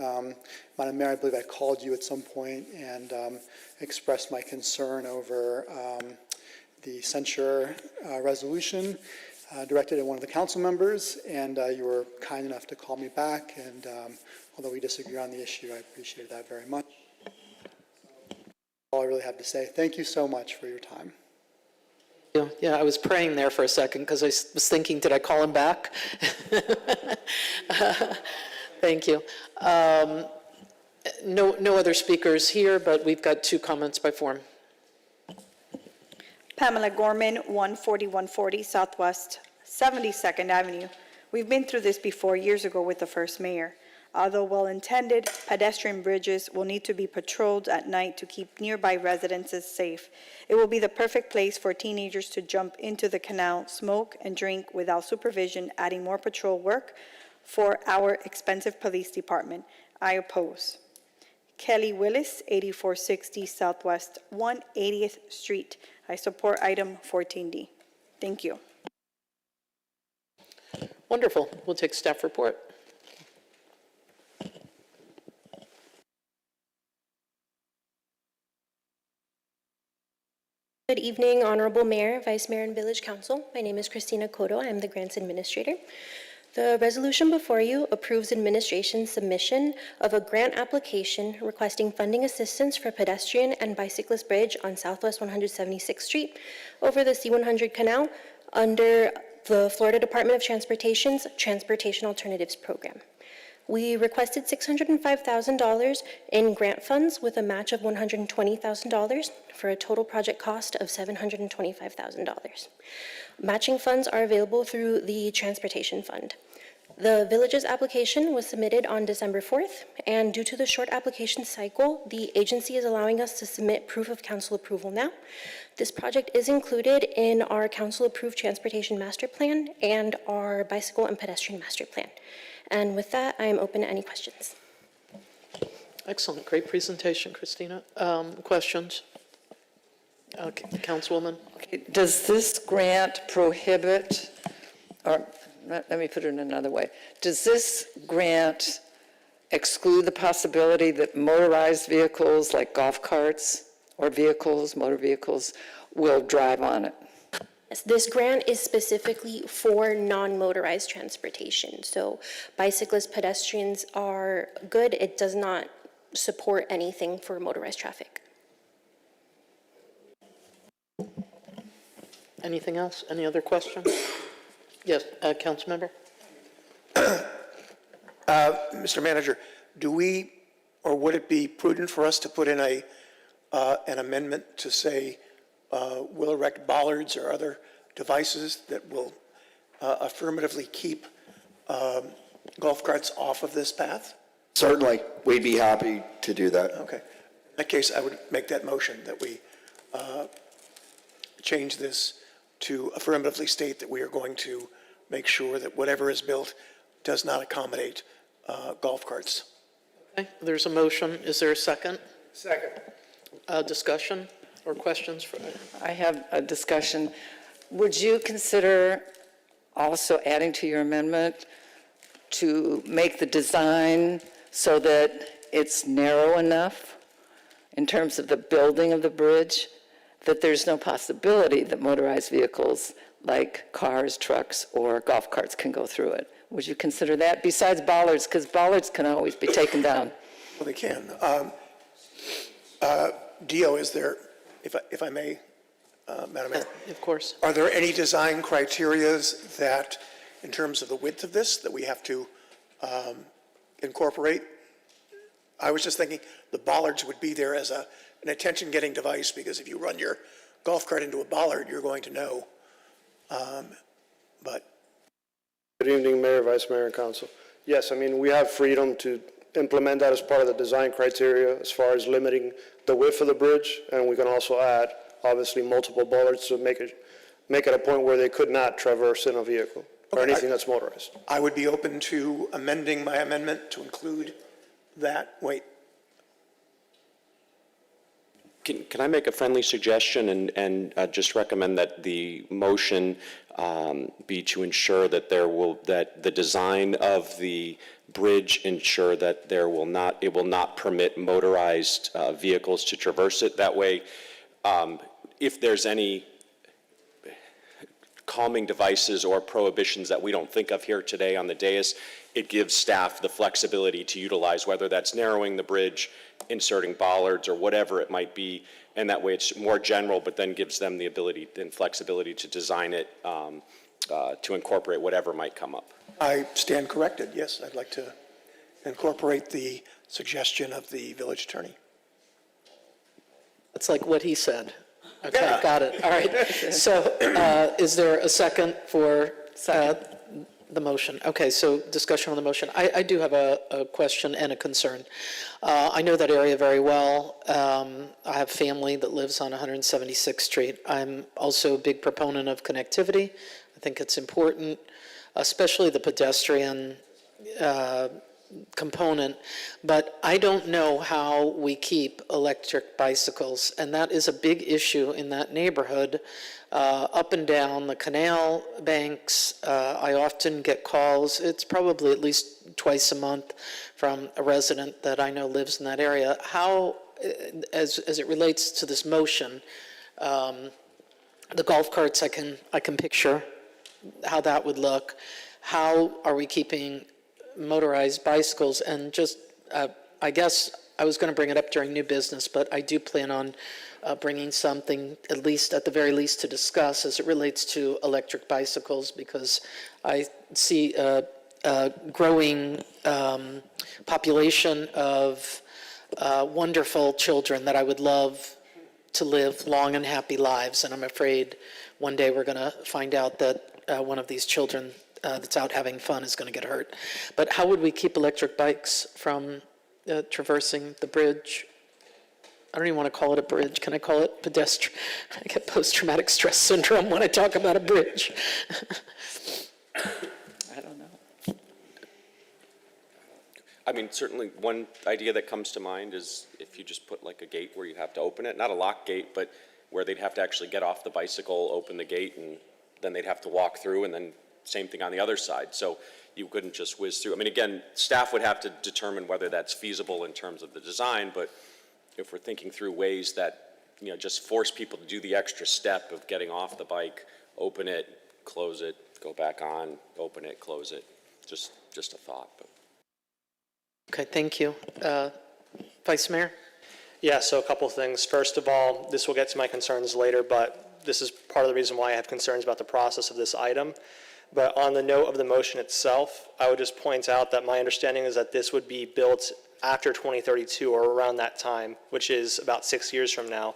Madam Mayor. I believe I called you at some point and expressed my concern over the censure resolution directed at one of the council members, and you were kind enough to call me back, and although we disagree on the issue, I appreciate that very much. All I really have to say. Thank you so much for your time. Yeah, I was praying there for a second because I was thinking, did I call him back? Thank you. No other speakers here, but we've got 2 comments by form. Pamela Gorman, 140 Southwest 72nd Avenue. We've been through this before years ago with the first mayor. Although well-intended, pedestrian bridges will need to be patrolled at night to keep nearby residences safe. It will be the perfect place for teenagers to jump into the canal, smoke, and drink without supervision, adding more patrol work for our expensive police department. I oppose. Kelly Willis, 8460 Southwest 180th Street. I support item 14D. Thank you. Wonderful. We'll take staff report. Good evening, Honorable Mayor, Vice Mayor, and Village Council. My name is Christina Cotto. I am the Grants Administrator. The resolution before you approves administration's submission of a grant application requesting funding assistance for pedestrian and bicyclist bridge on Southwest 176th Street over the C-100 Canal under the Florida Department of Transportation's Transportation Alternatives Program. We requested $605,000 in grant funds with a match of $120,000 for a total project cost of $725,000. Matching funds are available through the Transportation Fund. The village's application was submitted on December 4th, and due to the short application cycle, the agency is allowing us to submit proof of council approval now. This project is included in our council-approved Transportation Master Plan and our Bicycle and Pedestrian Master Plan. And with that, I am open to any questions. Excellent. Great presentation, Christina. Questions? Councilwoman? Does this grant prohibit, or let me put it another way, does this grant exclude the possibility that motorized vehicles like golf carts or motor vehicles, will drive on it? This grant is specifically for non-motorized transportation. So bicyclists, pedestrians are good. It does not support anything for motorized traffic. Anything else? Any other questions? Yes, council member? Mr. Manager, do we, or would it be prudent for us to put in an amendment to say will erect bollards or other devices that will affirmatively keep golf carts off of this path? Certainly, we'd be happy to do that. Okay. In that case, I would make that motion that we change this to affirmatively state that we are going to make sure that whatever is built does not accommodate golf carts. Okay, there's a motion. Is there a second? Second. Discussion or questions? I have a discussion. Would you consider also adding to your amendment to make the design so that it's narrow enough in terms of the building of the bridge that there's no possibility that motorized vehicles like cars, trucks, or golf carts can go through it? Would you consider that besides bollards, because bollards can always be taken down? Well, they can. Dio, is there, if I may, Madam Mayor? Of course. Are there any design criterias that, in terms of the width of this, that we have to incorporate? I was just thinking the bollards would be there as an attention-getting device, because if you run your golf cart into a bollard, you're going to know. But Good evening, Mayor, Vice Mayor, and Council. Yes, I mean, we have freedom to implement that as part of the design criteria as far as limiting the width of the bridge, and we can also add, obviously, multiple bollards to make it a point where they could not traverse in a vehicle or anything that's motorized. I would be open to amending my amendment to include that. Wait. Can I make a friendly suggestion and just recommend that the motion be to ensure that that the design of the bridge ensure that it will not permit motorized vehicles to traverse it. That way, if there's any calming devices or prohibitions that we don't think of here today on the dais, it gives staff the flexibility to utilize, whether that's narrowing the bridge, inserting bollards, or whatever it might be, and that way it's more general, but then gives them the ability and flexibility to design it to incorporate whatever might come up. I stand corrected. Yes, I'd like to incorporate the suggestion of the village attorney. That's like what he said. Okay, got it. All right. So is there a second for the motion? Okay, so discussion on the motion. I do have a question and a concern. I know that area very well. I have family that lives on 176th Street. I'm also a big proponent of connectivity. I think it's important, especially the pedestrian component, but I don't know how we keep electric bicycles, and that is a big issue in that neighborhood. Up and down the canal banks, I often get calls, it's probably at least twice a month, from a resident that I know lives in that area. How, as it relates to this motion, the golf carts, I can picture how that would look. How are we keeping motorized bicycles? And just, I guess I was going to bring it up during new business, but I do plan on bringing something, at the very least, to discuss as it relates to electric bicycles, because I see a growing population of wonderful children that I would love to live long and happy lives, and I'm afraid one day we're going to find out that one of these children that's out having fun is going to get hurt. But how would we keep electric bikes from traversing the bridge? I don't even want to call it a bridge. Can I call it pedestrian? I get post-traumatic stress syndrome when I talk about a bridge. I don't know. I mean, certainly one idea that comes to mind is if you just put like a gate where you have to open it, not a lock gate, but where they'd have to actually get off the bicycle, open the gate, and then they'd have to walk through, and then same thing on the other side. So you couldn't just whiz through. I mean, again, staff would have to determine whether that's feasible in terms of the design, but if we're thinking through ways that, just force people to do the extra step of getting off the bike, open it, close it, go back on, open it, close it, just a thought. But. Okay, thank you. Vice Mayor? Yeah, so a couple things. First of all, this will get to my concerns later, but this is part of the reason why I have concerns about the process of this item. But on the note of the motion itself, I would just point out that my understanding is that this would be built after 2032 or around that time, which is about 6 years from now.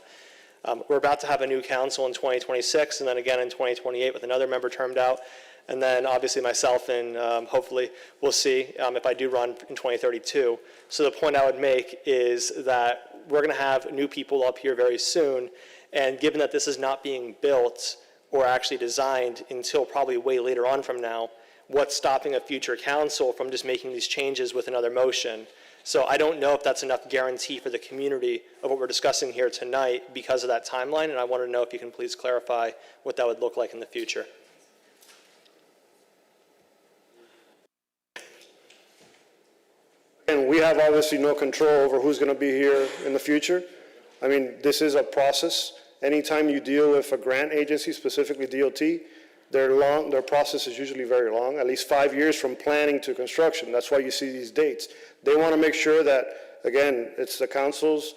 We're about to have a new council in 2026 and then again in 2028 with another member termed out. And then obviously myself and hopefully we'll see if I do run in 2032. So the point I would make is that we're going to have new people up here very soon. And given that this is not being built or actually designed until probably way later on from now, what's stopping a future council from just making these changes with another motion? So I don't know if that's enough guarantee for the community of what we're discussing here tonight because of that timeline, and I want to know if you can please clarify what that would look like in the future. And we have obviously no control over who's going to be here in the future. I mean, this is a process. Anytime you deal with a grant agency, specifically DOT, their process is usually very long, at least 5 years from planning to construction. That's why you see these dates. They want to make sure that, again, it's the council's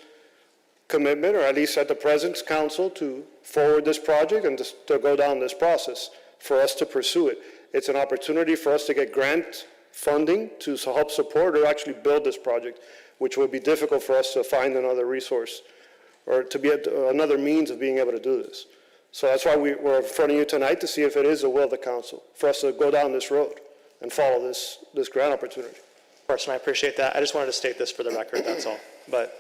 commitment, or at least at the present council, to forward this project and to go down this process for us to pursue it. It's an opportunity for us to get grant funding to help support or actually build this project, which would be difficult for us to find another resource or to be another means of being able to do this. So that's why we're in front of you tonight, to see if it is the will of the council for us to go down this road and follow this grant opportunity. Of course, and I appreciate that. I just wanted to state this for the record, that's all. But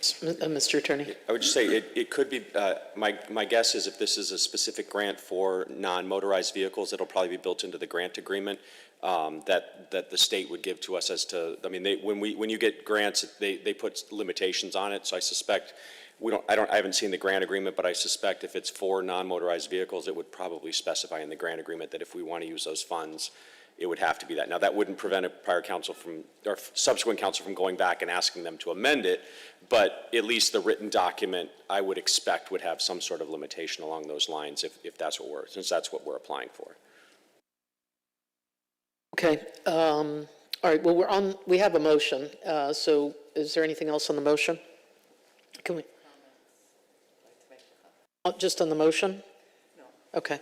Mr. Attorney? I would just say it could be, my guess is if this is a specific grant for non-motorized vehicles, it'll probably be built into the grant agreement that the state would give to us as to, I mean, when you get grants, they put limitations on it, so I suspect, I haven't seen the grant agreement, but I suspect if it's for non-motorized vehicles, it would probably specify in the grant agreement that if we want to use those funds, it would have to be that. Now, that wouldn't prevent a prior council or subsequent council from going back and asking them to amend it, but at least the written document, I would expect, would have some sort of limitation along those lines if that's since that's what we're applying for. Okay, all right, well, we have a motion, so is there anything else on the motion? Can we? Just on the motion? No. Okay.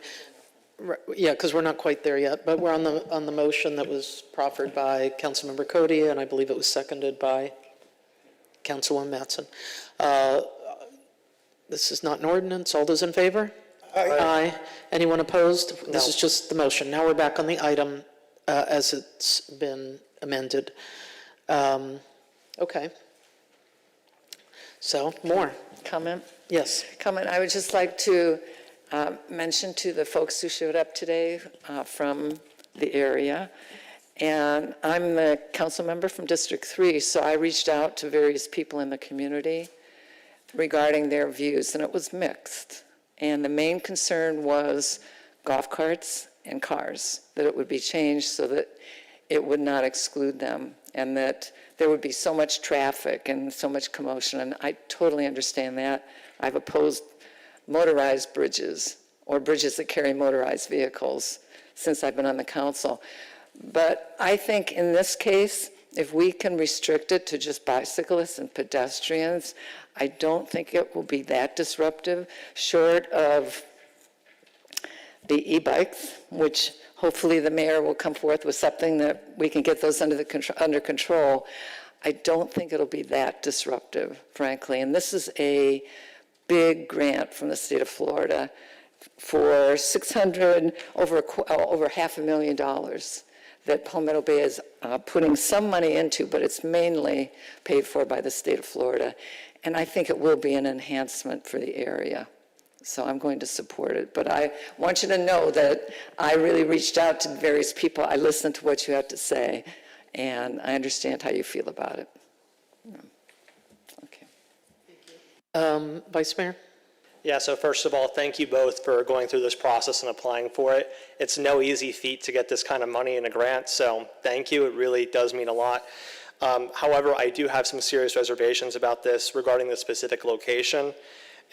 Yeah, because we're not quite there yet, but we're on the motion that was proffered by Councilmember Cody, and I believe it was seconded by Councilwoman Mattson. This is not an ordinance. All those in favor? Aye. Aye. Anyone opposed? No. This is just the motion. Now we're back on the item as it's been amended. Okay. So, more. Comment? Yes. Comment. I would just like to mention to the folks who showed up today from the area. And I'm the council member from District 3, so I reached out to various people in the community regarding their views, and it was mixed. And the main concern was golf carts and cars, that it would be changed so that it would not exclude them, and that there would be so much traffic and so much commotion, and I totally understand that. I've opposed motorized bridges or bridges that carry motorized vehicles since I've been on the council. But I think in this case, if we can restrict it to just bicyclists and pedestrians, I don't think it will be that disruptive, short of the e-bikes, which hopefully the mayor will come forth with something that we can get those under control. I don't think it'll be that disruptive, frankly. And this is a big grant from the state of Florida for over $500,000 that Palmetto Bay is putting some money into, but it's mainly paid for by the state of Florida. And I think it will be an enhancement for the area. So I'm going to support it. But I want you to know that I really reached out to various people. I listened to what you had to say, and I understand how you feel about it. Okay. Vice Mayor? Yeah, so first of all, thank you both for going through this process and applying for it. It's no easy feat to get this kind of money in a grant, so thank you. It really does mean a lot. However, I do have some serious reservations about this regarding the specific location.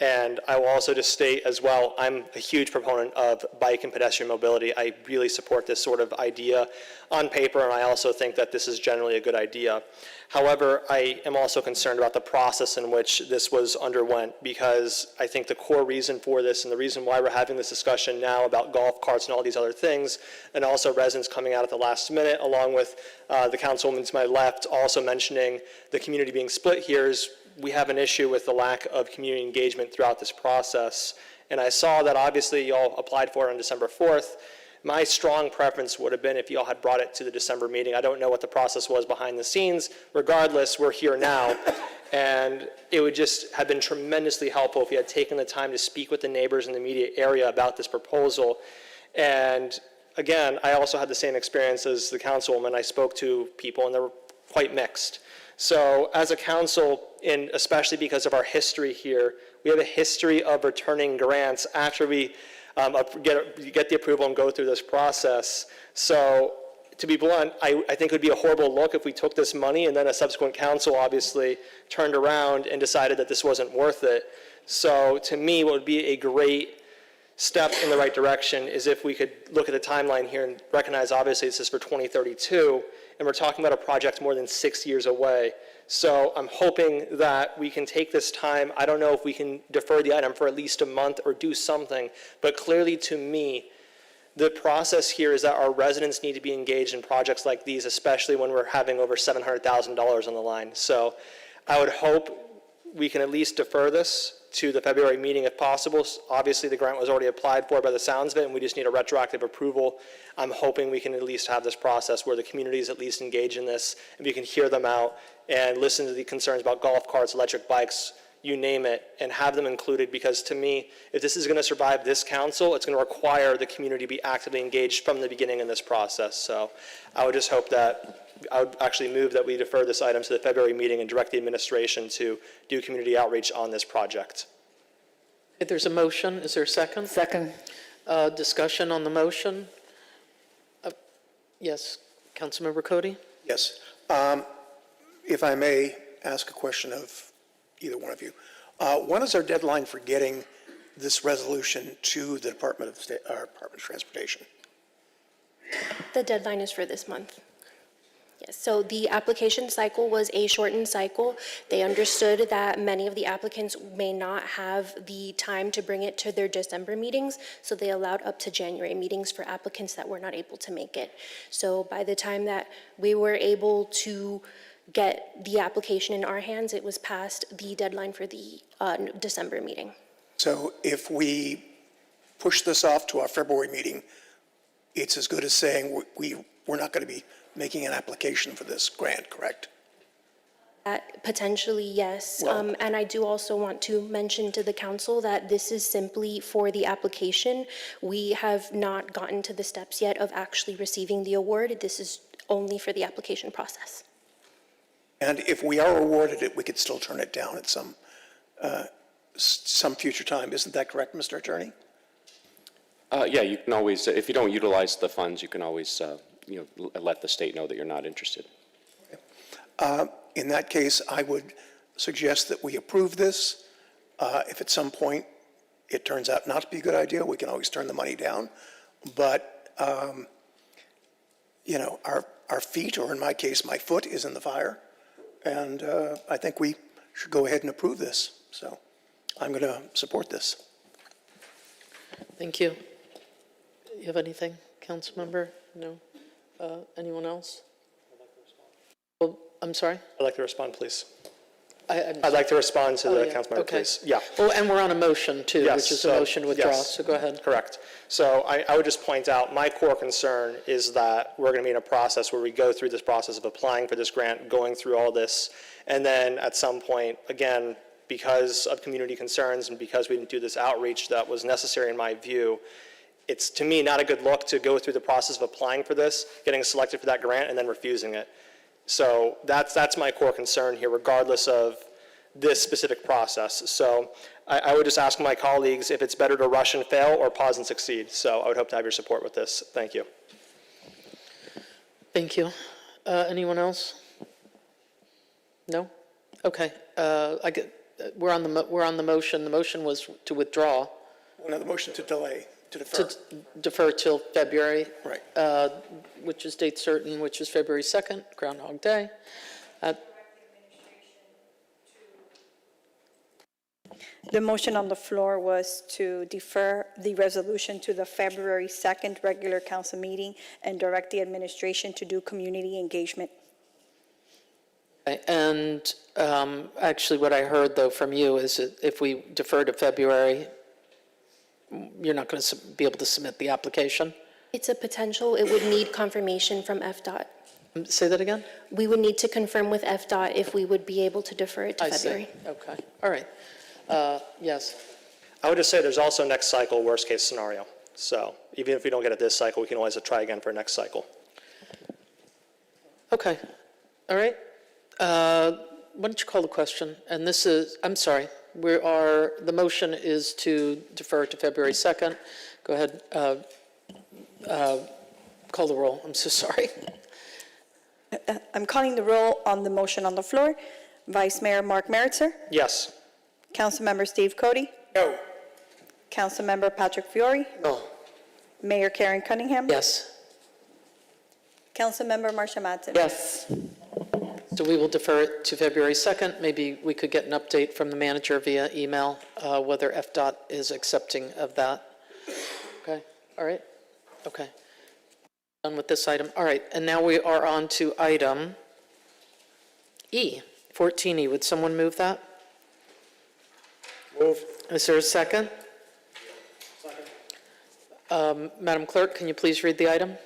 And I will also just state as well, I'm a huge proponent of bike and pedestrian mobility. I really support this sort of idea on paper, and I also think that this is generally a good idea. However, I am also concerned about the process in which this was underwent, because I think the core reason for this and the reason why we're having this discussion now about golf carts and all these other things, and also residents coming out at the last minute, along with the councilwoman to my left also mentioning the community being split here, is we have an issue with the lack of community engagement throughout this process. And I saw that obviously y'all applied for it on December 4th. My strong preference would have been if y'all had brought it to the December meeting. I don't know what the process was behind the scenes. Regardless, we're here now. And it would just have been tremendously helpful if you had taken the time to speak with the neighbors in the immediate area about this proposal. And again, I also had the same experience as the councilwoman. I spoke to people and they were quite mixed. So as a council, and especially because of our history here, we have a history of returning grants after we get the approval and go through this process. So to be blunt, I think it would be a horrible look if we took this money and then a subsequent council obviously turned around and decided that this wasn't worth it. So to me, what would be a great step in the right direction is if we could look at the timeline here and recognize obviously this is for 2032, and we're talking about a project more than 6 years away. So I'm hoping that we can take this time. I don't know if we can defer the item for at least a month or do something, but clearly to me, the process here is that our residents need to be engaged in projects like these, especially when we're having over $700,000 on the line. So I would hope we can at least defer this to the February meeting if possible. Obviously, the grant was already applied for by the sounds of it, and we just need a retroactive approval. I'm hoping we can at least have this process where the community is at least engaged in this, and we can hear them out and listen to the concerns about golf carts, electric bikes, you name it, and have them included, because to me, if this is going to survive this council, it's going to require the community to be actively engaged from the beginning in this process. So I would just hope that I would actually move that we defer this item to the February meeting and direct the administration to do community outreach on this project. If there's a motion, is there a second? Second. Discussion on the motion? Yes, Councilmember Cody? Yes. If I may ask a question of either one of you. When is our deadline for getting this resolution to the Department of Transportation? The deadline is for this month. Yes, so the application cycle was a shortened cycle. They understood that many of the applicants may not have the time to bring it to their December meetings, so they allowed up to January meetings for applicants that were not able to make it. So by the time that we were able to get the application in our hands, it was past the deadline for the December meeting. So if we push this off to our February meeting, it's as good as saying we're not going to be making an application for this grant, correct? Potentially, yes. And I do also want to mention to the council that this is simply for the application. We have not gotten to the steps yet of actually receiving the award. This is only for the application process. And if we are awarded it, we could still turn it down at some future time. Isn't that correct, Mr. Attorney? Yeah, you can always, if you don't utilize the funds, you can always, let the state know that you're not interested. In that case, I would suggest that we approve this. If at some point it turns out not to be a good idea, we can always turn the money down. But, our feet, or in my case, my foot is in the fire. And I think we should go ahead and approve this. So I'm going to support this. Thank you. You have anything, council member? No? Anyone else? Well, I'm sorry? I'd like to respond, please. I'm I'd like to respond to Oh, the yeah. council member, Okay. please. Yeah. Well, and we're on a motion too, Yes, which is a so- motion to withdraw, yes. so go ahead. Correct. So I would just point out, my core concern is that we're going to be in a process where we go through this process of applying for this grant, going through all this, and then at some point, again, because of community concerns and because we didn't do this outreach that was necessary in my view, it's, to me, not a good look to go through the process of applying for this, getting selected for that grant, and then refusing it. So that's my core concern here, regardless of this specific process. So I would just ask my colleagues if it's better to rush and fail or pause and succeed. So I would hope to have your support with this. Thank you. Thank you. Anyone else? No? Okay. We're on the motion. The motion was to withdraw. Another motion to delay, to defer. To defer till February. Right. Which is date certain, which is February 2nd, Groundhog Day. The motion on the floor was to defer the resolution to the February 2nd regular council meeting and direct the administration to do community engagement. Okay, and actually what I heard though from you is that if we defer to February, you're not going to be able to submit the application? It's a potential. It would need confirmation from FDOT. Say that again? We would need to confirm with FDOT if we would be able to defer it to I see. February. Okay, all right. Yes. I would just say there's also next cycle, worst case scenario. So even if we don't get it this cycle, we can always try again for next cycle. Okay, all right. Why don't you call the question? And this is, I'm sorry, the motion is to defer to February 2nd. Go ahead, call the roll. I'm so sorry. I'm calling the roll on the motion on the floor. Vice Mayor Mark Meritzer? Yes. Councilmember Steve Cody? No. Councilmember Patrick Fiori? No. Mayor Karen Cunningham? Yes. Councilmember Marsha Matson? Yes. So we will defer it to February 2nd. Maybe we could get an update from the manager via email, whether FDOT is accepting of that. Okay, all right, okay. Done with this item. All right, and now we are on to item E, 14E. Would someone move that? Move. Is there a second? Madam Clerk, can you please read the item?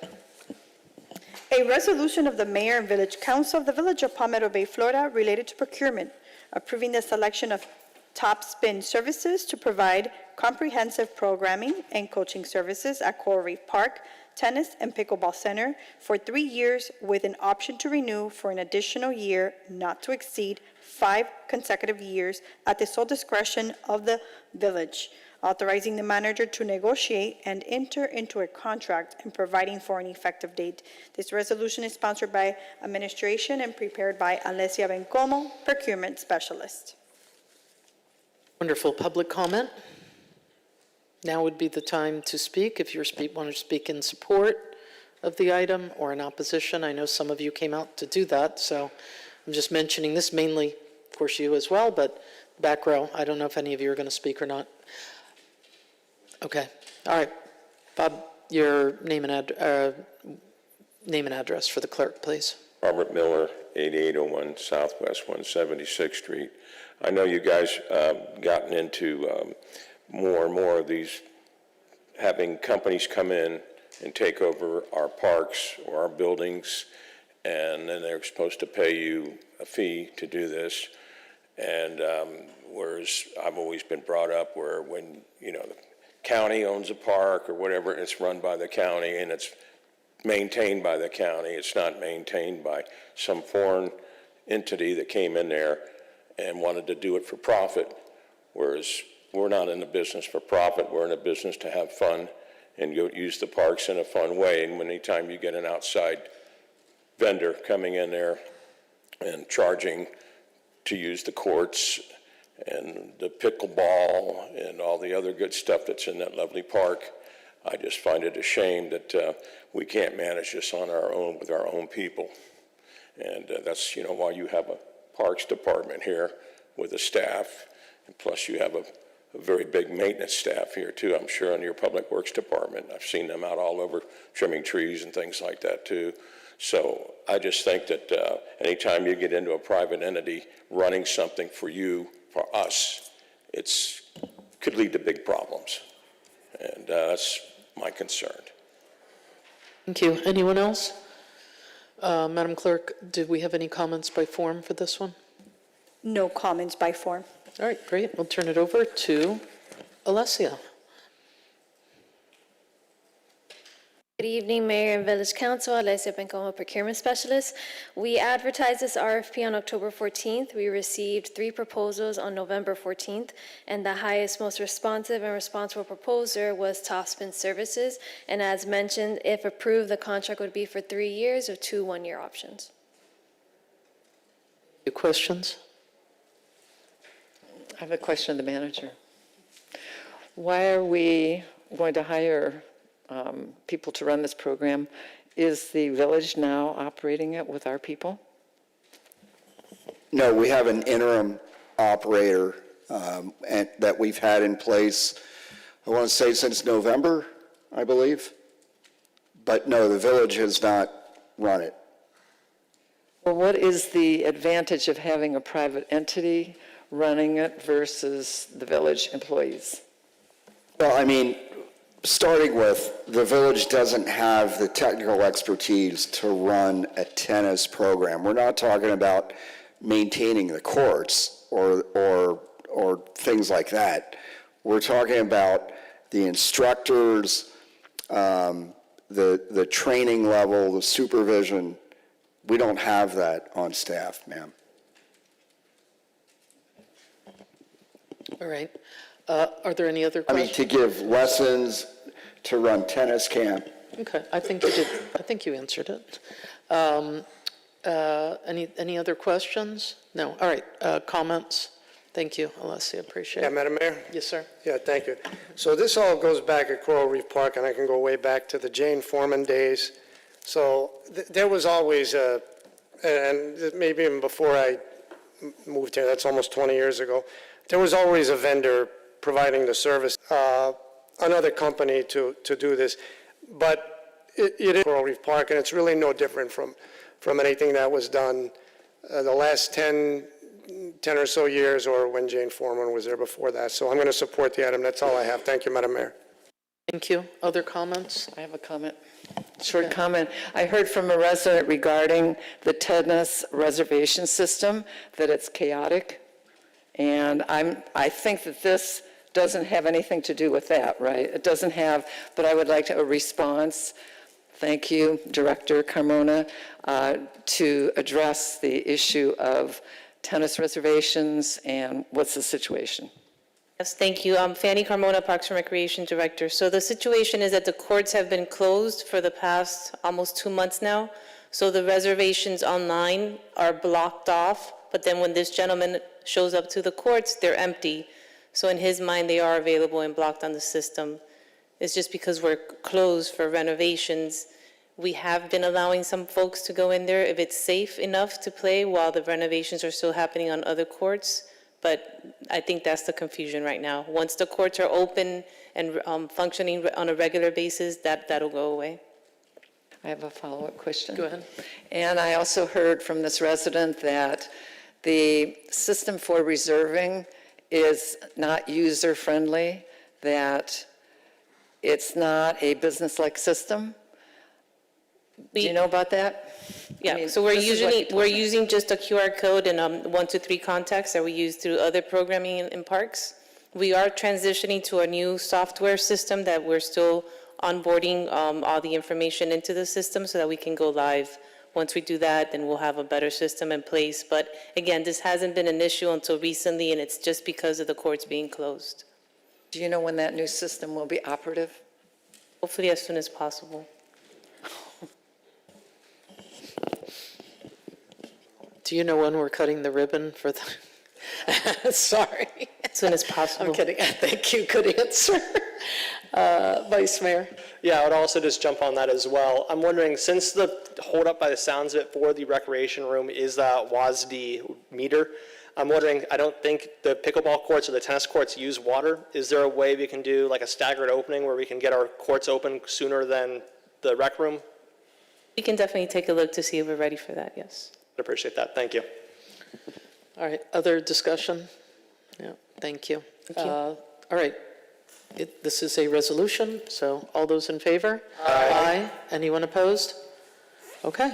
A resolution of the Mayor and Village Council of the Village of Palmetto Bay, Florida, related to procurement, approving the selection of Top Spin Services to provide comprehensive programming and coaching services at Coral Reef Park, Tennis and Pickleball Center for 3 years with an option to renew for an additional year not to exceed 5 consecutive years at the sole discretion of the village, authorizing the manager to negotiate and enter into a contract and providing for an effective date. This resolution is sponsored by administration and prepared by Alessia Bencomo, procurement specialist. Wonderful. Public comment? Now would be the time to speak. If you want to speak in support of the item or in opposition, I know some of you came out to do that, so I'm just mentioning this mainly, of course, you as well, but back row, I don't know if any of you are going to speak or not. Okay, all right. Bob, your name and address for the clerk, please. Robert Miller, 8801 Southwest 176th Street. I know you guys gotten into more and more of these, having companies come in and take over our parks or our buildings, and then they're supposed to pay you a fee to do this. And whereas I've always been brought up where when, the county owns a park or whatever, and it's run by the county and it's maintained by the county, it's not maintained by some foreign entity that came in there and wanted to do it for profit, whereas we're not in the business for profit, we're in the business to have fun and use the parks in a fun way. And anytime you get an outside vendor coming in there and charging to use the courts and the pickleball and all the other good stuff that's in that lovely park, I just find it a shame that we can't manage this on our own with our own people. And that's, why you have a parks department here with a staff, and plus you have a very big maintenance staff here too, I'm sure, in your public works department. I've seen them out all over trimming trees and things like that too. So I just think that anytime you get into a private entity running something for you, for us, could lead to big problems. And that's my concern. Thank you. Anyone else? Madam Clerk, did we have any comments by form for this one? No comments by form. All right, great. We'll turn it over to Alessia. Good evening, Mayor and Village Council. Alessia Bencomo, Procurement Specialist. We advertised this RFP on October 14th. We received 3 proposals on November 14th, and the highest, most responsive and responsible proposer was Topspin Services. And as mentioned, if approved, the contract would be for 3 years with 2 one-year options. Any questions? I have a question of the manager. Why are we going to hire people to run this program? Is the village now operating it with our people? No, we have an interim operator and that we've had in place, I want to say since November, I believe. But no, the village has not run it. Well, what is the advantage of having a private entity running it versus the village employees? Well, I mean, starting with, the village doesn't have the technical expertise to run a tennis program. We're not talking about maintaining the courts or things like that. We're talking about the instructors, the training level, the supervision. We don't have that on staff, ma'am. All right. Are there any other I mean, questions? to give lessons, to run tennis camp. Okay, I think you did. I think you answered it. Any other questions? No. All right. Comments? Thank you, Alessia. Appreciate Yeah, it. Madam Mayor? Yes, sir. Yeah, thank you. So this all goes back at Coral Reef Park, and I can go way back to the Jane Foreman days. So there was always and maybe even before I moved here, that's almost 20 years ago, there was always a vendor providing the service, another company to do this. But it is Coral Reef Park, and it's really no different from anything that was done the last 10 or so years, or when Jane Foreman was there before that. So I'm going to support the item. That's all I have. Thank you, Madam Mayor. Thank you. Other comments? I have a comment. Short comment. I heard from a resident regarding the tennis reservation system, that it's chaotic. And I think that this doesn't have anything to do with that, right? It doesn't have, but I would like a response, thank you, Director Carmona, to address the issue of tennis reservations and what's the situation? Yes, thank you. Fanny Carmona, Parks and Recreation Director. So the situation is that the courts have been closed for the past almost 2 months now. So the reservations online are blocked off, but then when this gentleman shows up to the courts, they're empty. So in his mind, they are available and blocked on the system. It's just because we're closed for renovations. We have been allowing some folks to go in there if it's safe enough to play while the renovations are still happening on other courts. But I think that's the confusion right now. Once the courts are open and functioning on a regular basis, that'll go away. I have a follow-up question. Go ahead. And I also heard from this resident that the system for reserving is not user-friendly, that it's not a business-like system. Do you know about that? Yeah, mean, so we're this is what he told we're me. using just a QR code and 1 to 3 contacts that we use through other programming in parks. We are transitioning to a new software system that we're still onboarding all the information into the system so that we can go live. Once we do that, then we'll have a better system in place. But again, this hasn't been an issue until recently, and it's just because of the courts being closed. Do you know when that new system will be operative? Hopefully as soon as possible. Do you know when we're cutting the ribbon for the, sorry. As soon as possible. I'm kidding. Thank you. Good answer. Vice Mayor. Yeah, I would also just jump on that as well. I'm wondering, since the holdup by the sounds of it for the recreation room is that WASD meter, I'm wondering, I don't think the pickleball courts or the tennis courts use water. Is there a way we can do like a staggered opening where we can get our courts open sooner than the rec room? We can definitely take a look to see if we're ready for that, yes. I'd appreciate that. Thank you. All right, other discussion? Yeah, thank you. All right, this is a resolution, so all those in favor? Aye. Anyone opposed? Okay,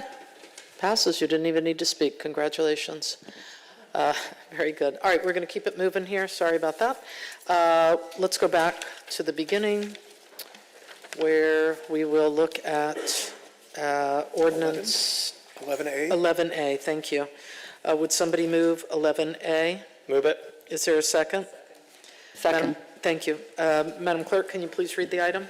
passes. You didn't even need to speak. Congratulations. Very good. All right, we're going to keep it moving here. Sorry about that. Let's go back to the beginning where we will look at ordinance 11A? 11A. Thank you. Would somebody move 11A? Move it. Is there a second? Second. Thank you. Madam Clerk, can you please read the item?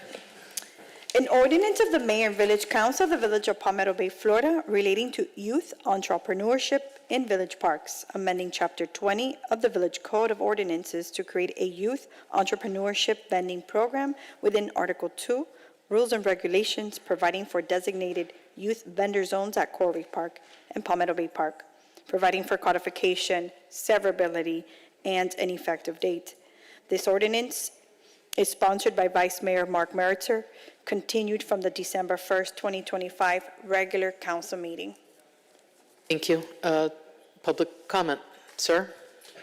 An ordinance of the Mayor and Village Council of the Village of Palmetto Bay, Florida, relating to youth entrepreneurship in village parks, amending Chapter 20 of the Village Code of Ordinances to create a youth entrepreneurship vending program within Article 2, Rules and Regulations, providing for designated youth vendor zones at Corley Park and Palmetto Bay Park, providing for codification, severability, and an effective date. This ordinance is sponsored by Vice Mayor Mark Meritzer, continued from the December 1st, 2025 regular council meeting. Thank you. Public comment, sir?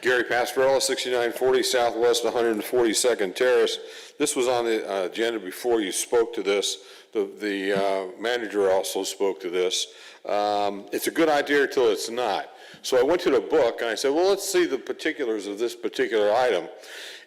Gary Pastorella, 6940 Southwest 142nd Terrace. This was on the agenda before you spoke to this. The manager also spoke to this. It's a good idea until it's not. So I went to the book and I said, well, let's see the particulars of this particular item.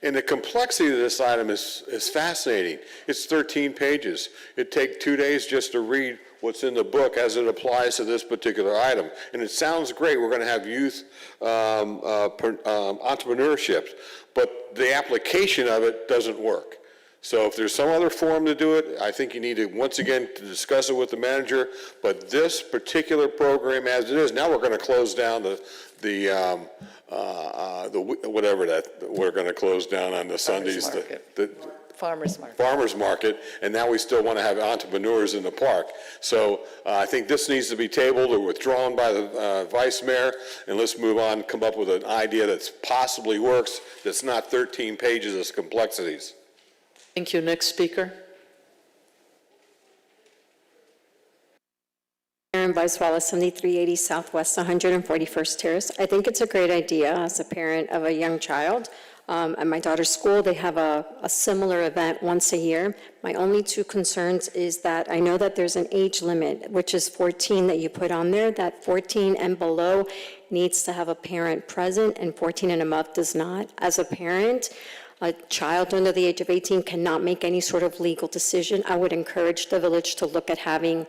And the complexity of this item is fascinating. It's 13 pages. It'd take 2 days just to read what's in the book as it applies to this particular item. And it sounds great. We're going to have youth entrepreneurship, but the application of it doesn't work. So if there's some other form to do it, I think you need to, once again, to discuss it with the manager. But this particular program as it is, now we're going to close down whatever that, we're going to close down on the Sundays. Farmers Market. Farmers market, and now we still want to have entrepreneurs in the park. So I think this needs to be tabled or withdrawn by the vice mayor, and let's move on, come up with an idea that possibly works, that's not 13 pages of complexities. Thank you. Next speaker. Aaron Vicewaller, 7380 Southwest 141st Terrace. I think it's a great idea as a parent of a young child. At my daughter's school, they have a similar event once a year. My only two concerns is that I know that there's an age limit, which is 14 that you put on there. That 14 and below needs to have a parent present, and 14 and above does not. As a parent, a child under the age of 18 cannot make any sort of legal decision. I would encourage the village to look at having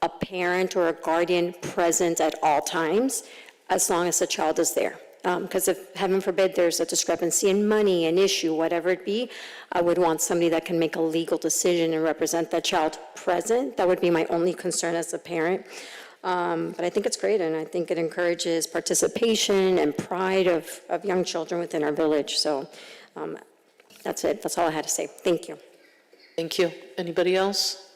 a parent or a guardian present at all times, as long as the child is there. Because if, heaven forbid, there's a discrepancy in money, an issue, whatever it be, I would want somebody that can make a legal decision and represent that child present. That would be my only concern as a parent. But I think it's great, and I think it encourages participation and pride of young children within our village. So that's it. That's all I had to say. Thank you. Thank you. Anybody else?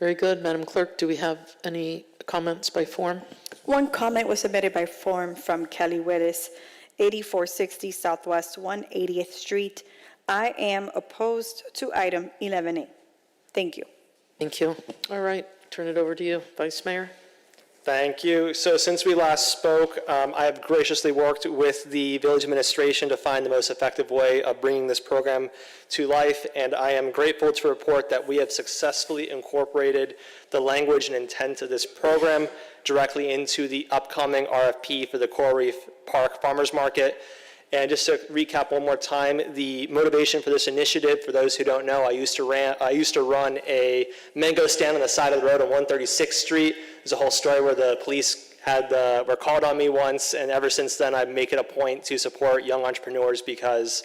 Very good. Madam Clerk, do we have any comments by form? One comment was submitted by form from Kelly Willis, 8460 Southwest 180th Street. I am opposed to item 11A. Thank you. Thank you. All right, turn it over to you, Vice Mayor. Thank you. So since we last spoke, I have graciously worked with the village administration to find the most effective way of bringing this program to life, and I am grateful to report that we have successfully incorporated the language and intent of this program directly into the upcoming RFP for the Coral Reef Park Farmers Market. And just to recap one more time, the motivation for this initiative, for those who don't know, I used to run a mango stand on the side of the road on 136th Street. There's a whole story where the police were called on me once, and ever since then I make it a point to support young entrepreneurs because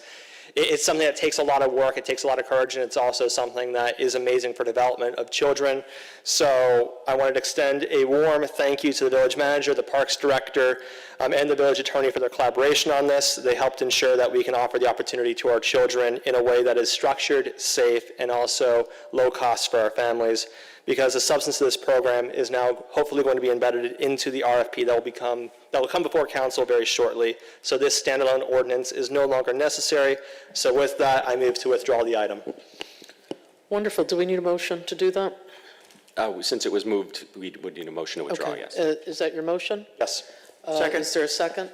it's something that takes a lot of work, it takes a lot of courage, and it's also something that is amazing for development of children. So I wanted to extend a warm thank you to the village manager, the parks director, and the village attorney for their collaboration on this. They helped ensure that we can offer the opportunity to our children in a way that is structured, safe, and also low cost for our families, because the substance of this program is now hopefully going to be embedded into the RFP that will come before council very shortly. So this standalone ordinance is no longer necessary. So with that, I move to withdraw the item. Wonderful. Do we need a motion to do that? Since it was moved, we would need a motion to withdraw, Okay. yes. Is that your motion? Yes. Second. Is there a second?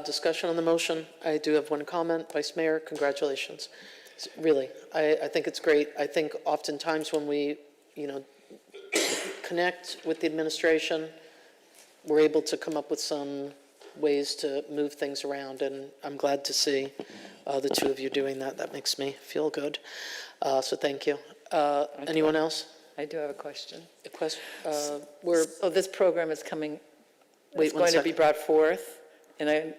Discussion on the motion? I do have one comment. Vice Mayor, congratulations. Really, I think it's great. I think oftentimes when we, connect with the administration, we're able to come up with some ways to move things around, and I'm glad to see the two of you doing that. That makes me feel good. So thank you. Anyone else? I do have a question. A question? So this program is coming, Wait it's one going to be second. brought forth, and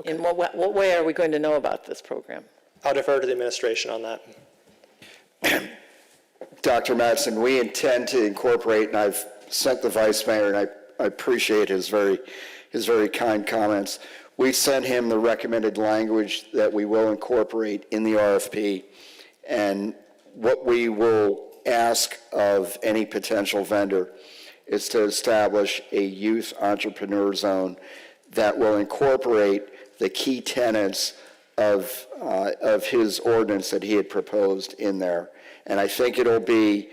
in what way are we going to know about this program? I'll defer to the administration on that. Dr. Mattson, we intend to incorporate, and I've sent the vice mayor, and I appreciate his very kind comments. We sent him the recommended language that we will incorporate in the RFP, and what we will ask of any potential vendor is to establish a youth entrepreneur zone that will incorporate the key tenets of his ordinance that he had proposed in there. And I think it'll be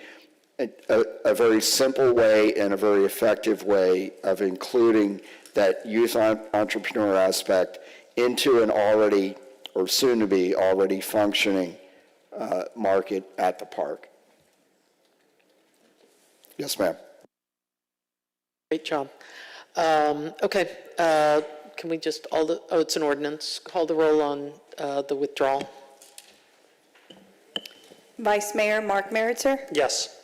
a very simple way and a very effective way of including that youth entrepreneur aspect into an already, or soon to be already functioning market at the park. Yes, ma'am. Great job. Okay, can we just, it's an ordinance. Call the roll on the withdrawal. Vice Mayor Mark Meritzer, Yes.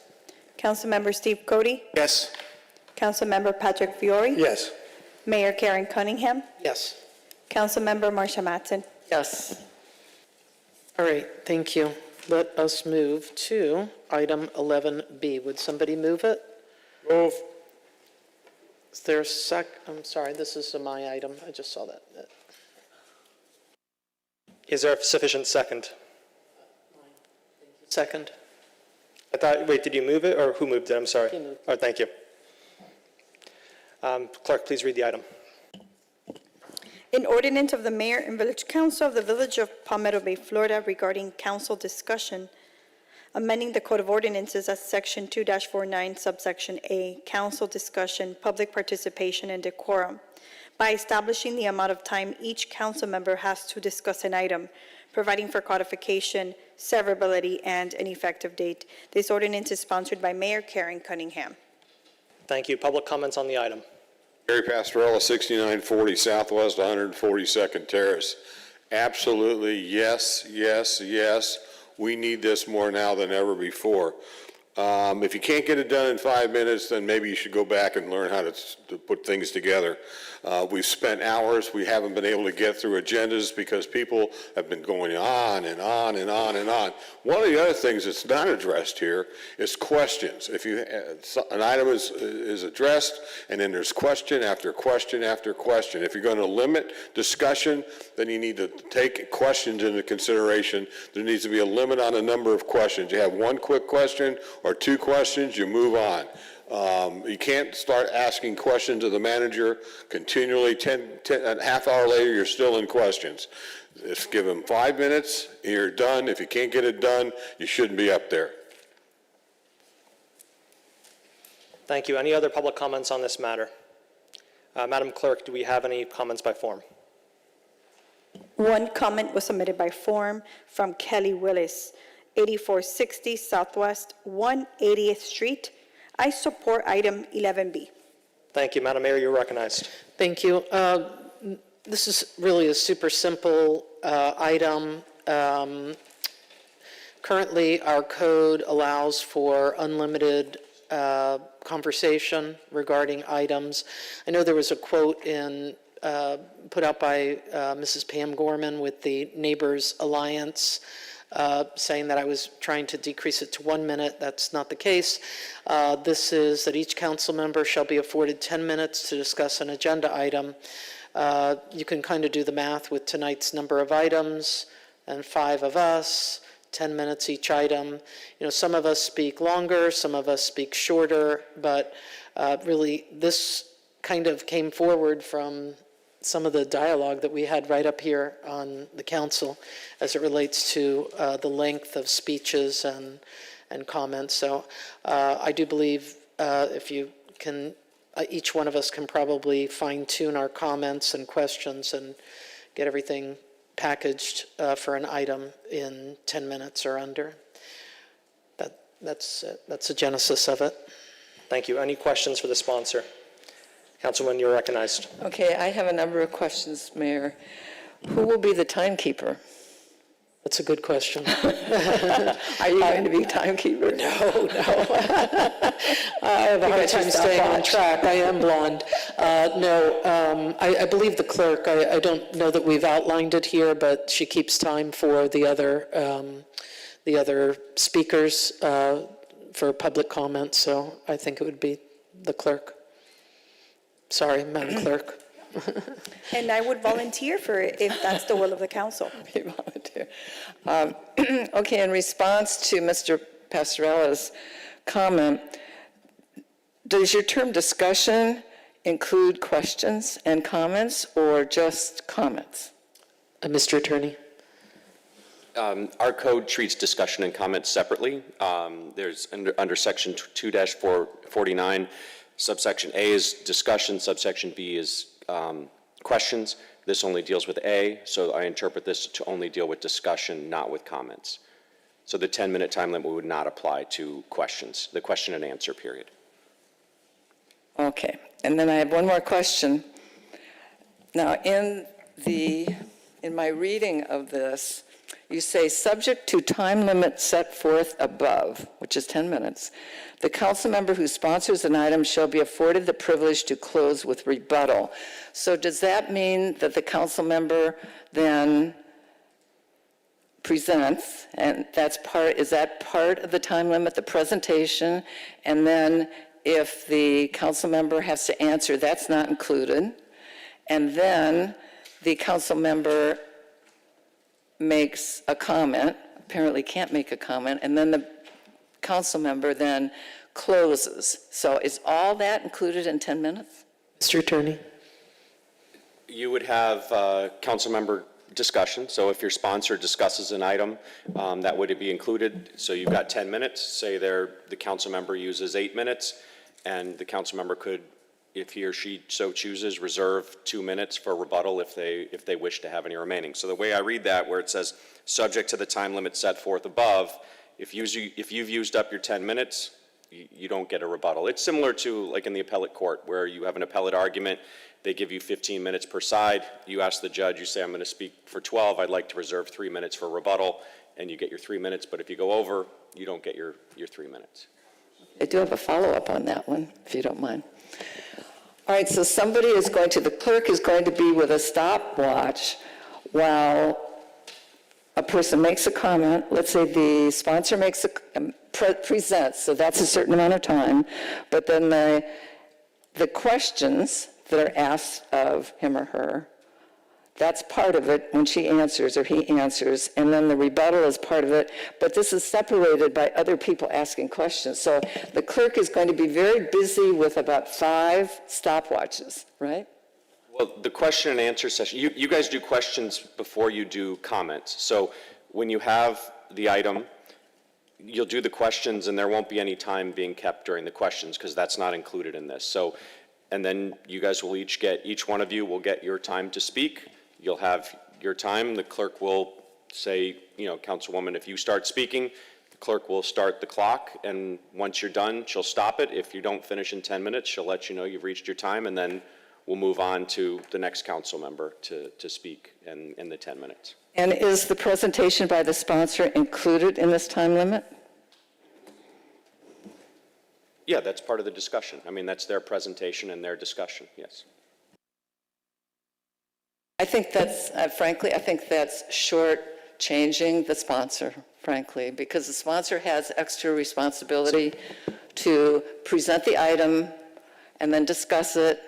Councilmember Steve Cody, Yes. Councilmember Patrick Fiore, Yes. Mayor Karen Cunningham, Yes. Councilmember Marsha Matson. Yes. All right, thank you. Let us move to item 11B. Would somebody move it? Move. Is there a I'm sorry, this is my item. I just saw that. Is there a sufficient second? Second. Wait, did you move it, or who moved it? I'm sorry. He moved. Oh, thank you. Clerk, please read the item. An ordinance of the Mayor and Village Council of the Village of Palmetto Bay, Florida regarding council discussion, amending the Code of Ordinances as Section 2-49, subsection A, council discussion, public participation, and decorum, by establishing the amount of time each council member has to discuss an item, providing for codification, severability, and an effective date. This ordinance is sponsored by Mayor Karen Cunningham. Thank you. Public comments on the item. Gary Pastorella, 6940 Southwest 142nd Terrace. Absolutely, yes, yes, yes. We need this more now than ever before. If you can't get it done in 5 minutes, then maybe you should go back and learn how to put things together. We've spent hours. We haven't been able to get through agendas because people have been going on and on and on and on. One of the other things that's not addressed here is questions. If an item is addressed, and then there's question after question after question. If you're going to limit discussion, then you need to take questions into consideration. There needs to be a limit on the number of questions. You have one quick question or two questions, you move on. You can't start asking questions of the manager continually. A half hour later, you're still in questions. Just give him 5 minutes, you're done. If you can't get it done, you shouldn't be up there. Thank you. Any other public comments on this matter? Madam Clerk, do we have any comments by form? One comment was submitted by form from Kelly Willis, 8460 Southwest 180th Street. I support item 11B. Thank you. Madam Mayor, you're recognized. Thank you. This is really a super simple item. Currently, our code allows for unlimited conversation regarding items. I know there was a quote put out by Mrs. Pam Gorman with the Neighbors Alliance saying that I was trying to decrease it to 1 minute. That's not the case. This is that each council member shall be afforded 10 minutes to discuss an agenda item. You can kind of do the math with tonight's number of items and 5 of us, 10 minutes each item. You know, some of us speak longer, some of us speak shorter, but really this kind of came forward from some of the dialogue that we had right up here on the council as it relates to the length of speeches and comments. So I do believe if you can, each one of us can probably fine-tune our comments and questions and get everything packaged for an item in 10 minutes or under. That's the genesis of it. Thank you. Any questions for the sponsor? Councilwoman, you're recognized. Okay, I have a number of questions, Mayor. Who will be the timekeeper? That's a good question. Are you going to be timekeeper? No. I have a hard time staying on track. I am blonde. I believe the clerk, I don't know that we've outlined it here, but she keeps time for the other speakers for public comment, so I think it would be the clerk. Sorry, Madam Clerk. And I would volunteer for it if that's the will of the council. You volunteer. Okay, in response to Mr. Pastorella's comment, does your term discussion include questions and comments or just comments? Mr. Attorney. Our code treats discussion and comments separately. There's under section 2-449, subsection A is discussion, subsection B is questions. This only deals with A, so I interpret this to only deal with discussion, not with comments. So the 10-minute time limit would not apply to questions, the question and answer period. Okay, and then I have one more question. Now, in my reading of this, you say, subject to time limit set forth above, which is 10 minutes, the council member who sponsors an item shall be afforded the privilege to close with rebuttal. So does that mean that the council member then presents, and is that part of the time limit, the presentation, and then if the council member has to answer, that's not included, and then the council member makes a comment, apparently can't make a comment, and then the council member then closes. So is all that included in 10 minutes? Mr. Attorney. You would have council member discussion. So if your sponsor discusses an item, that would be included. So you've got 10 minutes. Say the council member uses 8 minutes, and the council member could, if he or she so chooses, reserve 2 minutes for rebuttal if they wish to have any remaining. So the way I read that, where it says, subject to the time limit set forth above, if you've used up your 10 minutes, you don't get a rebuttal. It's similar to like in the appellate court, where you have an appellate argument, they give you 15 minutes per side, you ask the judge, you say, I'm going to speak for 12, I'd like to reserve 3 minutes for rebuttal, and you get your 3 minutes, but if you go over, you don't get your 3 minutes. I do have a follow-up on that one, if you don't mind. All right, so the clerk is going to be with a stopwatch while a person makes a comment. Let's say the sponsor presents, so that's a certain amount of time, but then the questions that are asked of him or her, that's part of it when she answers or he answers, and then the rebuttal is part of it, but this is separated by other people asking questions. So the clerk is going to be very busy with about 5 stopwatches, right? Well, the question and answer session, you guys do questions before you do comments. So when you have the item, you'll do the questions, and there won't be any time being kept during the questions, because that's not included in this. So, and then you guys will each one of you will get your time to speak. You'll have your time. The clerk will say, Councilwoman, if you start speaking, the clerk will start the clock, and once you're done, she'll stop it. If you don't finish in 10 minutes, she'll let you know you've reached your time, and then we'll move on to the next council member to speak in the 10 minutes. And is the presentation by the sponsor included in this time limit? Yeah, that's part of the discussion. I mean, that's their presentation and their discussion, yes. I think that's, frankly, I think that's short-changing the sponsor, frankly, because the sponsor has extra responsibility to present the item and then discuss it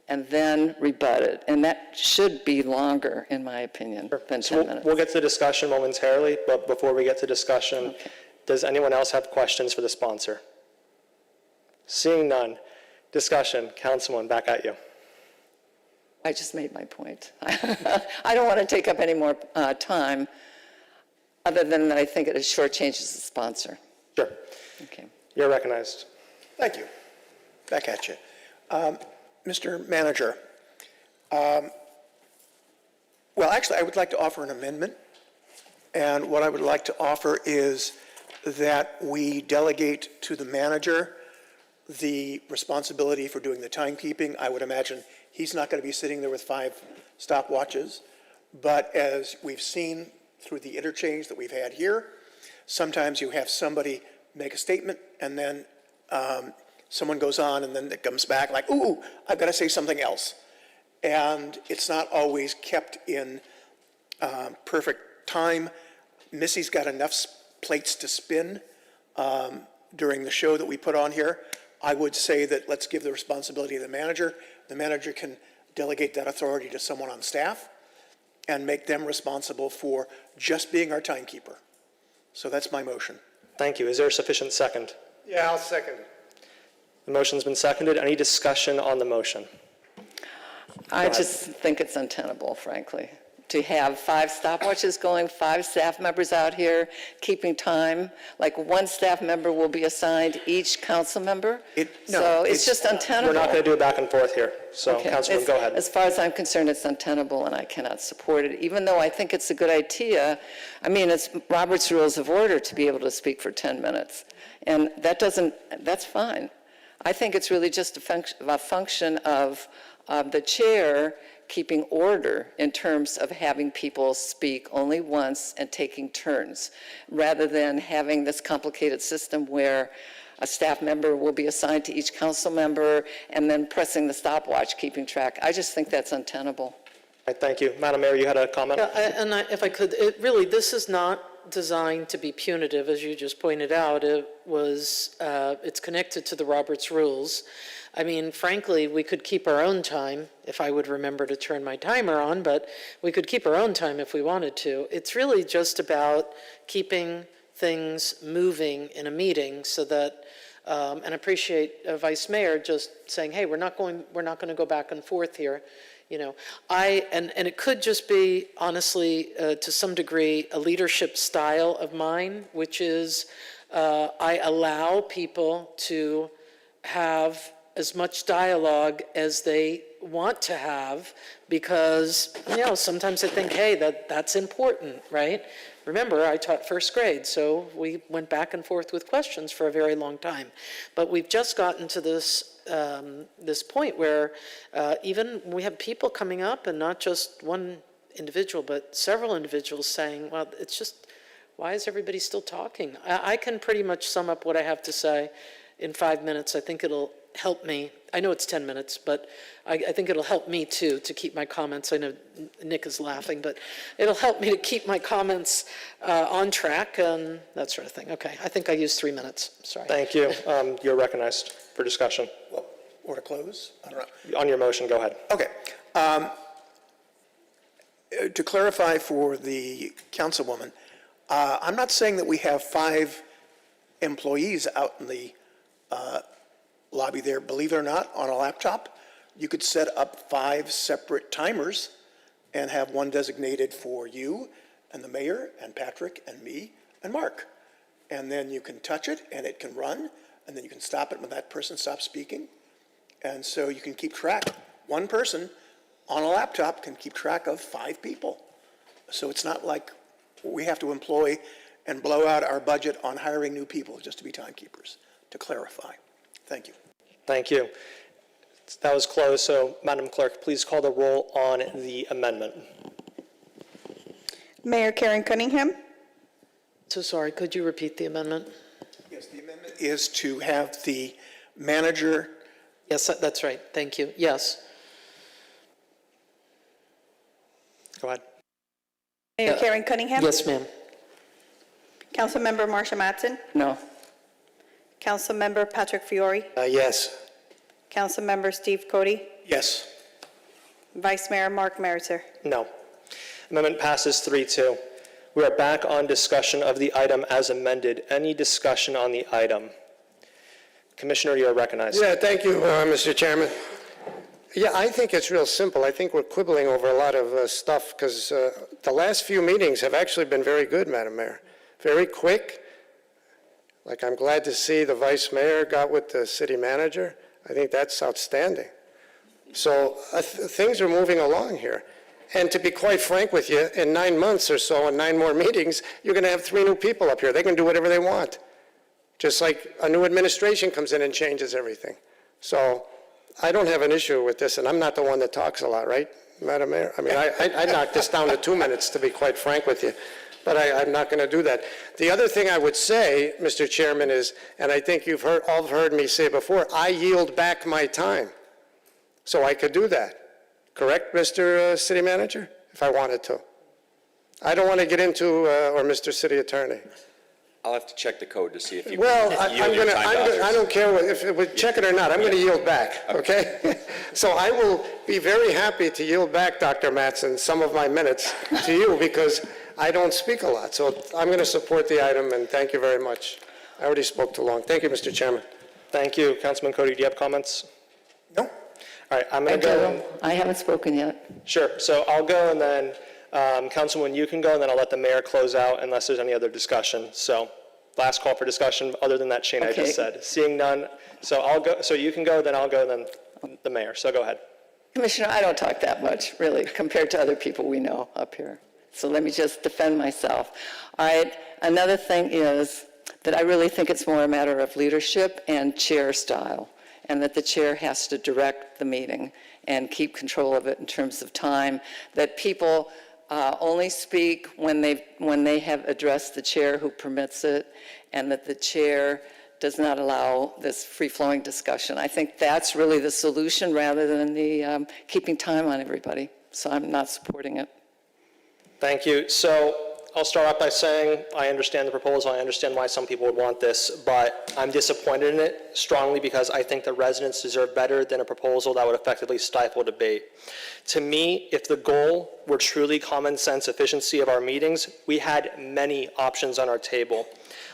and then rebut it. And that should be longer, in my opinion, than 10 minutes. We'll get to the discussion momentarily, but before we get to discussion, does anyone else have questions for the sponsor? Seeing none. Discussion. Councilwoman, back at you. I just made my point. I don't want to take up any more time, other than that I think it shortchanges the sponsor. Sure. Okay. You're recognized. Thank you. Back at you. Mr. Manager, well, actually, I would like to offer an amendment. And what I would like to offer is that we delegate to the manager the responsibility for doing the timekeeping. I would imagine he's not going to be sitting there with 5 stopwatches. But as we've seen through the interchange that we've had here, sometimes you have somebody make a statement and then someone goes on and then it comes back like, ooh, I've got to say something else. And it's not always kept in perfect time. Missy's got enough plates to spin during the show that we put on here. I would say that let's give the responsibility to the manager. The manager can delegate that authority to someone on staff and make them responsible for just being our timekeeper. So that's my motion. Thank you. Is there a sufficient second? Yeah, I'll second it. The motion's been seconded. Any discussion on the motion? I just think it's untenable, frankly, to have 5 stopwatches going, 5 staff members out here keeping time. Like 1 staff member will be assigned each council member. So it's just untenable. We're not going to do it back and forth here. So, Okay. Councilwoman, go ahead. As far as I'm concerned, it's untenable, and I cannot support it, even though I think it's a good idea. I mean, it's Robert's Rules of Order to be able to speak for 10 minutes, and that's fine. I think it's really just a function of the chair keeping order in terms of having people speak only once and taking turns, rather than having this complicated system where a staff member will be assigned to each council member and then pressing the stopwatch, keeping track. I just think that's untenable. Thank you. Madam Mayor, you had a comment? Yeah, if I could, this is not designed to be punitive, as you just pointed out. It's connected to the Roberts Rules. I mean, frankly, we could keep our own time, if I would remember to turn my timer on, but we could keep our own time if we wanted to. It's really just about keeping things moving in a meeting so that, and appreciate Vice Mayor just saying, hey, we're not going to go back and forth here. And it could just be, honestly, to some degree, a leadership style of mine, which is I allow people to have as much dialogue as they want to have, because, sometimes I think, hey, that's important, right? Remember, I taught first grade, so we went back and forth with questions for a very long time. But we've just gotten to this point where even we have people coming up, and not just one individual, but several individuals saying, well, it's just, why is everybody still talking? I can pretty much sum up what I have to say in 5 minutes. I think it'll help me. I know it's 10 minutes, but I think it'll help me too to keep my comments. I know Nick is laughing, but it'll help me to keep my comments on track and that sort of thing. Okay, I think I used 3 minutes. Sorry. Thank you. You're recognized for discussion. Or to close? I don't know. On your motion, go ahead. Okay. To clarify for the councilwoman, I'm not saying that we have 5 employees out in the lobby there. Believe it or not, on a laptop, you could set up 5 separate timers and have one designated for you and the mayor and Patrick and me and Mark. and then you can touch it, and it can run, and then you can stop it when that person stops speaking. And so you can keep track. One person on a laptop can keep track of 5 people. So it's not like we have to employ and blow out our budget on hiring new people just to be timekeepers, to clarify. Thank you. Thank you. That was closed, so Madam Clerk, please call the roll on the amendment. Mayor Karen Cunningham. So sorry, could you repeat the amendment? Yes, the amendment is to have the manager. Yes, that's right. Thank you. Yes. Go ahead. Mayor Karen Cunningham. Yes, ma'am. Councilmember Marsha Matson. No. Councilmember Patrick Fiore. Yes. Councilmember Steve Cody. Yes. Vice Mayor Mark Meriter. No. Amendment passes 3-2. We are back on discussion of the item as amended. Any discussion on the item? Commissioner, you are recognized. Yeah, thank you, Mr. Chairman. Yeah, I think it's real simple. I think we're quibbling over a lot of stuff because the last few meetings have actually been very good, Madam Mayor. Very quick. Like, I'm glad to see the Vice Mayor got with the city manager. I think that's outstanding. So things are moving along here. And to be quite frank with you, in 9 months or so and 9 more meetings, you're going to have 3 new people up here. They can do whatever they want. Just like a new administration comes in and changes everything. So I don't have an issue with this, and I'm not the one that talks a lot, right, Madam Mayor? I mean, I knocked this down to 2 minutes, to be quite frank with you. But I'm not going to do that. The other thing I would say, Mr. Chairman, is, and I think you've all heard me say before, I yield back my time. So I could do that. Correct, Mr. City Manager? If I wanted to. I don't want to get into, or Mr. City Attorney. I'll have to check the code to see if you Well, yield your time to others. I don't care if we check it or not. I'm going to yield back, okay? So I will be very happy to yield back, Dr. Mattson, some of my minutes to you because I don't speak a lot. So I'm going to support the item, and thank you very much. I already spoke too long. Thank you, Mr. Chairman. Thank you. Councilman Cody, do you have comments? No. All right, I'm going to go. I haven't spoken yet. Sure. So I'll go, and then Councilwoman, you can go, and then I'll let the mayor close out unless there's any other discussion. So last call for discussion. Other than that, Shane, I Okay. just said. Seeing none, so I'll go. So you can go, then I'll go, then the mayor. So go ahead. Commissioner, I don't talk that much, really, compared to other people we know up here. So let me just defend myself. All right, another thing is that I really think it's more a matter of leadership and chair style, and that the chair has to direct the meeting and keep control of it in terms of time, that people only speak when they have addressed the chair who permits it, and that the chair does not allow this free-flowing discussion. I think that's really the solution rather than the keeping time on everybody. So I'm not supporting it. Thank you. So I'll start off by saying I understand the proposal. I understand why some people would want this, but I'm disappointed in it strongly because I think the residents deserve better than a proposal that would effectively stifle debate. To me, if the goal were truly common sense efficiency of our meetings, we had many options on our table.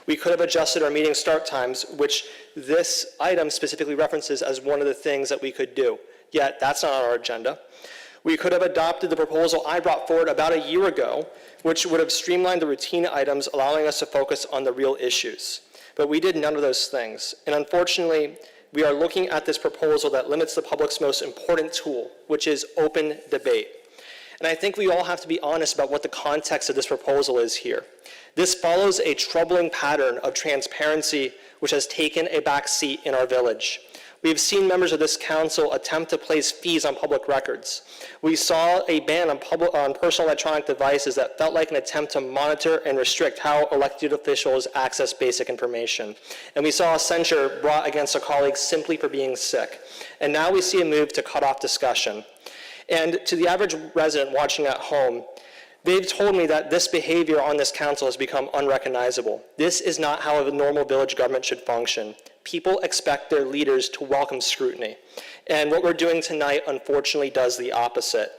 We could have adjusted our meeting start times, which this item specifically references as one of the things that we could do. Yet that's not on our agenda. We could have adopted the proposal I brought forward about a year ago, which would have streamlined the routine items, allowing us to focus on the real issues. But we did none of those things. And unfortunately, we are looking at this proposal that limits the public's most important tool, which is open debate. And I think we all have to be honest about what the context of this proposal is here. This follows a troubling pattern of transparency, which has taken a back seat in our village. We have seen members of this council attempt to place fees on public records. We saw a ban on personal electronic devices that felt like an attempt to monitor and restrict how elected officials access basic information. And we saw a censure brought against a colleague simply for being sick. And now we see a move to cut off discussion. And to the average resident watching at home, they've told me that this behavior on this council has become unrecognizable. This is not how a normal village government should function. People expect their leaders to welcome scrutiny. And what we're doing tonight, unfortunately, does the opposite.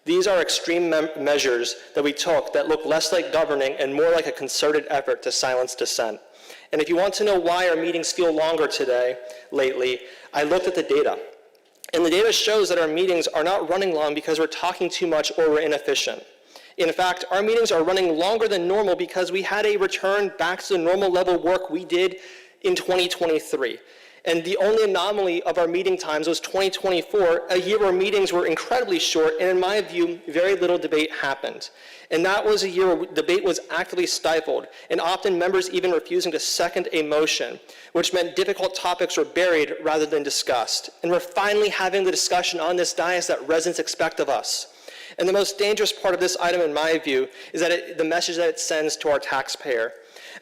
These are extreme measures that we took that look less like governing and more like a concerted effort to silence dissent. And if you want to know why our meetings feel longer lately, I looked at the data. And the data shows that our meetings are not running long because we're talking too much or we're inefficient. In fact, our meetings are running longer than normal because we had a return back to the normal level of work we did in 2023. And the only anomaly of our meeting times was 2024, a year where meetings were incredibly short, and in my view, very little debate happened. And that was a year where debate was actively stifled, and often members even refusing to second a motion, which meant difficult topics were buried rather than discussed. And we're finally having the discussion on this dais that residents expect of us. And the most dangerous part of this item, in my view, is that the message that it sends to our taxpayer.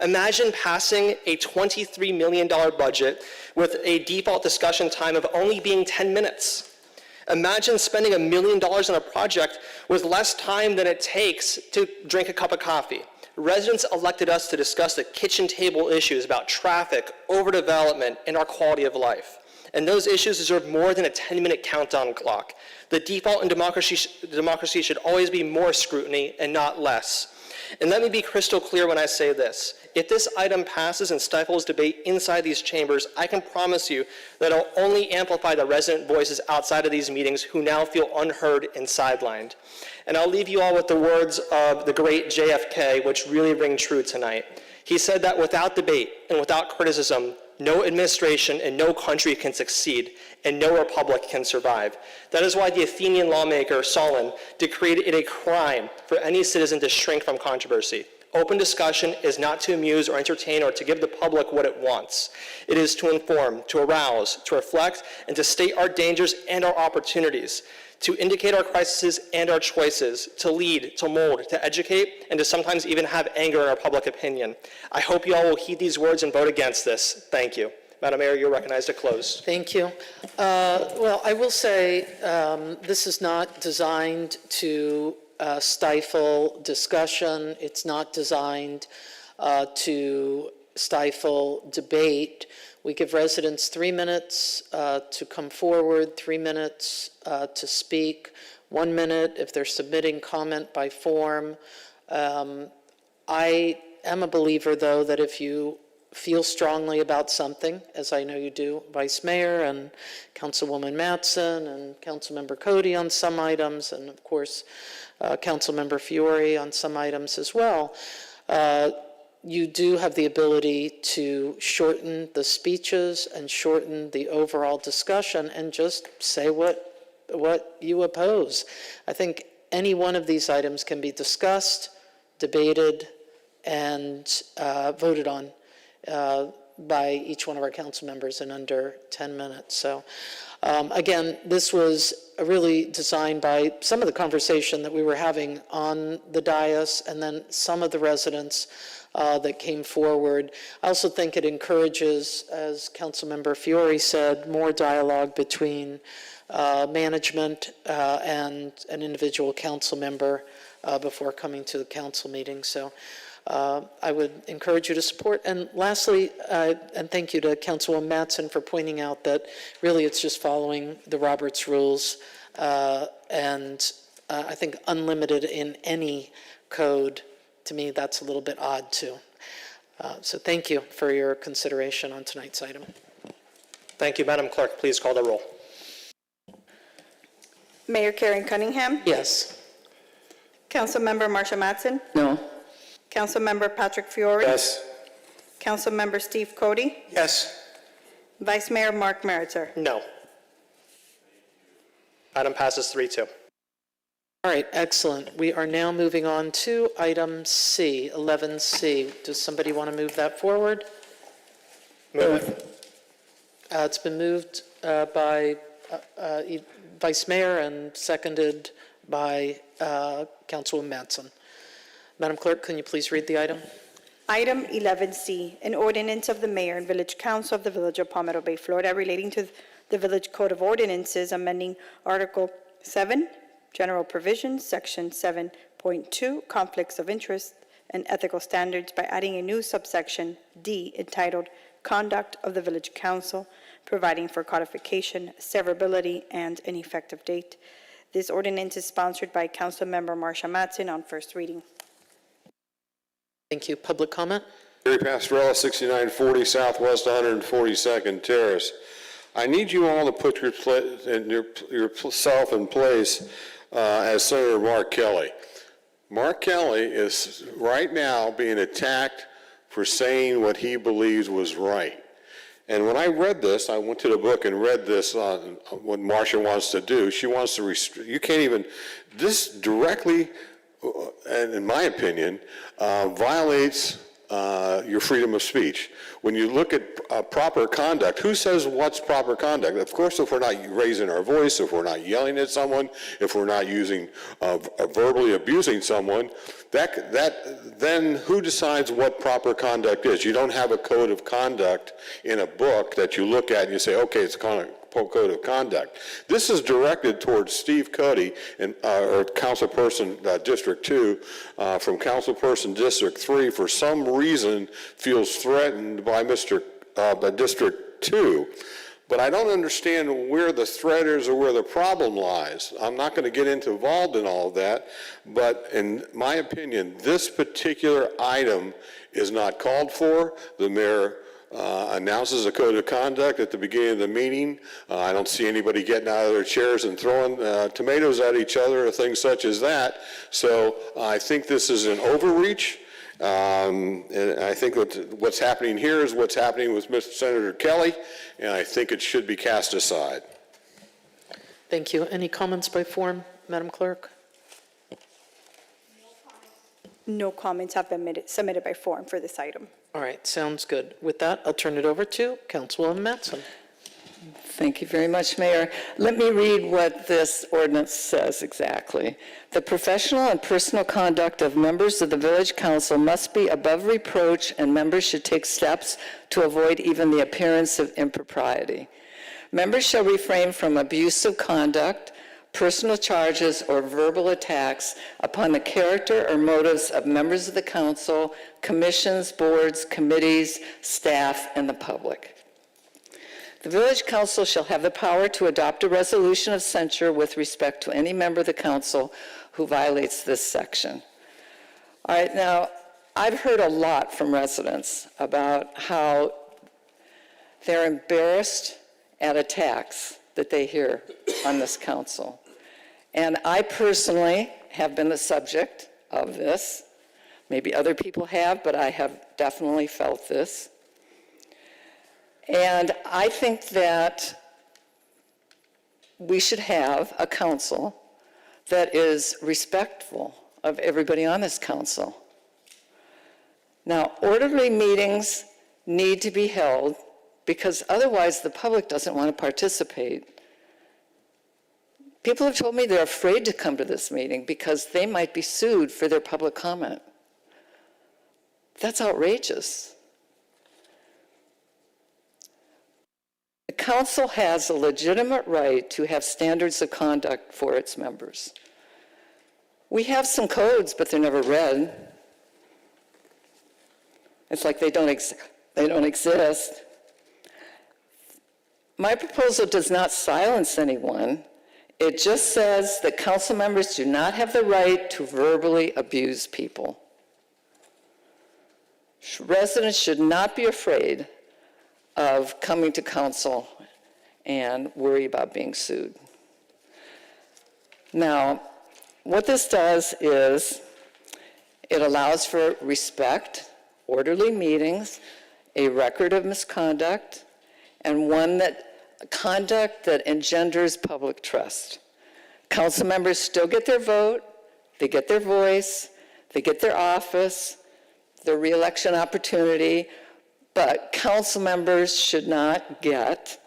Imagine passing a $23 million budget with a default discussion time of only being 10 minutes. Imagine spending $1 million on a project with less time than it takes to drink a cup of coffee. Residents elected us to discuss the kitchen table issues about traffic, overdevelopment, and our quality of life. And those issues deserve more than a 10-minute countdown clock. The default in democracy should always be more scrutiny and not less. And let me be crystal clear when I say this. If this item passes and stifles debate inside these chambers, I can promise you that it'll only amplify the resident voices outside of these meetings who now feel unheard and sidelined. And I'll leave you all with the words of the great JFK, which really ring true tonight. He said that without debate and without criticism, no administration and no country can succeed, and no republic can survive. That is why the Athenian lawmaker Solon decreed it a crime for any citizen to shrink from controversy. Open discussion is not to amuse or entertain or to give the public what it wants. It is to inform, to arouse, to reflect, and to state our dangers and our opportunities, to indicate our crises and our choices, to lead, to mold, to educate, and to sometimes even have anger in our public opinion. I hope you all will heed these words and vote against this. Thank you. Madam Mayor, you're recognized to close. Thank you. Well, I will say this is not designed to stifle discussion. It's not designed to stifle debate. We give residents 3 minutes to come forward, 3 minutes to speak, 1 minute if they're submitting comment by form. I am a believer, though, that if you feel strongly about something, as I know you do, Vice Mayor and Councilwoman Mattson and Councilmember Cody on some items, and of course, Councilmember Fiore on some items as well, you do have the ability to shorten the speeches and shorten the overall discussion and just say what you oppose. I think any one of these items can be discussed, debated, and voted on by each one of our council members in under 10 minutes. So again, this was really designed by some of the conversation that we were having on the dais and then some of the residents that came forward. I also think it encourages, as Councilmember Fiore said, more dialogue between management and an individual council member before coming to the council meeting. So I would encourage you to support. And lastly, and thank you to Councilwoman Mattson for pointing out that really it's just following the Roberts rules, and I think unlimited in any code, to me, that's a little bit odd too. So thank you for your consideration on tonight's item. Thank you. Madam Clerk, please call the roll. Mayor Karen Cunningham? Yes. Councilmember Marsha Mattson? No. Councilmember Patrick Fiore? Yes. Councilmember Steve Cody? Yes. Vice Mayor Mark Meritzer? No. Item passes 3-2. All right, excellent. We are now moving on to item C, 11C. Does somebody want to move that forward? Move it. It's been moved by Vice Mayor and seconded by Councilwoman Mattson. Madam Clerk, can you please read the item? Item 11C, an ordinance of the mayor and village council of the village of Palmetto Bay, Florida, relating to the Village Code of Ordinances, amending Article 7, General Provisions, Section 7.2, Conflicts of Interest and Ethical Standards, by adding a new subsection D entitled Conduct of the Village Council, providing for codification, severability, and an effective date. This ordinance is sponsored by Councilmember Marsha Mattson on first reading. Thank you. Public comment? Gary Pastorella, 6940 Southwest 142nd Terrace. I need you all to put yourself in place as Senator Mark Kelly. Mark Kelly is right now being attacked for saying what he believes was right. And when I read this, I went to the book and read this on what Marcia wants to do. She wants to you can't even, this directly, and in my opinion, violates your freedom of speech. When you look at proper conduct, who says what's proper conduct? Of course, if we're not raising our voice, if we're not yelling at someone, if we're not using verbally abusing someone, then who decides what proper conduct is? You don't have a code of conduct in a book that you look at and you say, okay, it's code of conduct. This is directed towards Steve Cuddy, or Councilperson District 2, from Councilperson District 3, for some reason feels threatened by by District 2. But I don't understand where the threat is or where the problem lies. I'm not going to get involved in all of that, but in my opinion, this particular item is not called for. The mayor announces a code of conduct at the beginning of the meeting. I don't see anybody getting out of their chairs and throwing tomatoes at each other or things such as that. So I think this is an overreach. And I think what's happening here is what's happening with Mr. Senator Kelly, and I think it should be cast aside. Thank you. Any comments by form, Madam Clerk? No comments have been submitted by form for this item. All right, sounds good. With that, I'll turn it over to Councilwoman Mattson. Thank you very much, Mayor. Let me read what this ordinance says exactly. The professional and personal conduct of members of the Village Council must be above reproach, and members should take steps to avoid even the appearance of impropriety. Members shall refrain from abusive conduct, personal charges, or verbal attacks upon the character or motives of members of the council, commissions, boards, committees, staff, and the public. The Village Council shall have the power to adopt a resolution of censure with respect to any member of the council who violates this section. All right, now, I've heard a lot from residents about how they're embarrassed at attacks that they hear on this council. And I personally have been the subject of this. Maybe other people have, but I have definitely felt this. And I think that we should have a council that is respectful of everybody on this council. Now, orderly meetings need to be held because otherwise the public doesn't want to participate. People have told me they're afraid to come to this meeting because they might be sued for their public comment. That's outrageous. The council has a legitimate right to have standards of conduct for its members. We have some codes, but they're never read. It's like they don't exist. My proposal does not silence anyone. It just says that council members do not have the right to verbally abuse people. Residents should not be afraid of coming to council and worry about being sued. Now, what this does is it allows for respect, orderly meetings, a record of misconduct, and conduct that engenders public trust. Council members still get their vote, they get their voice, they get their office, their reelection opportunity, but council members should not get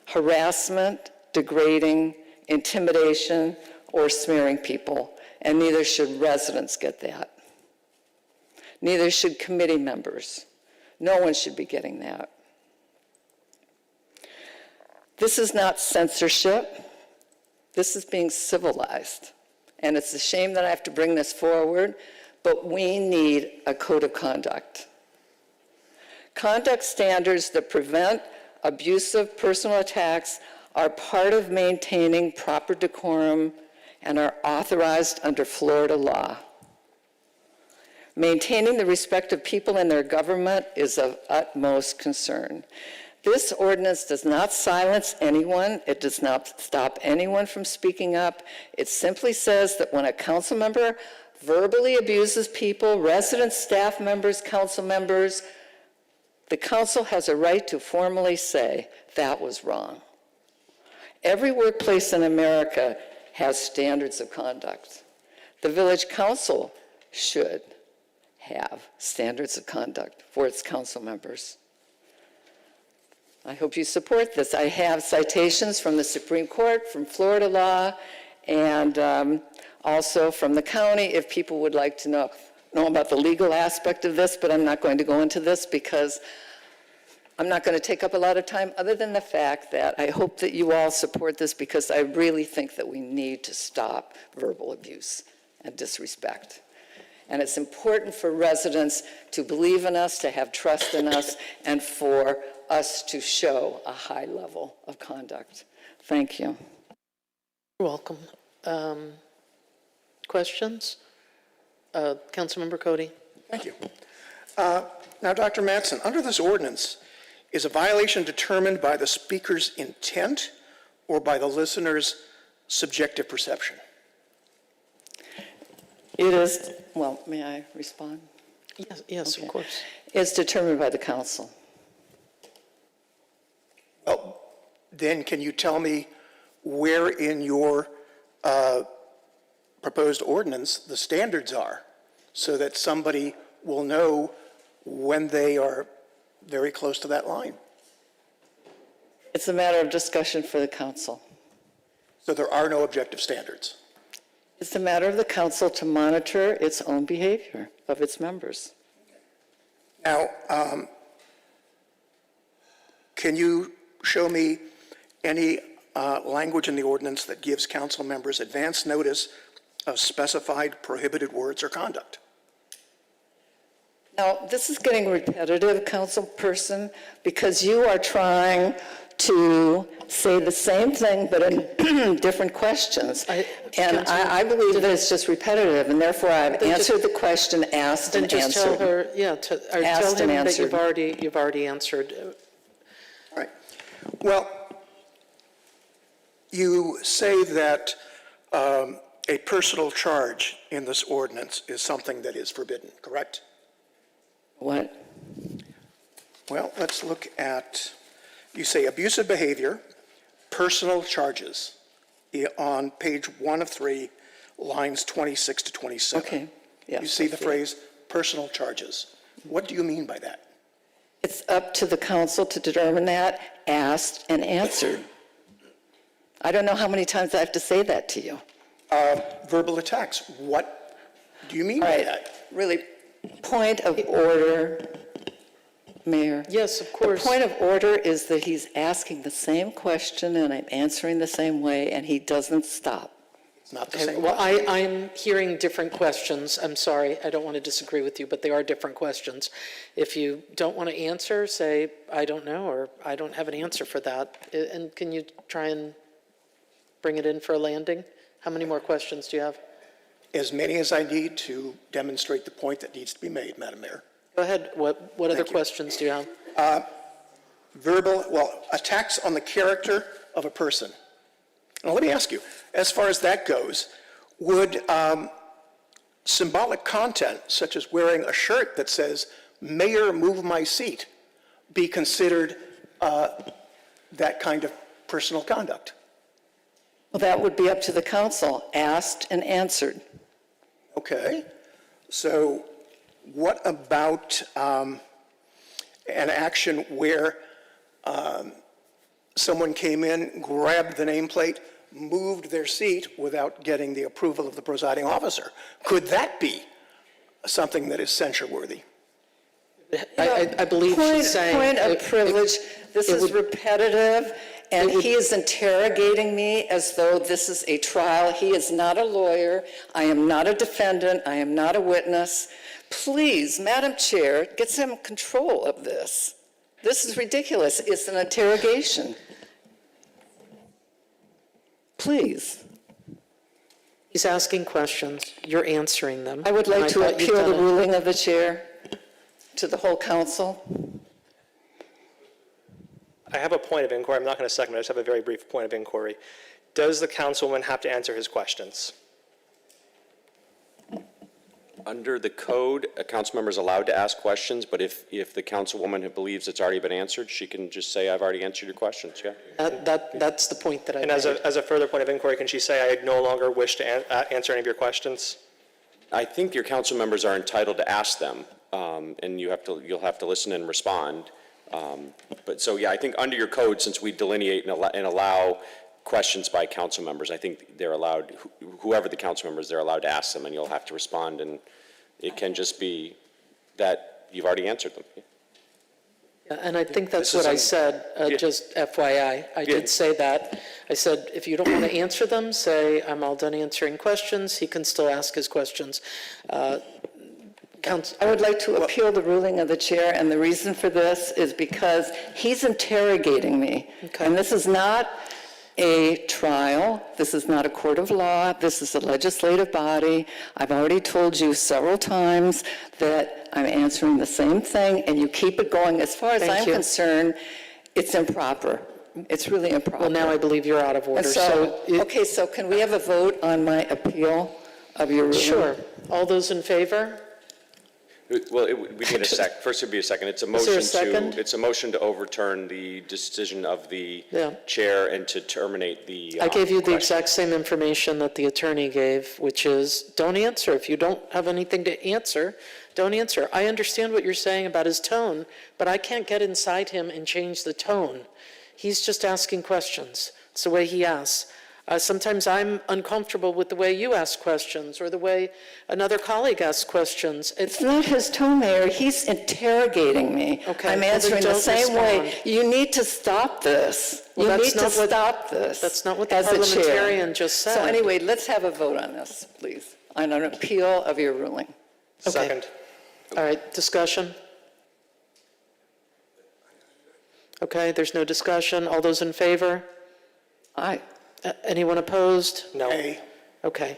harassment, degrading, intimidation, or smearing people, and neither should residents get that. Neither should committee members. No one should be getting that. This is not censorship. This is being civilized. And it's a shame that I have to bring this forward, but we need a code of conduct. Conduct standards that prevent abusive personal attacks are part of maintaining proper decorum and are authorized under Florida law. Maintaining the respect of people in their government is of utmost concern. This ordinance does not silence anyone. It does not stop anyone from speaking up. It simply says that when a council member verbally abuses people, residents, staff members, council members, the council has a right to formally say, that was wrong. Every workplace in America has standards of conduct. The village council should have standards of conduct for its council members. I hope you support this. I have citations from the Supreme Court, from Florida law, and also from the county if people would like to know about the legal aspect of this, but I'm not going to go into this because I'm not going to take up a lot of time other than the fact that I hope that you all support this because I really think that we need to stop verbal abuse and disrespect. And it's important for residents to believe in us, to have trust in us, and for us to show a high level of conduct. Thank you. You're welcome. Questions? Councilmember Cody. Thank you. Now, Dr. Mattson, under this ordinance, is a violation determined by the speaker's intent or by the listener's subjective perception? It is, well, may I respond? Yes, Okay. of course. It's determined by the council. Well, then can you tell me where in your proposed ordinance the standards are so that somebody will know when they are very close to that line? It's a matter of discussion for the council. So there are no objective standards? It's a matter of the council to monitor its own behavior of its members. Now, can you show me any language in the ordinance that gives council members advance notice of specified prohibited words or conduct? Now, this is getting repetitive, council person, because you are trying to say the same thing but in different questions. And I believe that it's just repetitive, and therefore I've answered the question, asked and Then just answered. tell her, or tell Asked him and that you've answered. already answered. All right. Well, you say that a personal charge in this ordinance is something that is forbidden, correct? What? Well, let's look at, you say abusive behavior, personal charges on page 1 of 3, lines 26 to 27. Okay, yes. You see the phrase personal charges. What do you mean by that? It's up to the council to determine that, asked and answered. I don't know how many times I have to say that to you. Verbal attacks, what do you mean All by right, that? really, point of order, Mayor. Yes, of course. The point of order is that he's asking the same question and I'm answering the same way, and he doesn't stop. It's not the Okay, same. well, I'm hearing different questions. I'm sorry, I don't want to disagree with you, but they are different questions. If you don't want to answer, say, I don't know, or I don't have an answer for that. And can you try and bring it in for a landing? How many more questions do you have? As many as I need to demonstrate the point that needs to be made, Madam Mayor. Go ahead. What other Thank you. questions do you have? Attacks on the character of a person. Now, let me ask you, as far as that goes, would symbolic content, such as wearing a shirt that says, "Mayor, move my seat," be considered that kind of personal conduct? Well, that would be up to the council, asked and answered. Okay. So what about an action where someone came in, grabbed the nameplate, moved their seat without getting the approval of the presiding officer? Could that be something that is censure-worthy? I believe she's saying. Point of privilege, this is repetitive, and he is interrogating me as though this is a trial. He is not a lawyer. I am not a defendant. I am not a witness. Please, Madam Chair, get some control of this. This is ridiculous. It's an interrogation. Please. He's asking questions. You're answering them. I would And like to thought you'd appeal the done it. ruling of the chair to the whole council. I have a point of inquiry. I'm not going to second it. I just have a very brief point of inquiry. Does the councilman have to answer his questions? Under the code, a council member is allowed to ask questions, but if the councilwoman believes it's already been answered, she can just say, I've already answered your questions, yeah? That's the point that I And made. as a further point of inquiry, can she say, I no longer wish to answer any of your questions? I think your council members are entitled to ask them, and you'll have to listen and respond. But so, yeah, I think under your code, since we delineate and allow questions by council members, I think they're allowed, whoever the council members, they're allowed to ask them, and you'll have to respond, and it can just be that you've already answered them. Yeah, and I think that's This what I is said, just FYI. I did say that. I said, if you don't want to answer them, say, I'm all done answering questions. He can still ask his questions. I would like to appeal the ruling of the chair, and the reason for this is because he's interrogating me. And this is not a trial. This is not a court of law. This is a legislative body. I've already told you several times that I'm answering the same thing, and you keep it going. As far as Thank I'm you. concerned, it's improper. It's really improper. Well, now I believe you're out of order. And so, okay, so can we have a vote on my appeal of your ruling? Sure. All those in favor? Well, we need a sec, first it'd be a second. It's a Is there a motion second? it's a motion to overturn the decision of the Yeah. chair and to terminate the. I gave you the question. exact same information that the attorney gave, which is, don't answer. If you don't have anything to answer, don't answer. I understand what you're saying about his tone, but I can't get inside him and change the tone. He's just asking questions. It's the way he asks. Sometimes I'm uncomfortable with the way you ask questions or the way another colleague asks questions. It's not his tone, Mayor. He's interrogating me. Okay, I'm well, then answering the don't same way. respond. You need to stop this. Well, You that's need to not what- stop this. that's not what the as a chair. parliamentarian just said. So anyway, let's have a vote on this, please, on an appeal of your ruling. Okay. Second. All right, discussion? Okay, there's no discussion. All those in favor? Aye. Anyone opposed? No. Okay.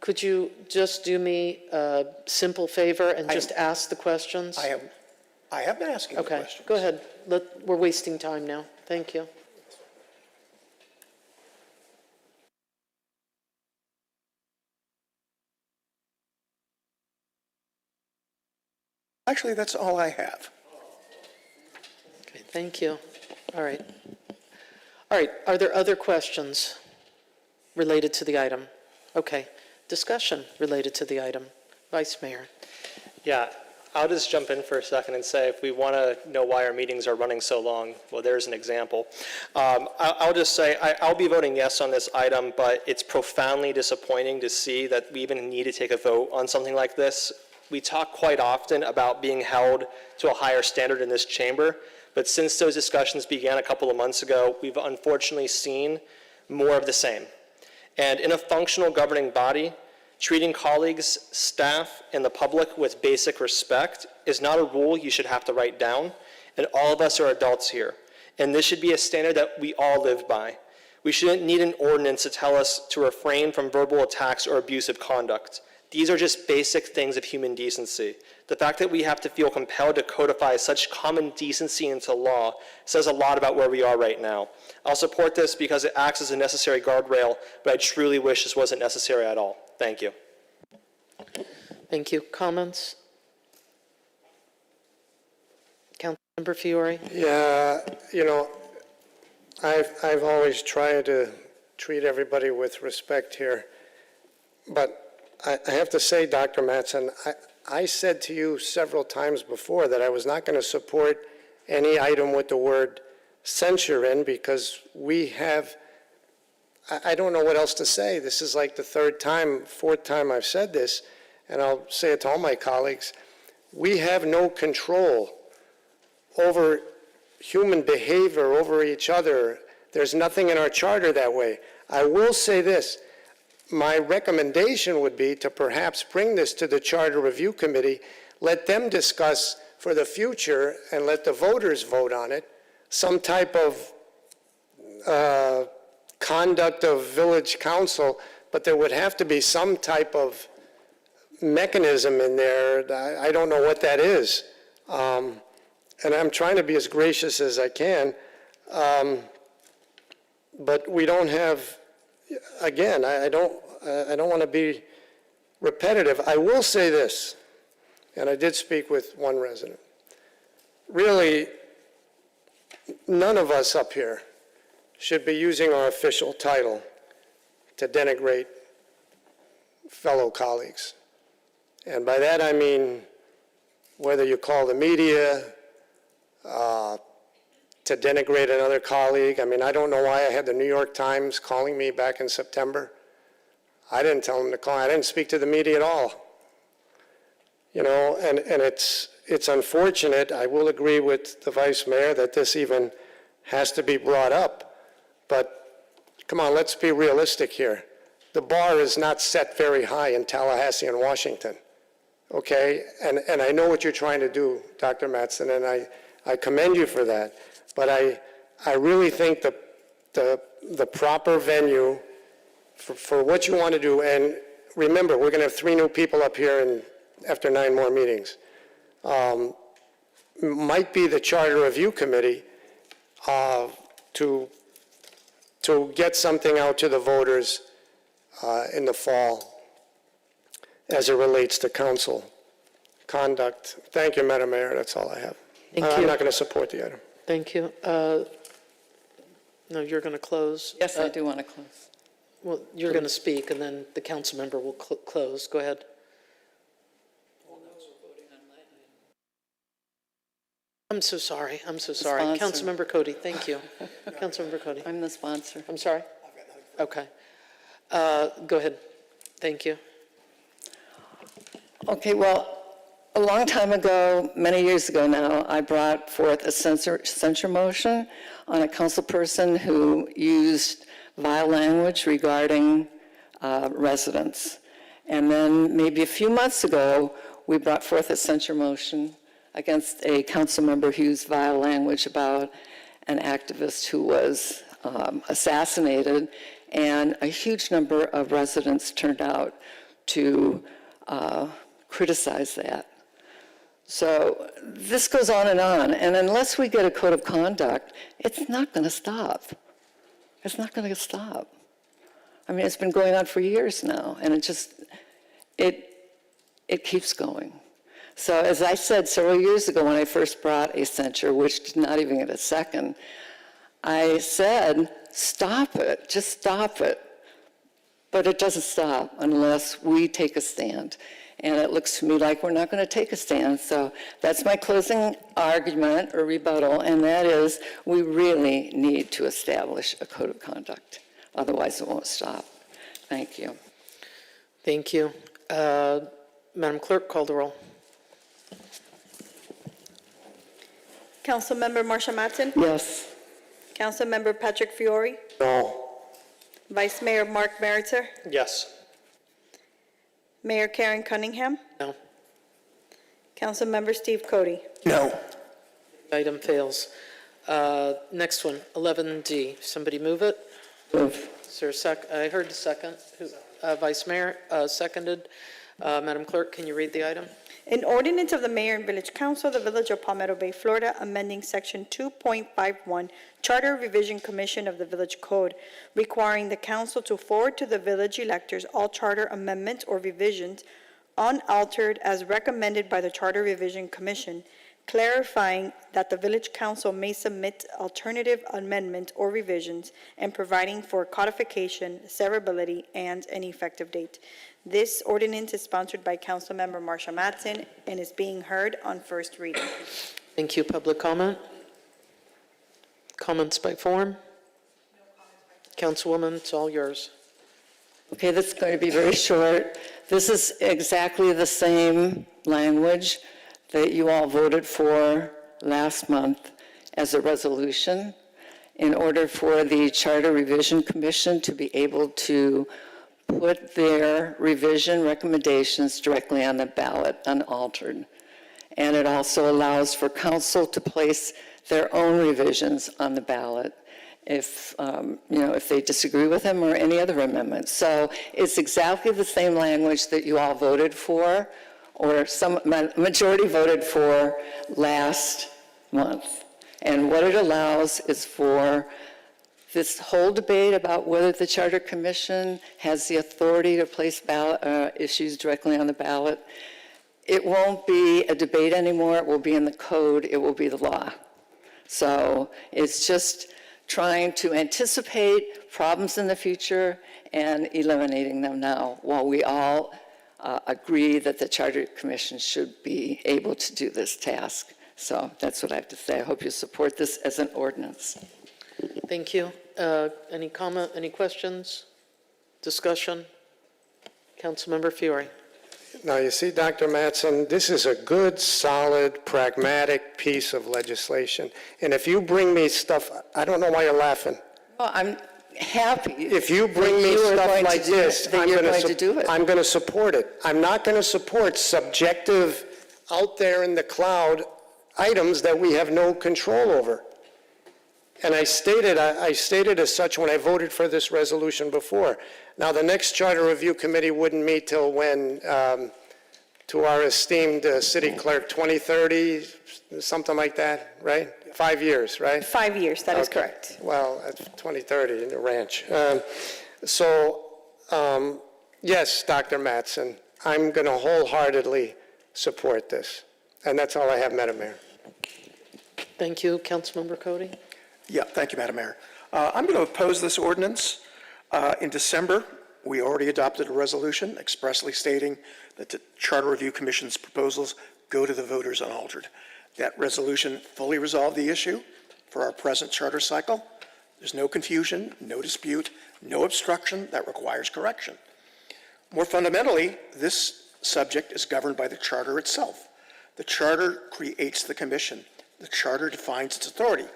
Could you just do me a simple favor and just ask the questions? I have been asking the Okay, questions. go ahead. We're wasting time now. Thank you. Actually, that's all I have. Okay, thank you. All right. All right, are there other questions related to the item? Okay, discussion related to the item. Vice Mayor. Yeah, I'll just jump in for a second and say, if we want to know why our meetings are running so long, well, there's an example. I'll just say, I'll be voting yes on this item, but it's profoundly disappointing to see that we even need to take a vote on something like this. We talk quite often about being held to a higher standard in this chamber, but since those discussions began a couple of months ago, we've unfortunately seen more of the same. And in a functional governing body, treating colleagues, staff, and the public with basic respect is not a rule you should have to write down, and all of us are adults here. And this should be a standard that we all live by. We shouldn't need an ordinance to tell us to refrain from verbal attacks or abusive conduct. These are just basic things of human decency. The fact that we have to feel compelled to codify such common decency into law says a lot about where we are right now. I'll support this because it acts as a necessary guardrail, but I truly wish this wasn't necessary at all. Thank you. Thank you. Comments? Councilmember Fiore? Yeah, I've always tried to treat everybody with respect here, but I have to say, Dr. Mattson, I said to you several times before that I was not going to support any item with the word censure in because we have, I don't know what else to say. This is like the fourth time I've said this, and I'll say it to all my colleagues. We have no control over human behavior, over each other. There's nothing in our charter that way. I will say this. My recommendation would be to perhaps bring this to the Charter Review Committee, let them discuss for the future, and let the voters vote on it, some type of conduct of village council, but there would have to be some type of mechanism in there. I don't know what that is. And I'm trying to be as gracious as I can. But we don't have, again, I don't want to be repetitive. I will say this, and I did speak with one resident. Really, none of us up here should be using our official title to denigrate fellow colleagues. And by that I mean whether you call the media to denigrate another colleague. I mean, I don't know why I had the New York Times calling me back in September. I didn't tell them to call. I didn't speak to the media at all. You know, and it's unfortunate. I will agree with the Vice Mayor that this even has to be brought up. But come on, let's be realistic here. The bar is not set very high in Tallahassee and Washington, okay? And I know what you're trying to do, Dr. Mattson, and I commend you for that. But I really think the proper venue for what you want to do, and remember, we're going to have 3 new people up here after 9 more meetings, might be the Charter Review Committee to get something out to the voters in the fall as it relates to council conduct. Thank you, Madam Mayor. That's all I have. Thank I'm you. not going to support the item. Thank you. No, you're going to close? Yes, I do want to close. Well, you're going to speak, and then the council member will close. Go ahead. I'm so sorry. I'm so sorry. sponsor. Councilmember Cody, thank you. Councilmember Cody. I'm the sponsor. I'm sorry? Okay. Go ahead. Thank you. Okay, well, a long time ago, many years ago now, I brought forth a censure motion on a council person who used vile language regarding residents. And then maybe a few months ago, we brought forth a censure motion against a council member who used vile language about an activist who was assassinated, and a huge number of residents turned out to criticize that. So this goes on, and unless we get a code of conduct, it's not going to stop. It's not going to stop. I mean, it's been going on for years now, and it keeps going. So as I said several years ago when I first brought a censure, which did not even get a second, I said, stop it, just stop it. But it doesn't stop unless we take a stand. And it looks to me like we're not going to take a stand. So that's my closing argument or rebuttal, and that is we really need to establish a code of conduct. Otherwise, it won't stop. Thank you. Thank you. Madam Clerk, call the roll. Councilmember Marsha Mattson? Yes. Councilmember Patrick Fiore? No. Vice Mayor Mark Meritzer? Yes. Mayor Karen Cunningham? No. Councilmember Steve Cody? No. Item fails. Next one, 11D. Somebody move it? Move. Is there a sec? I heard the second. Vice Mayor, seconded. Madam Clerk, can you read the item? An ordinance of the Mayor and Village Council of the Village of Palmetto Bay, Florida, amending Section 2.51 Charter Revision Commission of the Village Code, requiring the council to forward to the village electors all charter amendments or revisions unaltered as recommended by the Charter Revision Commission, clarifying that the Village Council may submit alternative amendments or revisions, and providing for codification, severability, and an effective date. This ordinance is sponsored by Councilmember Marsha Mattson and is being heard on first reading. Thank you. Public comment? Comments by form? Councilwoman, it's all yours. Okay, this is going to be very short. This is exactly the same language that you all voted for last month as a resolution in order for the Charter Revision Commission to be able to put their revision recommendations directly on the ballot, unaltered. And it also allows for council to place their own revisions on the ballot if, if they disagree with them or any other amendments. So it's exactly the same language that you all voted for, or some majority voted for last month. And what it allows is for this whole debate about whether the Charter Commission has the authority to place issues directly on the ballot, it won't be a debate anymore. It will be in the code. It will be the law. So it's just trying to anticipate problems in the future and eliminating them now, while we all agree that the Charter Commission should be able to do this task. So that's what I have to say. I hope you support this as an ordinance. Thank you. Any comment, any questions, discussion? Councilmember Fiore. Now, you see, Dr. Mattson, this is a good, solid, pragmatic piece of legislation. And if you bring me stuff, I don't know why you're laughing. Well, I'm happy. If you bring me stuff like this, I'm going to support it. I'm not going to support subjective, out there in the cloud items that we have no control over. And I stated as such when I voted for this resolution before. Now, the next Charter Review Committee wouldn't meet till when, to our esteemed city clerk, 2030, something like that, right? 5 years, right? 5 years, that is Okay. correct. Well, it's 2030 in the ranch. Yes, Dr. Mattson, I'm going to wholeheartedly support this. And that's all I have, Madam Mayor. Thank you. Councilmember Cody. Yeah, thank you, Madam Mayor. I'm going to oppose this ordinance. In December, we already adopted a resolution expressly stating that the Charter Review Commission's proposals go to the voters unaltered. That resolution fully resolved the issue for our present charter cycle. There's no confusion, no dispute, no obstruction that requires correction. More fundamentally, this subject is governed by the Charter itself. The Charter creates the Commission. The Charter defines its authority.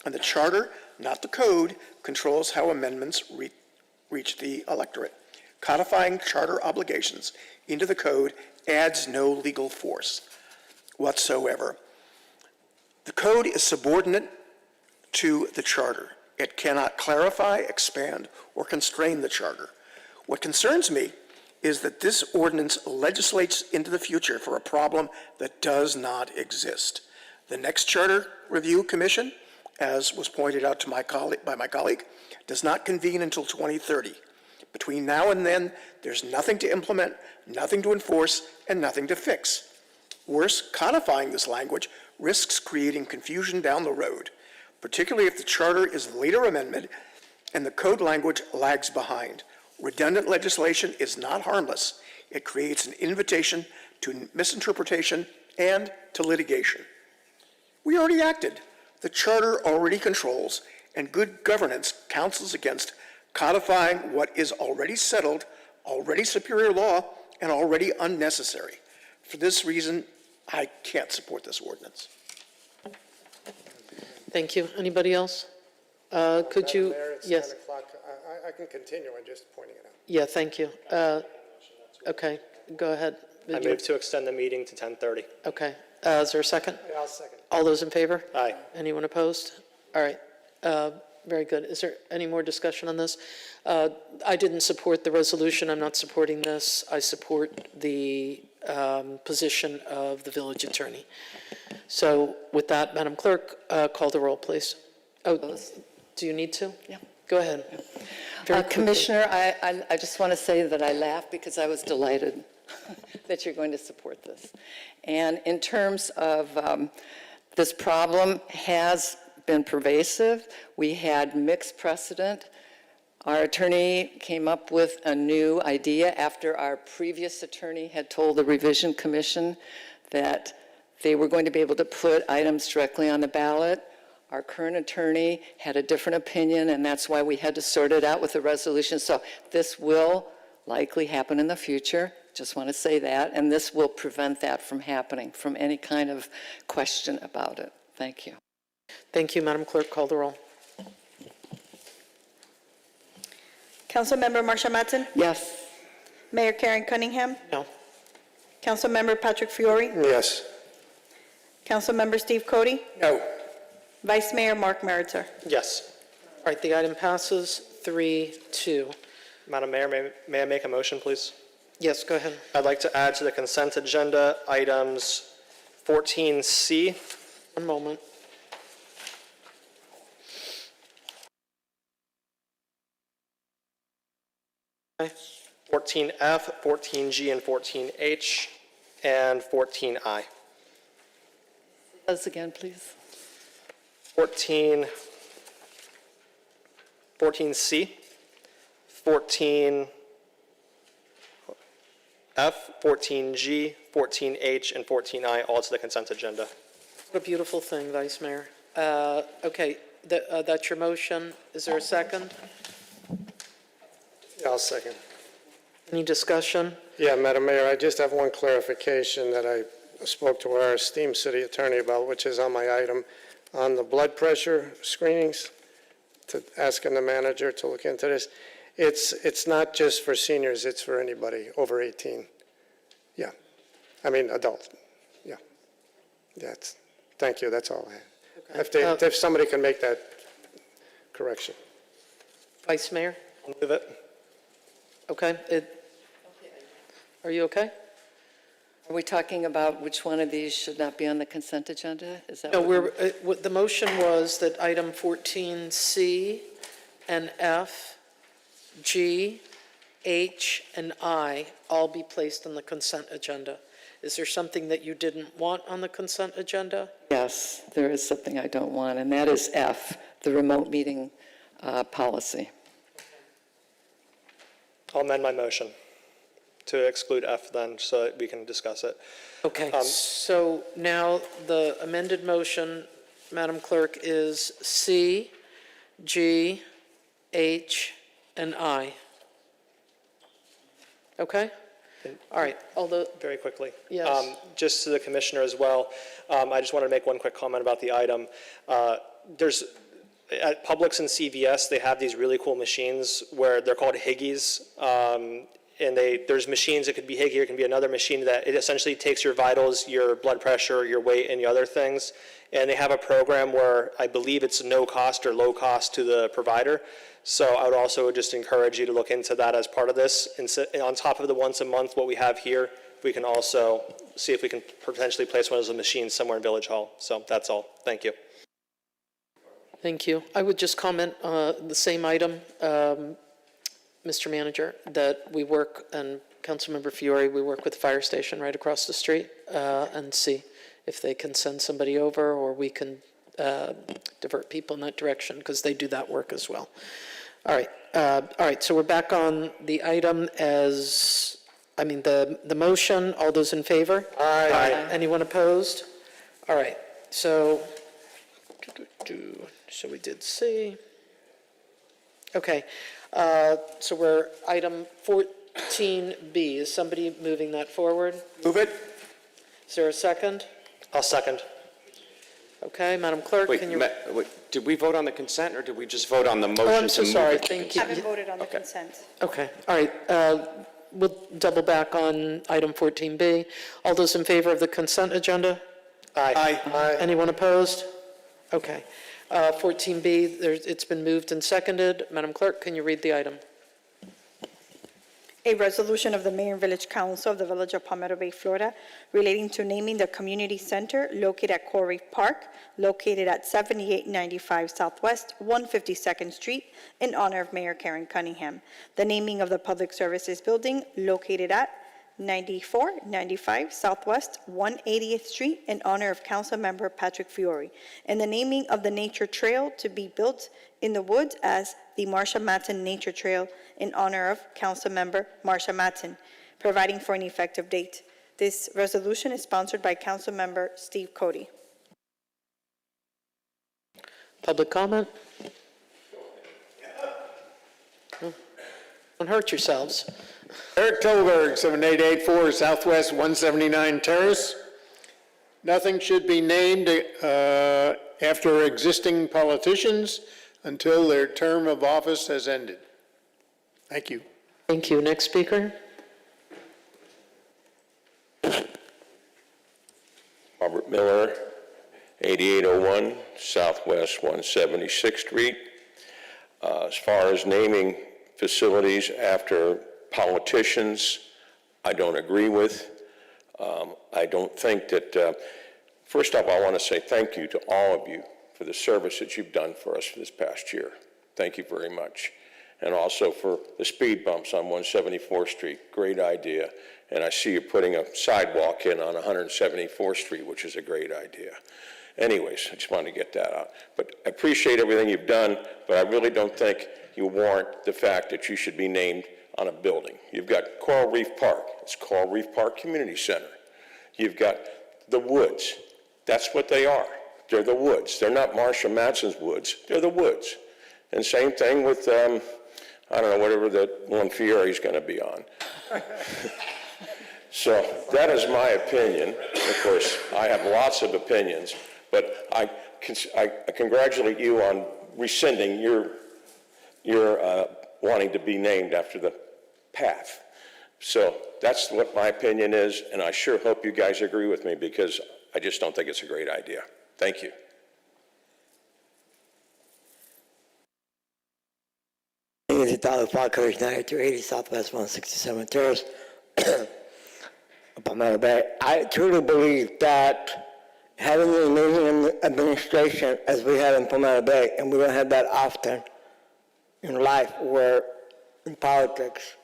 And the Charter, not the Code, controls how amendments reach the electorate. Codifying Charter obligations into the Code adds no legal force whatsoever. The Code is subordinate to the Charter. It cannot clarify, expand, or constrain the Charter. What concerns me is that this ordinance legislates into the future for a problem that does not exist. The next Charter Review Commission, as was pointed out to by my colleague, does not convene until 2030. Between now and then, there's nothing to implement, nothing to enforce, and nothing to fix. Worse, codifying this language risks creating confusion down the road, particularly if the Charter is later amended and the code language lags behind. Redundant legislation is not harmless. It creates an invitation to misinterpretation and to litigation. We already acted. The Charter already controls, and good governance counsels against codifying what is already settled, already superior law, and already unnecessary. For this reason, I can't support this ordinance. Thank you. Anybody else? Could you? Madam Mayor, it's Yes. 10 o'clock. I can continue, I'm just pointing it out. Yeah, thank you. Okay, go ahead. I move to extend the meeting to 10:30. Okay. Is there a second? Yeah, I'll second. All those in favor? Aye. Anyone opposed? All right. Very good. Is there any more discussion on this? I didn't support the resolution. I'm not supporting this. I support the position of the village attorney. So with that, Madam Clerk, call the roll, please. Oh, do you need to? Yeah. Go ahead. Very quickly. Commissioner, I just want to say that I laughed because I was delighted that you're going to support this. And in terms of this problem has been pervasive. We had mixed precedent. Our attorney came up with a new idea after our previous attorney had told the Revision Commission that they were going to be able to put items directly on the ballot. Our current attorney had a different opinion, and that's why we had to sort it out with the resolution. So this will likely happen in the future. Just want to say that. And this will prevent that from happening, from any kind of question about it. Thank you. Thank you, Madam Clerk. Call the roll. Councilmember Marsha Mattson? Yes. Mayor Karen Cunningham? No. Councilmember Patrick Fiore? Yes. Councilmember Steve Cody? No. Vice Mayor Mark Meritzer? Yes. All right, the item passes 3-2. Madam Mayor, may I make a motion, please? Yes, go ahead. I'd like to add to the consent agenda items 14C, One moment. 14F, 14G, and 14H, and 14I. Those again, please. 14C, 14F, 14G, 14H, and 14I, all to the consent agenda. What a beautiful thing, Vice Mayor. Okay, that's your motion. Is there a second? Yeah, I'll second. Any discussion? Yeah, Madam Mayor, I just have one clarification that I spoke to our esteemed city attorney about, which is on my item on the blood pressure screenings, to asking the manager to look into this. It's not just for seniors, it's for anybody over 18. Yeah, I mean, adult, yeah. Thank you, that's all I have. If somebody can make that correction. Vice Mayor? I'll move it. Okay. Are you okay? Are we talking about which one of these should not be on the consent agenda? Is that No, what what the motion was that item 14C and F, G, H, and I all be placed on the consent agenda. Is there something that you didn't want on the consent agenda? Yes, there is something I don't want, and that is F, the remote meeting policy. I'll amend my motion to exclude F then, so that we can discuss it. Okay, so now the amended motion, Madam Clerk, is C, G, H, and I. Okay? All right, although, Very quickly. Yes. Just to the commissioner as well, I just wanted to make one quick comment about the item. At Publix and CVS, they have these really cool machines where they're called Higgies. And there's machines, it could be Higgy, or it can be another machine that it essentially takes your vitals, your blood pressure, your weight, and the other things. And they have a program where I believe it's no cost or low cost to the provider. So I would also just encourage you to look into that as part of this. And on top of the once a month, what we have here, we can also see if we can potentially place one of those machines somewhere in Village Hall. So that's all. Thank you. thank you. I would just comment the same item, Mr. Manager, that we work, and Councilmember Fiore, we work with the fire station right across the street and see if they can send somebody over, or we can divert people in that direction, because they do that work as well. All right, so we're back on the item as, the motion. All those in favor? Aye. Anyone opposed? All right, so we did C. Okay, so we're item 14B. Is somebody moving that forward? Move it. Is there a second? I'll second. Okay, Madam Clerk, Wait, can you? wait, did we vote on the consent, or did we just vote on the motion Oh, to I'm move so it? sorry, thank you. Haven't voted on the consent. Okay, all right, we'll double back on item 14B. All those in favor of the consent agenda? Aye. Aye. Anyone opposed? Okay. 14B, it's been moved and seconded. Madam Clerk, can you read the item? A resolution of the Mayor and Village Council of the Village of Palmetto Bay, Florida, relating to naming the community center located at Coral Reef Park, located at 7895 Southwest 152nd Street, in honor of Mayor Karen Cunningham. The naming of the Public Services Building located at 9495 Southwest 180th Street, in honor of Councilmember Patrick Fiore. And the naming of the nature trail to be built in the woods as the Marsha Matten Nature Trail, in honor of Councilmember Marsha Matten, providing for an effective date. This resolution is sponsored by Councilmember Steve Cody. Public comment? Don't hurt yourselves. Eric Tolberg, 7884 Southwest 179 Terrace. Nothing should be named after existing politicians until their term of office has ended. Thank you. Thank you. Next speaker? Robert Miller, 8801 Southwest 176th Street. As far as naming facilities after politicians, I don't agree with. I don't think that, first off, I want to say thank you to all of you for the service that you've done for us for this past year. Thank you very much. And also for the speed bumps on 174th Street, great idea. And I see you putting a sidewalk in on 174th Street, which is a great idea. Anyways, I just wanted to get that out. But I appreciate everything you've done, but I really don't think you warrant the fact that you should be named on a building. You've got Coral Reef Park. It's Coral Reef Park Community Center. You've got the woods. That's what they are. They're the woods. They're not Marsha Matson's woods. They're the woods. And same thing with, I don't know, whatever that one Fiere's going to be on. So that is my opinion. Of course, I have lots of opinions, but I congratulate you on rescinding your wanting to be named after the path. So that's what my opinion is, and I sure hope you guys agree with me because I just don't think it's a great idea. Thank you. My name is Italo Falkers, 9280 Southwest 167 Terrace, Palmetto Bay. I truly believe that having an amazing administration as we have in Palmetto Bay, and we don't have that often in life or in politics,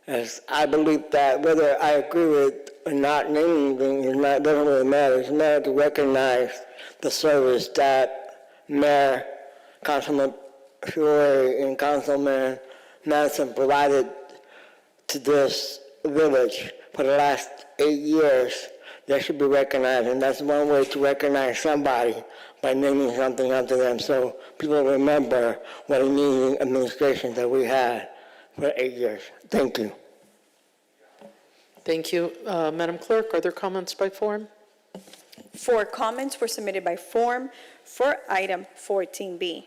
as I believe that whether I agree with or not naming things doesn't really matter. It's matter to recognize the service that Mayor, Councilman Fiore, and Councilman Madison provided to this village for the last 8 years. They should be recognized, and that's one way to recognize somebody, by naming something after them, so people remember what an amazing administration that we had for 8 years. Thank you. Thank you. Madam Clerk, are there comments by form? 4 comments were submitted by form for item 14B.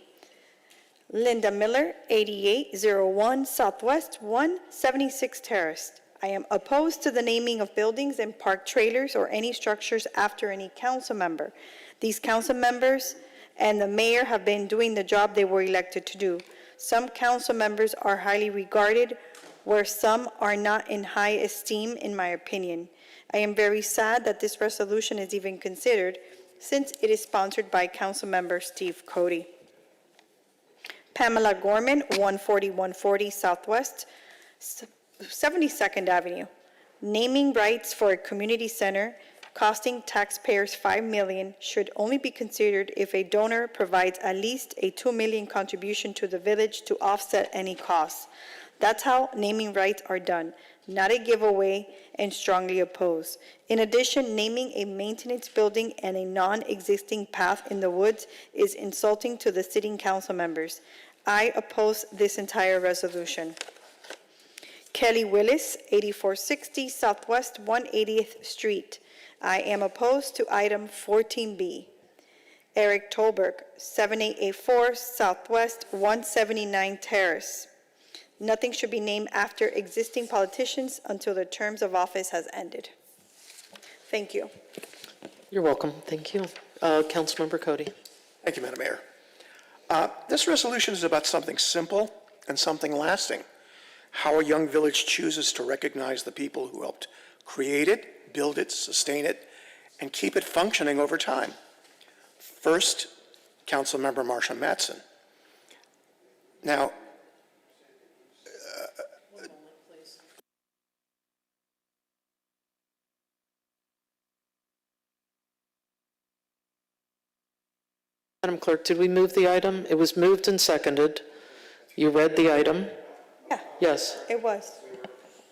Linda Miller, 8801 Southwest 176 Terrace. I am opposed to the naming of buildings and park trailers or any structures after any council member. These council members and the mayor have been doing the job they were elected to do. Some council members are highly regarded, where some are not in high esteem, in my opinion. I am very sad that this resolution is even considered, since it is sponsored by council member Steve Cody. Pamela Gorman, 140 Southwest 72nd Avenue. Naming rights for a community center costing taxpayers $5 million should only be considered if a donor provides at least a $2 million contribution to the village to offset any costs. That's how naming rights are done, not a giveaway, and strongly oppose. In addition, naming a maintenance building and a non-existing path in the woods is insulting to the sitting council members. I oppose this entire resolution. Kelly Willis, 8460 Southwest 180th Street. I am opposed to item 14B. Eric Tolberg, 7884 Southwest 179 Terrace. Nothing should be named after existing politicians until their terms of office has ended. Thank you. You're welcome. Thank you. Councilmember Cody. Thank you, Madam Mayor. This resolution is about something simple and something lasting. How a young village chooses to recognize the people who helped create it, build it, sustain it, and keep it functioning over time. First, Councilmember Marsha Matson. Now, Madam Clerk, did we move the item? It was moved and seconded. You read the item? Yeah. Yes, It was.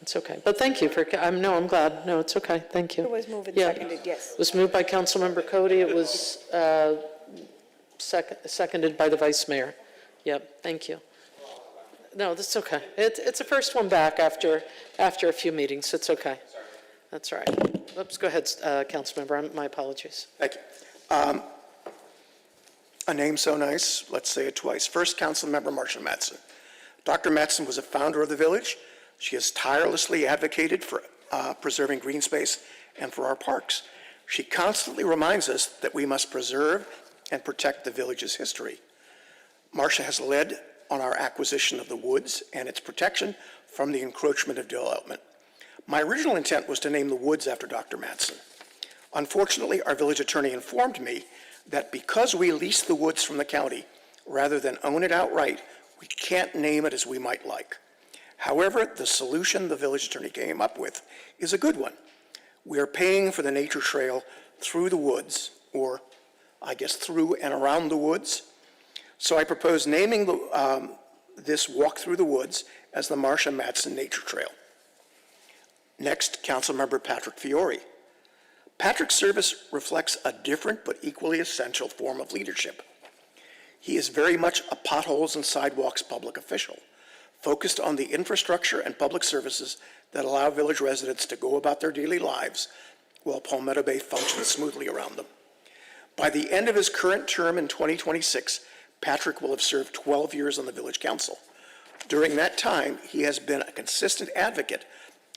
it's okay. But thank you for, I'm glad. No, it's okay. Thank you. It was moved and Yeah. seconded, yes. It was moved by Councilmember Cody. It was seconded by the Vice Mayor. Yep, thank you. No, that's okay. It's the first one back after a few meetings. It's okay. That's all right. Oops, go ahead, Councilmember. My apologies. thank you. A name so nice, let's say it twice. First, Councilmember Marsha Matson. Dr. Matson was a founder of the village. She has tirelessly advocated for preserving green space and for our parks. She constantly reminds us that we must preserve and protect the village's history. Marsha has led on our acquisition of the woods and its protection from the encroachment of development. My original intent was to name the woods after Dr. Matson. Unfortunately, our village attorney informed me that because we lease the woods from the county rather than own it outright, We can't name it as we might like. However, the solution the village attorney came up with is a good one. We are paying for the nature trail through the woods, or I guess through and around the woods. So I propose naming this walk through the woods as the Marsha Matson Nature Trail. Next, Councilmember Patrick Fiore. Patrick's service reflects a different but equally essential form of leadership. He is very much a potholes and sidewalks public official, focused on the infrastructure and public services that allow village residents to go about their daily lives while Palmetto Bay functions smoothly around them. By the end of his current term in 2026, Patrick will have served 12 years on the village council. During that time, he has been a consistent advocate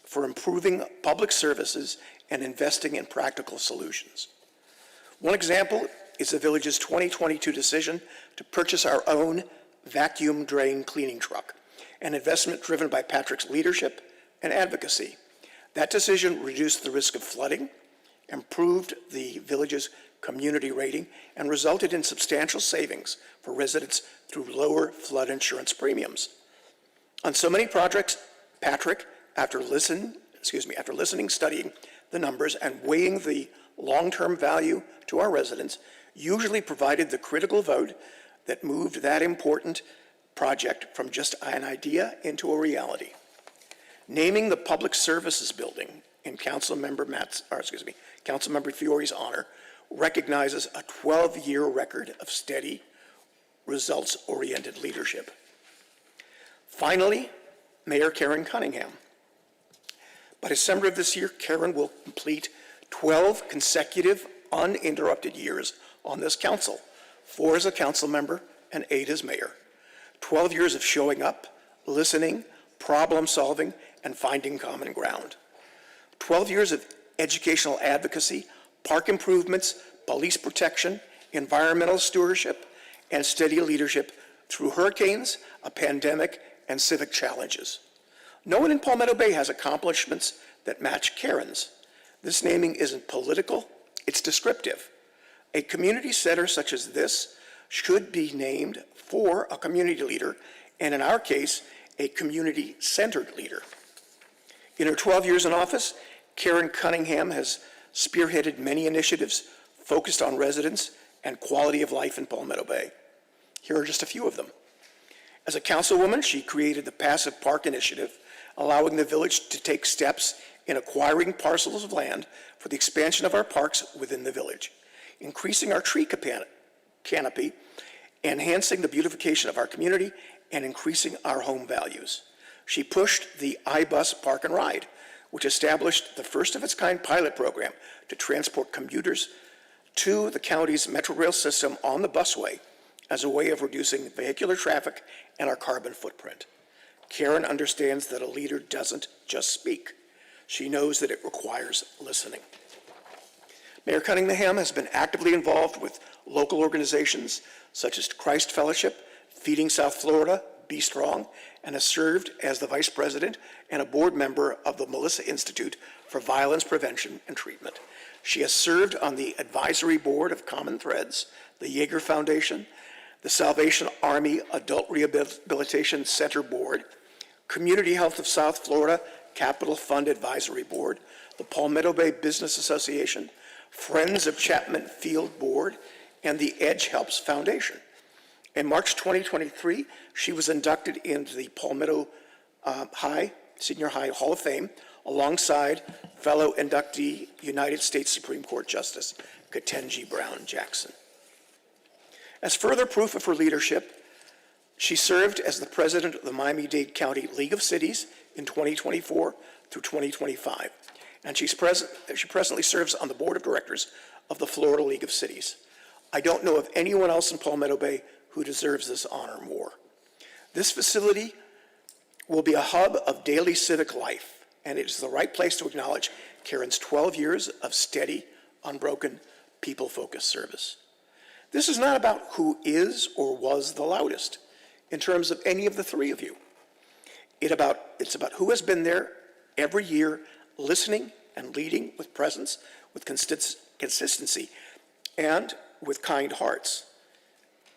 for improving public services and investing in practical solutions. One example is the village's 2022 decision to purchase our own vacuum drain cleaning truck, an investment driven by Patrick's leadership and advocacy. That decision reduced the risk of flooding, improved the village's community rating, and resulted in substantial savings for residents through lower flood insurance premiums. On so many projects, Patrick, after listening, studying the numbers, and weighing the long-term value to our residents, usually provided the critical vote that moved that important project from just an idea into a reality. Naming the Public Services Building in Councilmember Fiore's honor recognizes a 12-year record of steady, results-oriented leadership. Finally, Mayor Karen Cunningham. By December of this year, Karen will complete 12 consecutive uninterrupted years on this council, 4 as a council member and 8 as mayor. 12 years of showing up, listening, problem solving, and finding common ground. 12 years of educational advocacy, park improvements, police protection, environmental stewardship, and steady leadership through hurricanes, a pandemic, and civic challenges. No one in Palmetto Bay has accomplishments that match Karen's. This naming isn't political, it's descriptive. A community center such as this should be named for a community leader, and in our case, a community-centered leader. In her 12 years in office, Karen Cunningham has spearheaded many initiatives focused on residents and quality of life in Palmetto Bay. Here are just a few of them. As a councilwoman, she created the Passive Park Initiative, allowing the village to take steps in acquiring parcels of land for the expansion of our parks within the village, increasing our tree canopy, enhancing the beautification of our community, and increasing our home values. She pushed the iBus Park and Ride, which established the first of its kind pilot program to transport commuters to the county's Metrorail system on the busway as a way of reducing vehicular traffic and our carbon footprint. Karen understands that a leader doesn't just speak. She knows that it requires listening. Mayor Cunningham has been actively involved with local organizations such as Christ Fellowship, Feeding South Florida, Be Strong, and has served as the vice president and a board member of the Melissa Institute for Violence Prevention and Treatment. She has served on the advisory board of Common Threads, the Yeager Foundation, the Salvation Army Adult Rehabilitation Center Board, Community Health of South Florida Capital Fund Advisory Board, the Palmetto Bay Business Association, Friends of Chapman Field Board, and the Edge Helps Foundation. In March 2023, she was inducted into the Palmetto Senior High Hall of Fame alongside fellow inductee United States Supreme Court Justice Ketanji Brown Jackson. As further proof of her leadership, she served as the president of the Miami-Dade County League of Cities in 2024 through 2025, and she presently serves on the board of directors of the Florida League of Cities. I don't know of anyone else in Palmetto Bay who deserves this honor more. This facility will be a hub of daily civic life, and it is the right place to acknowledge Karen's 12 years of steady, unbroken, people-focused service. This is not about who is or was the loudest in terms of any of the three of you. It's about who has been there every year, listening and leading with presence, with consistency, and with kind hearts.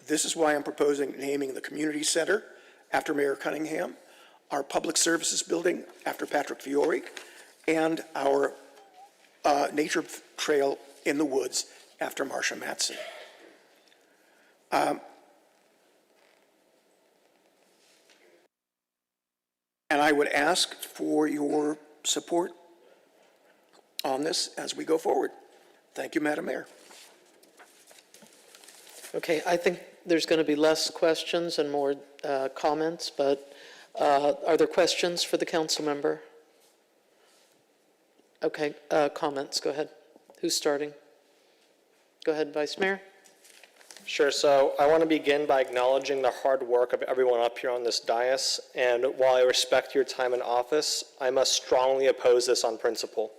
This is why I'm proposing naming the community center after Mayor Cunningham, our Public Services Building after Patrick Fiore, and our nature trail in the woods after Marcia Matson. And I would ask for your support on this as we go forward. Thank you, Madam Mayor. Okay, I think there's going to be less questions and more comments, but are there questions for the council member? Okay, comments, go ahead. Who's starting? Go ahead, Vice Mayor. Sure, so I want to begin by acknowledging the hard work of everyone up here on this dais, and while I respect your time in office, I must strongly oppose this on principle.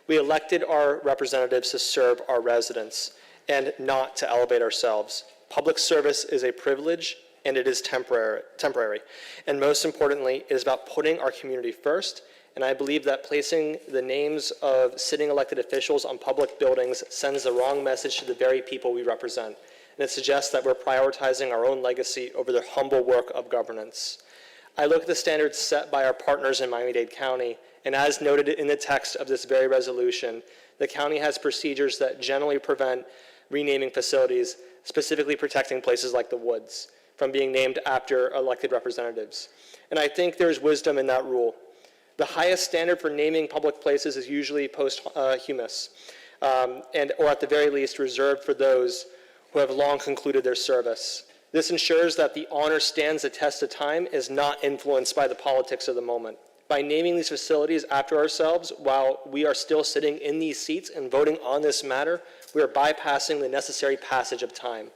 We elected our representatives to serve our residents and not to elevate ourselves. Public service is a privilege, and it is temporary. And most importantly, it is about putting our community first, and I believe that placing the names of sitting elected officials on public buildings sends the wrong message to the very people we represent. And it suggests that we're prioritizing our own legacy over the humble work of governance. I look at the standards set by our partners in Miami-Dade County, and as noted in the text of this very resolution, the county has procedures that generally prevent renaming facilities, specifically protecting places like the woods from being named after elected representatives. And I think there's wisdom in that rule. The highest standard for naming public places is usually posthumous, or at the very least reserved for those who have long concluded their service. This ensures that the honor stands the test of time, is not influenced by the politics of the moment. By naming these facilities after ourselves while we are still sitting in these seats and voting on this matter, we are bypassing the necessary passage of time.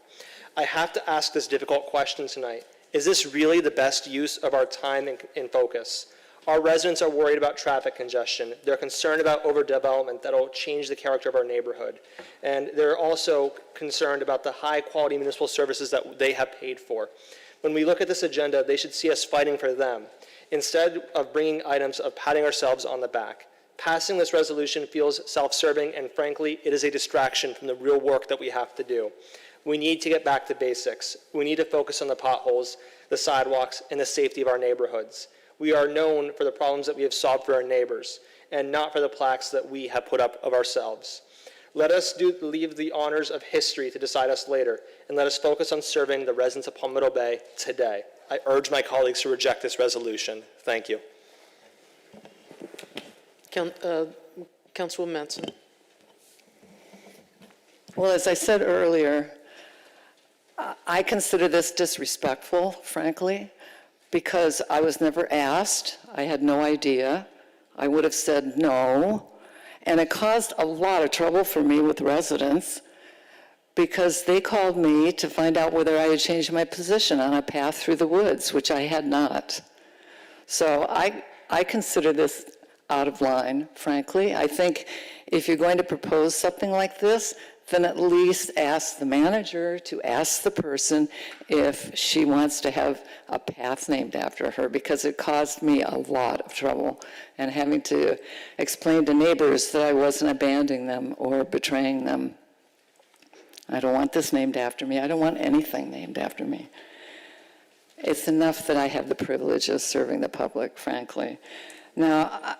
I have to ask this difficult question tonight. Is this really the best use of our time and focus? Our residents are worried about traffic congestion. They're concerned about overdevelopment that will change the character of our neighborhood. And they're also concerned about the high quality municipal services that they have paid for. When we look at this agenda, they should see us fighting for them, instead of bringing items of patting ourselves on the back. Passing this resolution feels self-serving, and frankly, it is a distraction from the real work that we have to do. We need to get back to basics. We need to focus on the potholes, the sidewalks, and the safety of our neighborhoods. We are known for the problems that we have solved for our neighbors, and not for the plaques that we have put up of ourselves. Let us leave the honors of history to decide us later, and let us focus on serving the residents of Palmetto Bay today. I urge my colleagues to reject this resolution. Thank you. Councilwoman Matson. Well, as I said earlier, I consider this disrespectful, frankly, because I was never asked. I had no idea. I would have said no. And it caused a lot of trouble for me with residents because they called me to find out whether I had changed my position on a path through the woods, which I had not. So I consider this out of line, frankly. I think if you're going to propose something like this, then at least ask the manager to ask the person if she wants to have a path named after her, because it caused me a lot of trouble and having to explain to neighbors that I wasn't abandoning them or betraying them. I don't want this named after me. I don't want anything named after me. It's enough that I have the privilege of serving the public, frankly. Now,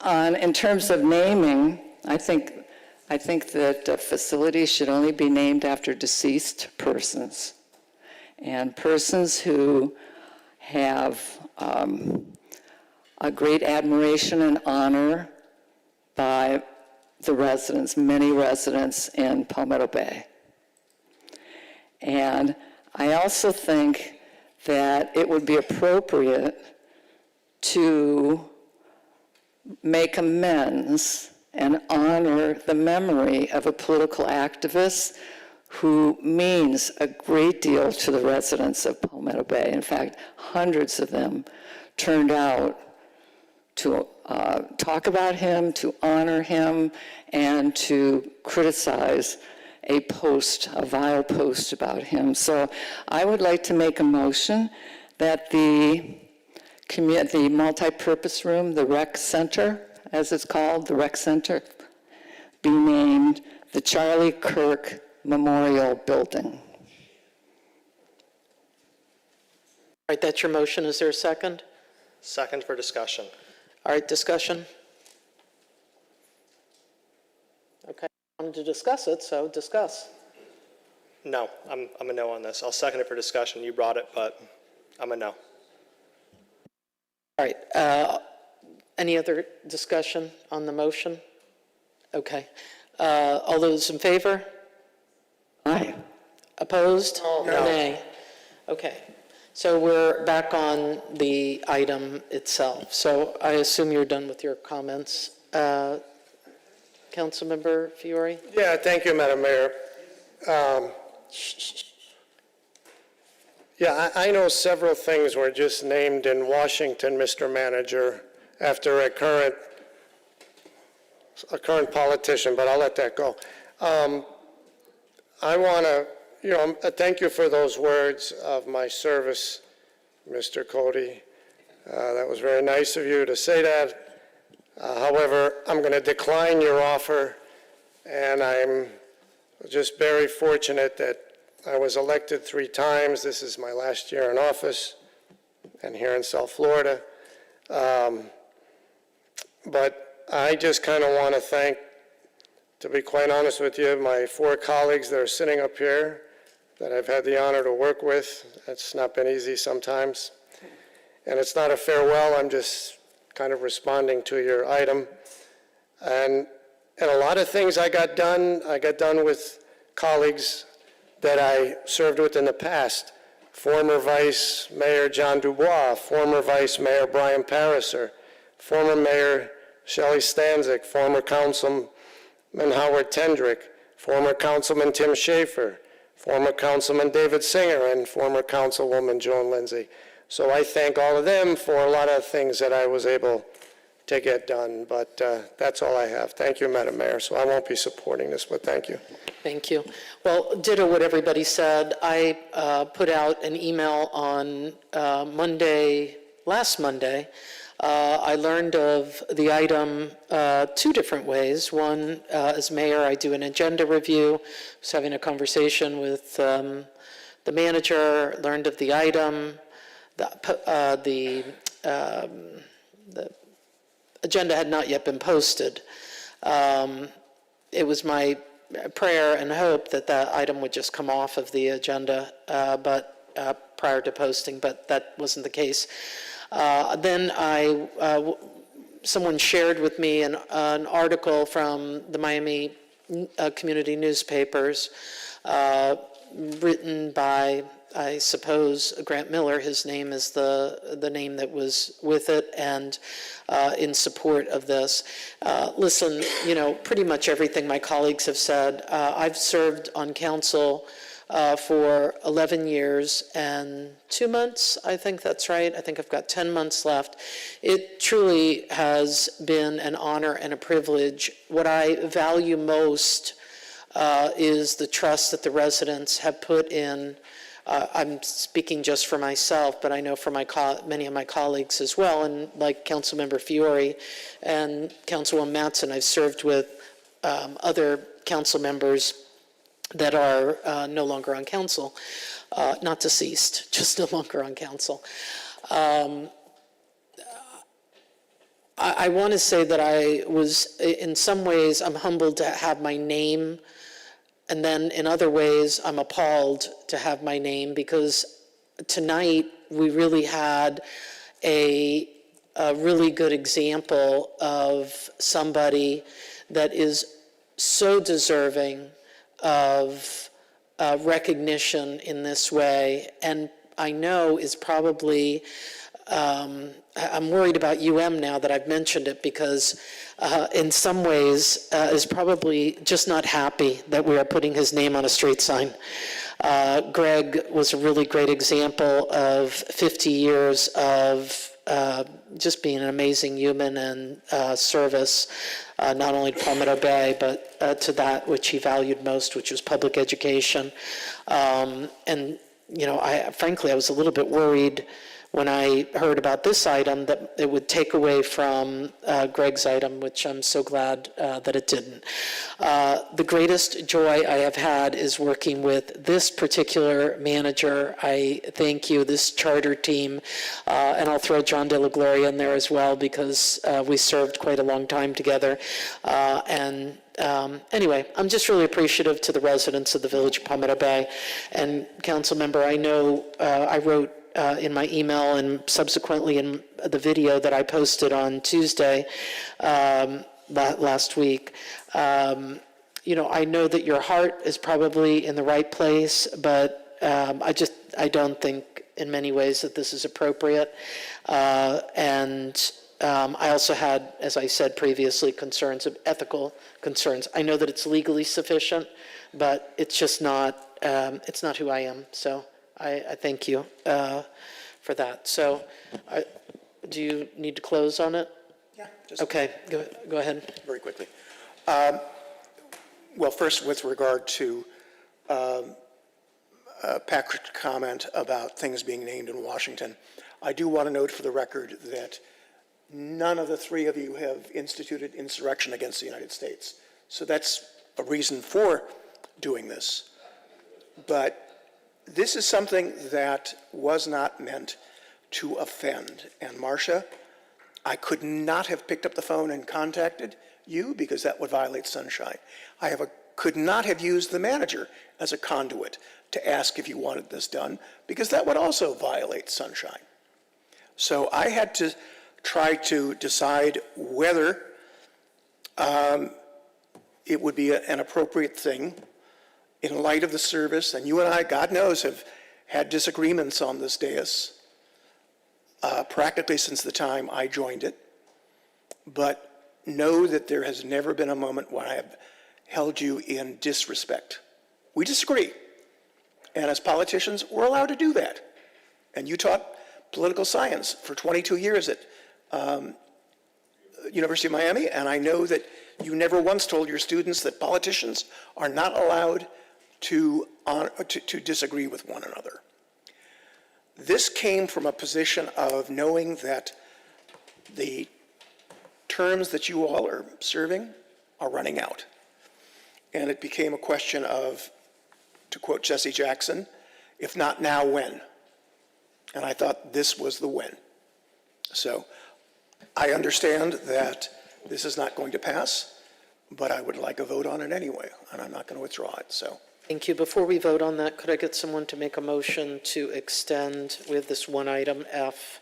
in terms of naming, I think that facilities should only be named after deceased persons and persons who have a great admiration and honor by the residents, many residents in Palmetto Bay. And I also think that it would be appropriate to make amends and honor the memory of a political activist who means a great deal to the residents of Palmetto Bay. In fact, hundreds of them turned out to talk about him, to honor him, and to criticize a vile post about him. So I would like to make a motion that the multi-purpose room, the rec center, as it's called, the rec center, be named the Charlie Kirk Memorial Building. right, that's your motion. Is there a second? Second for discussion. All right, discussion? Okay, I wanted to discuss it, so discuss. No, I'm a no on this. I'll second it for discussion. You brought it, but I'm a no. All right, any other discussion on the motion? Okay, all those in favor? Aye. Opposed? No. Nay. Okay, so we're back on the item itself. So I assume you're done with your comments. Councilmember Fiore? Yeah, thank you, Madam Mayor. Yeah, I know several things were just named in Washington, Mr. Manager, after a current politician, but I'll let that go. I want to, thank you for those words of my service, Mr. Cody. That was very nice of you to say that. However, I'm going to decline your offer, and I'm just very fortunate that I was elected 3 times. This is my last year in office, and here in South Florida. But I just kind of want to thank, to be quite honest with you, my 4 colleagues that are sitting up here that I've had the honor to work with. It's not been easy sometimes. And it's not a farewell, I'm just kind of responding to your item. And a lot of things I got done with colleagues that I served with in the past. Former Vice Mayor John Dubois, former Vice Mayor Brian Pariser, former Mayor Shelley Stanzik, former Councilman Howard Tendrick, former Councilman Tim Schaefer, former Councilman David Singer, and former Councilwoman Joan Lindsay. So I thank all of them for a lot of things that I was able to get done, but that's all I have. Thank you, Madam Mayor. So I won't be supporting this, but thank you. Thank you. Well, ditto what everybody said. I put out an email on last Monday. I learned of the item 2 different ways. One, as mayor, I do an agenda review. I was having a conversation with the manager, learned of the item. The agenda had not yet been posted. It was my prayer and hope that that item would just come off of the agenda prior to posting, but that wasn't the case. Then someone shared with me an article from the Miami community newspapers written by, I suppose, Grant Miller. His name is the name that was with it, and in support of this. Listen, pretty much everything my colleagues have said. I've served on council for 11 years and 2 months, I think that's right. I think I've got 10 months left. It truly has been an honor and a privilege. What I value most is the trust that the residents have put in. I'm speaking just for myself, but I know for many of my colleagues as well, and like Councilmember Fiore and Councilwoman Mattson, I've served with other council members that are no longer on council, not deceased, just no longer on council. I want to say that I was, in some ways, I'm humbled to have my name, and then in other ways, I'm appalled to have my name, because tonight we really had a really good example of somebody that is so deserving of recognition in this way, and I know is probably, I'm worried about now that I've mentioned it, because in some ways is probably just not happy that we are putting his name on a street sign. Greg was a really great example of 50 years of just being an amazing human and service, not only to Palmetto Bay, but to that which he valued most, which was public education. And, frankly, I was a little bit worried when I heard about this item, that it would take away from Greg's item, which I'm so glad that it didn't. The greatest joy I have had is working with this particular manager. I thank you, this charter team, and I'll throw John De La Gloria in there as well, because we served quite a long time together. Anyway, I'm just really appreciative to the residents of the Village of Palmetto Bay. And council member, I know I wrote in my email and subsequently in the video that I posted on Tuesday last week, you know, I know that your heart is probably in the right place, but I don't think in many ways that this is appropriate. I also had, as I said previously, concerns of ethical concerns. I know that it's legally sufficient, but it's just not, it's not who I am. So I thank you for that. So do you need to close on it? Yeah. Just Okay, go ahead. very quickly. Well, first, with regard to Patrick's comment about things being named in Washington, I do want to note for the record that none of the three of you have instituted insurrection against the United States. So that's a reason for doing this. But this is something that was not meant to offend. And Marcia, I could not have picked up the phone and contacted you because that would violate sunshine. Could not have used the manager as a conduit to ask if you wanted this done because that would also violate sunshine. So I had to try to decide whether it would be an appropriate thing in light of the service. And you and I, God knows, have had disagreements on this dais practically since the time I joined it. But know that there has never been a moment when I have held you in disrespect. We disagree. And as politicians, we're allowed to do that. And you taught political science for 22 years at University of Miami, and I know that you never once told your students that politicians are not allowed to disagree with one another. This came from a position of knowing that the terms that you all are serving are running out. And it became a question of, to quote Jesse Jackson, if not now, when? And I thought this was the when. So I understand that this is not going to pass, but I would like a vote on it anyway, and I'm not going to withdraw it, so. Thank you. Before we vote on that, could I get someone to make a motion to extend with this one item F?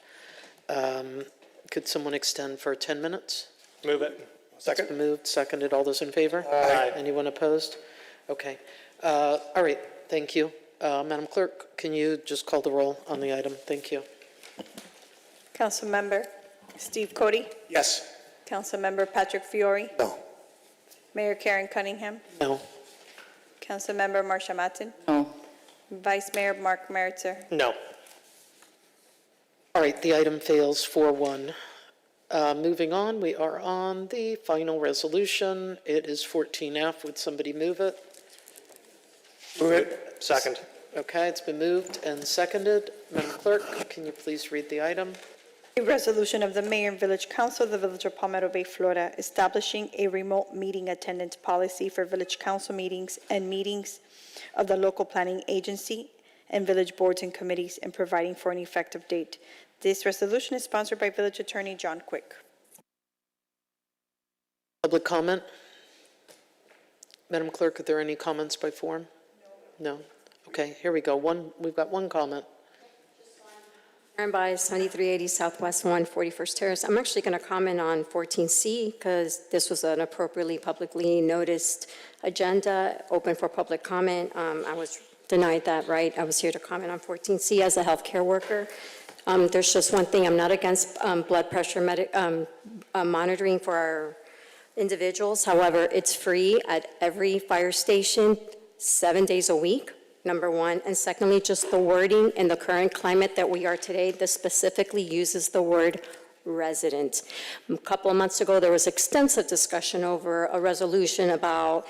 Could someone extend for 10 minutes? Move it. Second. It's been moved, seconded. All those in favor? Aye. Anyone opposed? Okay. All right, thank you. Madam Clerk, can you just call the roll on the item? Thank you. Councilmember Steve Cody, Yes. Councilmember Patrick Fiore, No. Mayor Karen Cunningham, No. Councilmember Marcia Matten, No. Vice Mayor Mark Meritzer. No. All right, the item fails 4-1. Moving on, we are on the final resolution. It is 14F. Would somebody move it? Move it. Second. Okay, it's been moved and seconded. Madam Clerk, can you please read the item? A resolution of the Mayor and Village Council of the Village of Palmetto Bay, Florida, establishing a remote meeting attendance policy for Village Council meetings and meetings of the local planning agency and village boards and committees and providing for an effective date. This resolution is sponsored by Village Attorney John Quick. Public comment? Madam Clerk, are there any comments by form? No? Okay, here we go. We've got one comment. Karen by 7380 Southwest 141st Terrace. I'm actually going to comment on 14C because this was an appropriately publicly noticed agenda, open for public comment. I was denied that right. I was here to comment on 14C as a healthcare worker. There's just one thing. I'm not against blood pressure monitoring for our individuals. However, it's free at every fire station 7 days a week. Number one. And secondly, just the wording in the current climate that we are today, this specifically uses the word resident. A couple of months ago, there was extensive discussion over a resolution about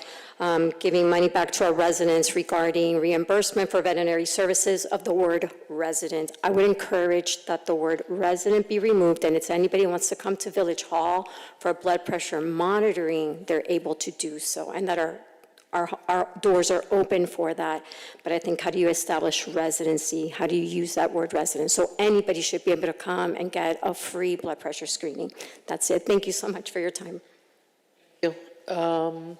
giving money back to our residents regarding reimbursement for veterinary services of the word resident. I would encourage that the word resident be removed, and if anybody who wants to come to Village Hall for blood pressure monitoring, they're able to do so, and that our doors are open for that. But I think, how do you establish residency? How do you use that word resident? So anybody should be able to come and get a free blood pressure screening. That's it. Thank you so much for your time. Thank you.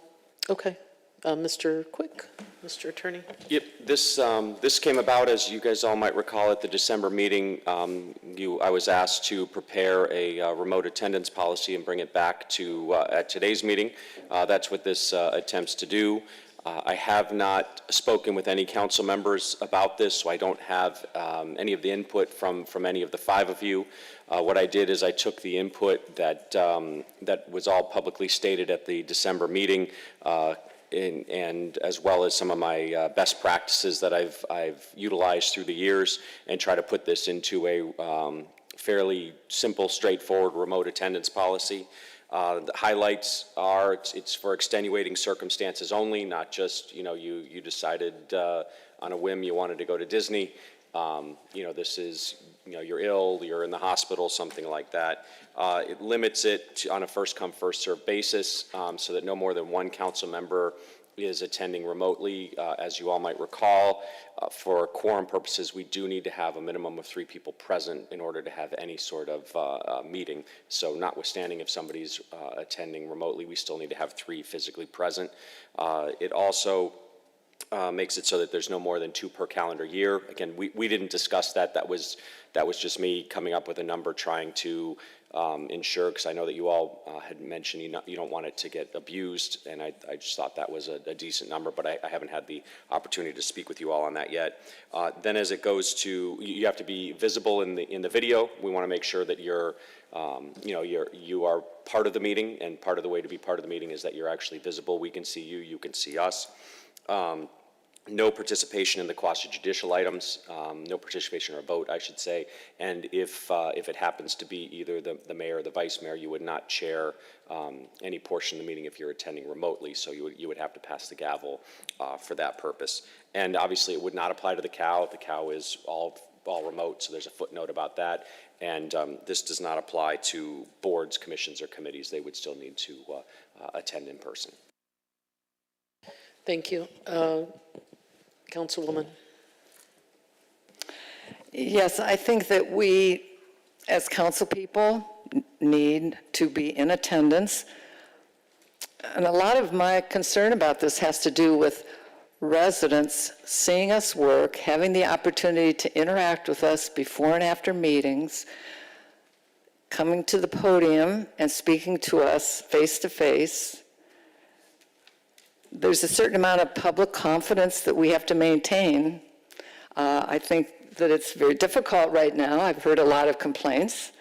Okay. Mr. Quick, Mr. Attorney. Yep, this came about, as you guys all might recall, at the December meeting. I was asked to prepare a remote attendance policy and bring it back to at today's meeting. That's what this attempts to do. I have not spoken with any council members about this, so I don't have any of the input from any of the 5 of you. What I did is I took the input that was all publicly stated at the December meeting, and as well as some of my best practices that I've utilized through the years, and try to put this into a fairly simple, straightforward remote attendance policy. The highlights are it's for extenuating circumstances only, not just, you decided on a whim you wanted to go to Disney. This is, you're ill, you're in the hospital, something like that. It limits it on a first-come, first-served basis, so that no more than one council member is attending remotely. As you all might recall, for quorum purposes, we do need to have a minimum of 3 people present in order to have any sort of meeting. So notwithstanding if somebody's attending remotely, we still need to have 3 physically present. It also makes it so that there's no more than 2 per calendar year. Again, we didn't discuss that. That was just me coming up with a number, trying to ensure, because I know that you all had mentioned you don't want it to get abused, and I just thought that was a decent number, but I haven't had the opportunity to speak with you all on that yet. Then as it goes to, you have to be visible in the video. We want to make sure that you are part of the meeting, and part of the way to be part of the meeting is that you're actually visible. We can see you, you can see us. No participation in the quasi-judicial items, no participation or vote, I should say. And if it happens to be either the mayor or the vice mayor, you would not chair any portion of the meeting if you're attending remotely. So you would have to pass the gavel for that purpose. And obviously, it would not apply to the cow. The cow is all remote, so there's a footnote about that. And this does not apply to boards, commissions, or committees. They would still need to attend in person. Thank you. Councilwoman. Yes, I think that we, as council people, need to be in attendance. And a lot of my concern about this has to do with residents seeing us work, having the opportunity to interact with us before and after meetings, coming to the podium and speaking to us face to face. There's a certain amount of public confidence that we have to maintain. I think that it's very difficult right now. I've heard a lot of complaints,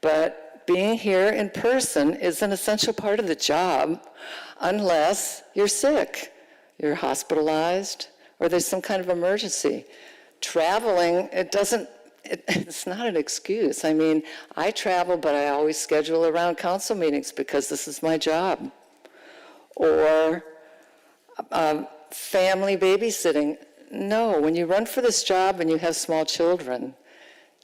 but being here in person is an essential part of the job unless you're sick, you're hospitalized, or there's some kind of emergency. Traveling, it's not an excuse. I mean, I travel, but I always schedule around council meetings because this is my job. Or family babysitting. No, when you run for this job and you have small children,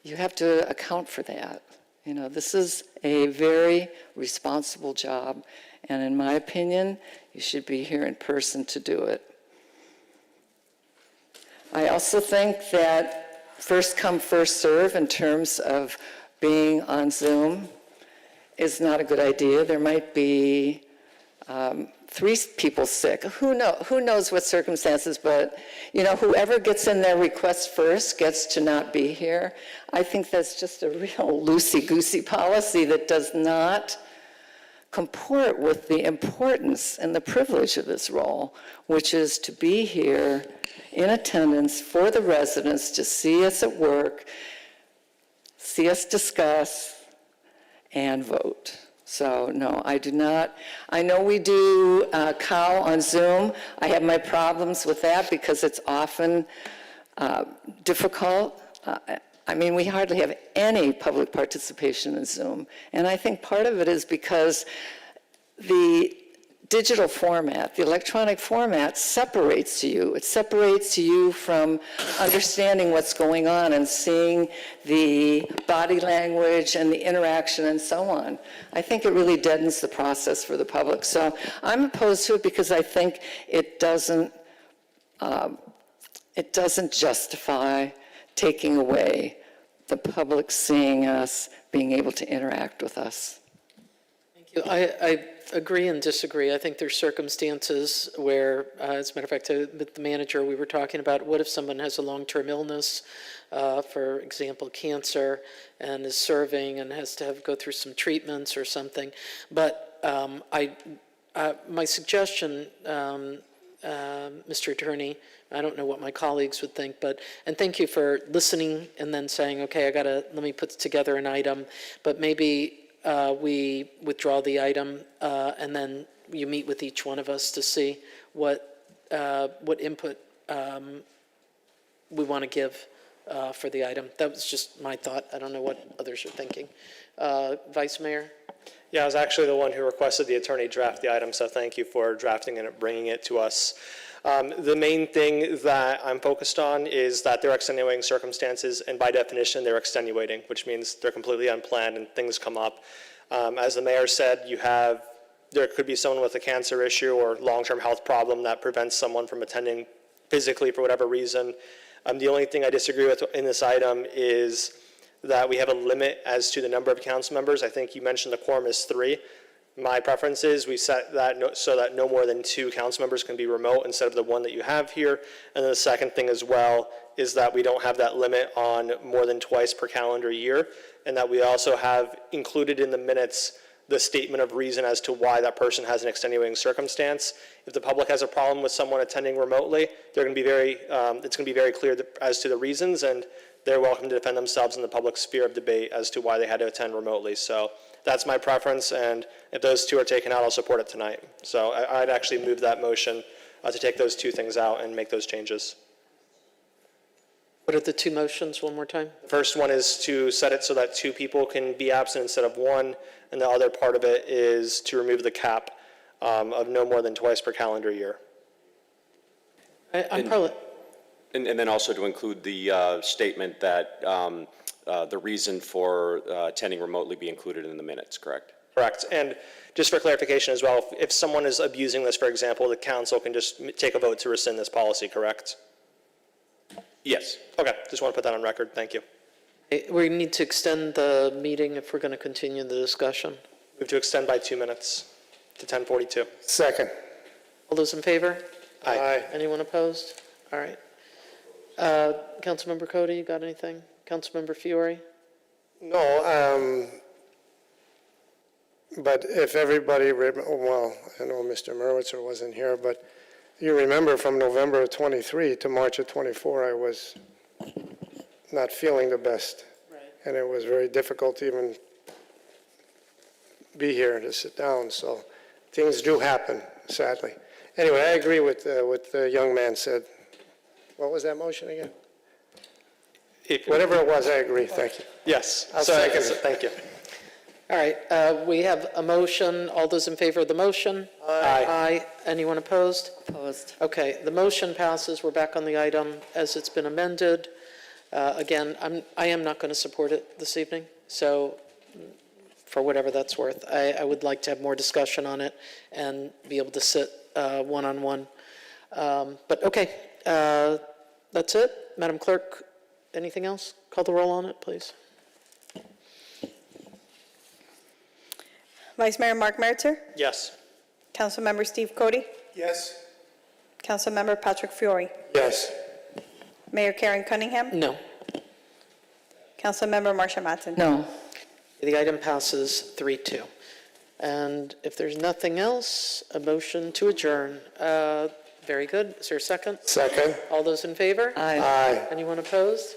you have to account for that. This is a very responsible job, and in my opinion, you should be here in person to do it. I also think that first come, first serve in terms of being on Zoom is not a good idea. There might be 3 people sick. Who knows what circumstances, but whoever gets in their request first gets to not be here. I think that's just a real loosey-goosey policy that does not comport with the importance and the privilege of this role, which is to be here in attendance for the residents, to see us at work, see us discuss, and vote. So, no, I do not. I know we do COW on Zoom. I have my problems with that because it's often difficult. I mean, we hardly have any public participation in Zoom. And I think part of it is because the digital format, the electronic format separates you. It separates you from understanding what's going on and seeing the body language and the interaction and so on. I think it really deadens the process for the public. So I'm opposed to it because I think it doesn't justify taking away the public seeing us, being able to interact with us. Thank you. I agree and disagree. I think there's circumstances where, as a matter of fact, with the manager, we were talking about what if someone has a long-term illness, for example, cancer, and is serving and has to go through some treatments or something. But my suggestion, Mr. Attorney, I don't know what my colleagues would think, and thank you for listening and then saying, okay, let me put together an item, but maybe we withdraw the item, and then you meet with each one of us to see what input we want to give for the item. That was just my thought. I don't know what others are thinking. Vice Mayor? Yeah, I was actually the one who requested the attorney draft the item, so thank you for drafting and bringing it to us. The main thing that I'm focused on is that there are extenuating circumstances, and by definition, they're extenuating, which means they're completely unplanned and things come up. As the mayor said, there could be someone with a cancer issue or long-term health problem that prevents someone from attending physically for whatever reason. The only thing I disagree with in this item is that we have a limit as to the number of council members. I think you mentioned the quorum is 3. My preference is we set that so that no more than 2 council members can be remote instead of the 1 that you have here. And then the second thing as well is that we don't have that limit on more than twice per calendar year, and that we also have included in the minutes the statement of reason as to why that person has an extenuating circumstance. If the public has a problem with someone attending remotely, it's going to be very clear as to the reasons, and they're welcome to defend themselves in the public sphere of debate as to why they had to attend remotely. So that's my preference, and if those 2 are taken out, I'll support it tonight. So I'd actually move that motion to take those 2 things out and make those changes. What are the 2 motions, one more time? The first one is to set it so that 2 people can be absent instead of 1, and the other part of it is to remove the cap of no more than twice per calendar year. I'm probably... And then also to include the statement that the reason for attending remotely be included in the minutes, correct? Correct. And just for clarification as well, if someone is abusing this, for example, the council can just take a vote to rescind this policy, correct? Yes. Okay, just want to put that on record. Thank you. We need to extend the meeting if we're going to continue the discussion. Move to extend by 2 minutes to 10:42. Second. All those in favor? Aye. Anyone opposed? All right. Councilmember Cody, you got anything? Councilmember Fiore? No, but if everybody, well, I know Mr. Merwitzer wasn't here, but you remember from November of 23 to March of 24, I was not feeling the best. Right. And it was very difficult to even be here to sit down, so things do happen, sadly. Anyway, I agree with what the young man said. What was that motion again? Whatever it was, I agree. Thank you. Yes. I'll So, second it. Thank you. All right, we have a motion. All those in favor of the motion? Aye. Aye. Anyone opposed? Opposed. Okay, the motion passes. We're back on the item as it's been amended. Again, I am not going to support it this evening, so for whatever that's worth. I would like to have more discussion on it and be able to sit one-on-one. But okay, that's it. Madam Clerk, anything else? Call the roll on it, please. Vice Mayor Mark Merzer, Yes. Councilmember Steve Cody, Yes. Councilmember Patrick Fiore, Yes. Mayor Karen Cunningham, No. Councilmember Marsha Matson. No. The item passes 3-2. And if there's nothing else, a motion to adjourn. Very good. Is there a second? Second. All those in favor? Aye. Aye. Anyone opposed?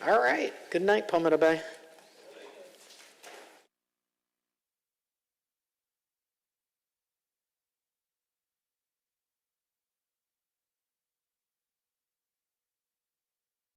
All right. Good night, Palmetto Bay.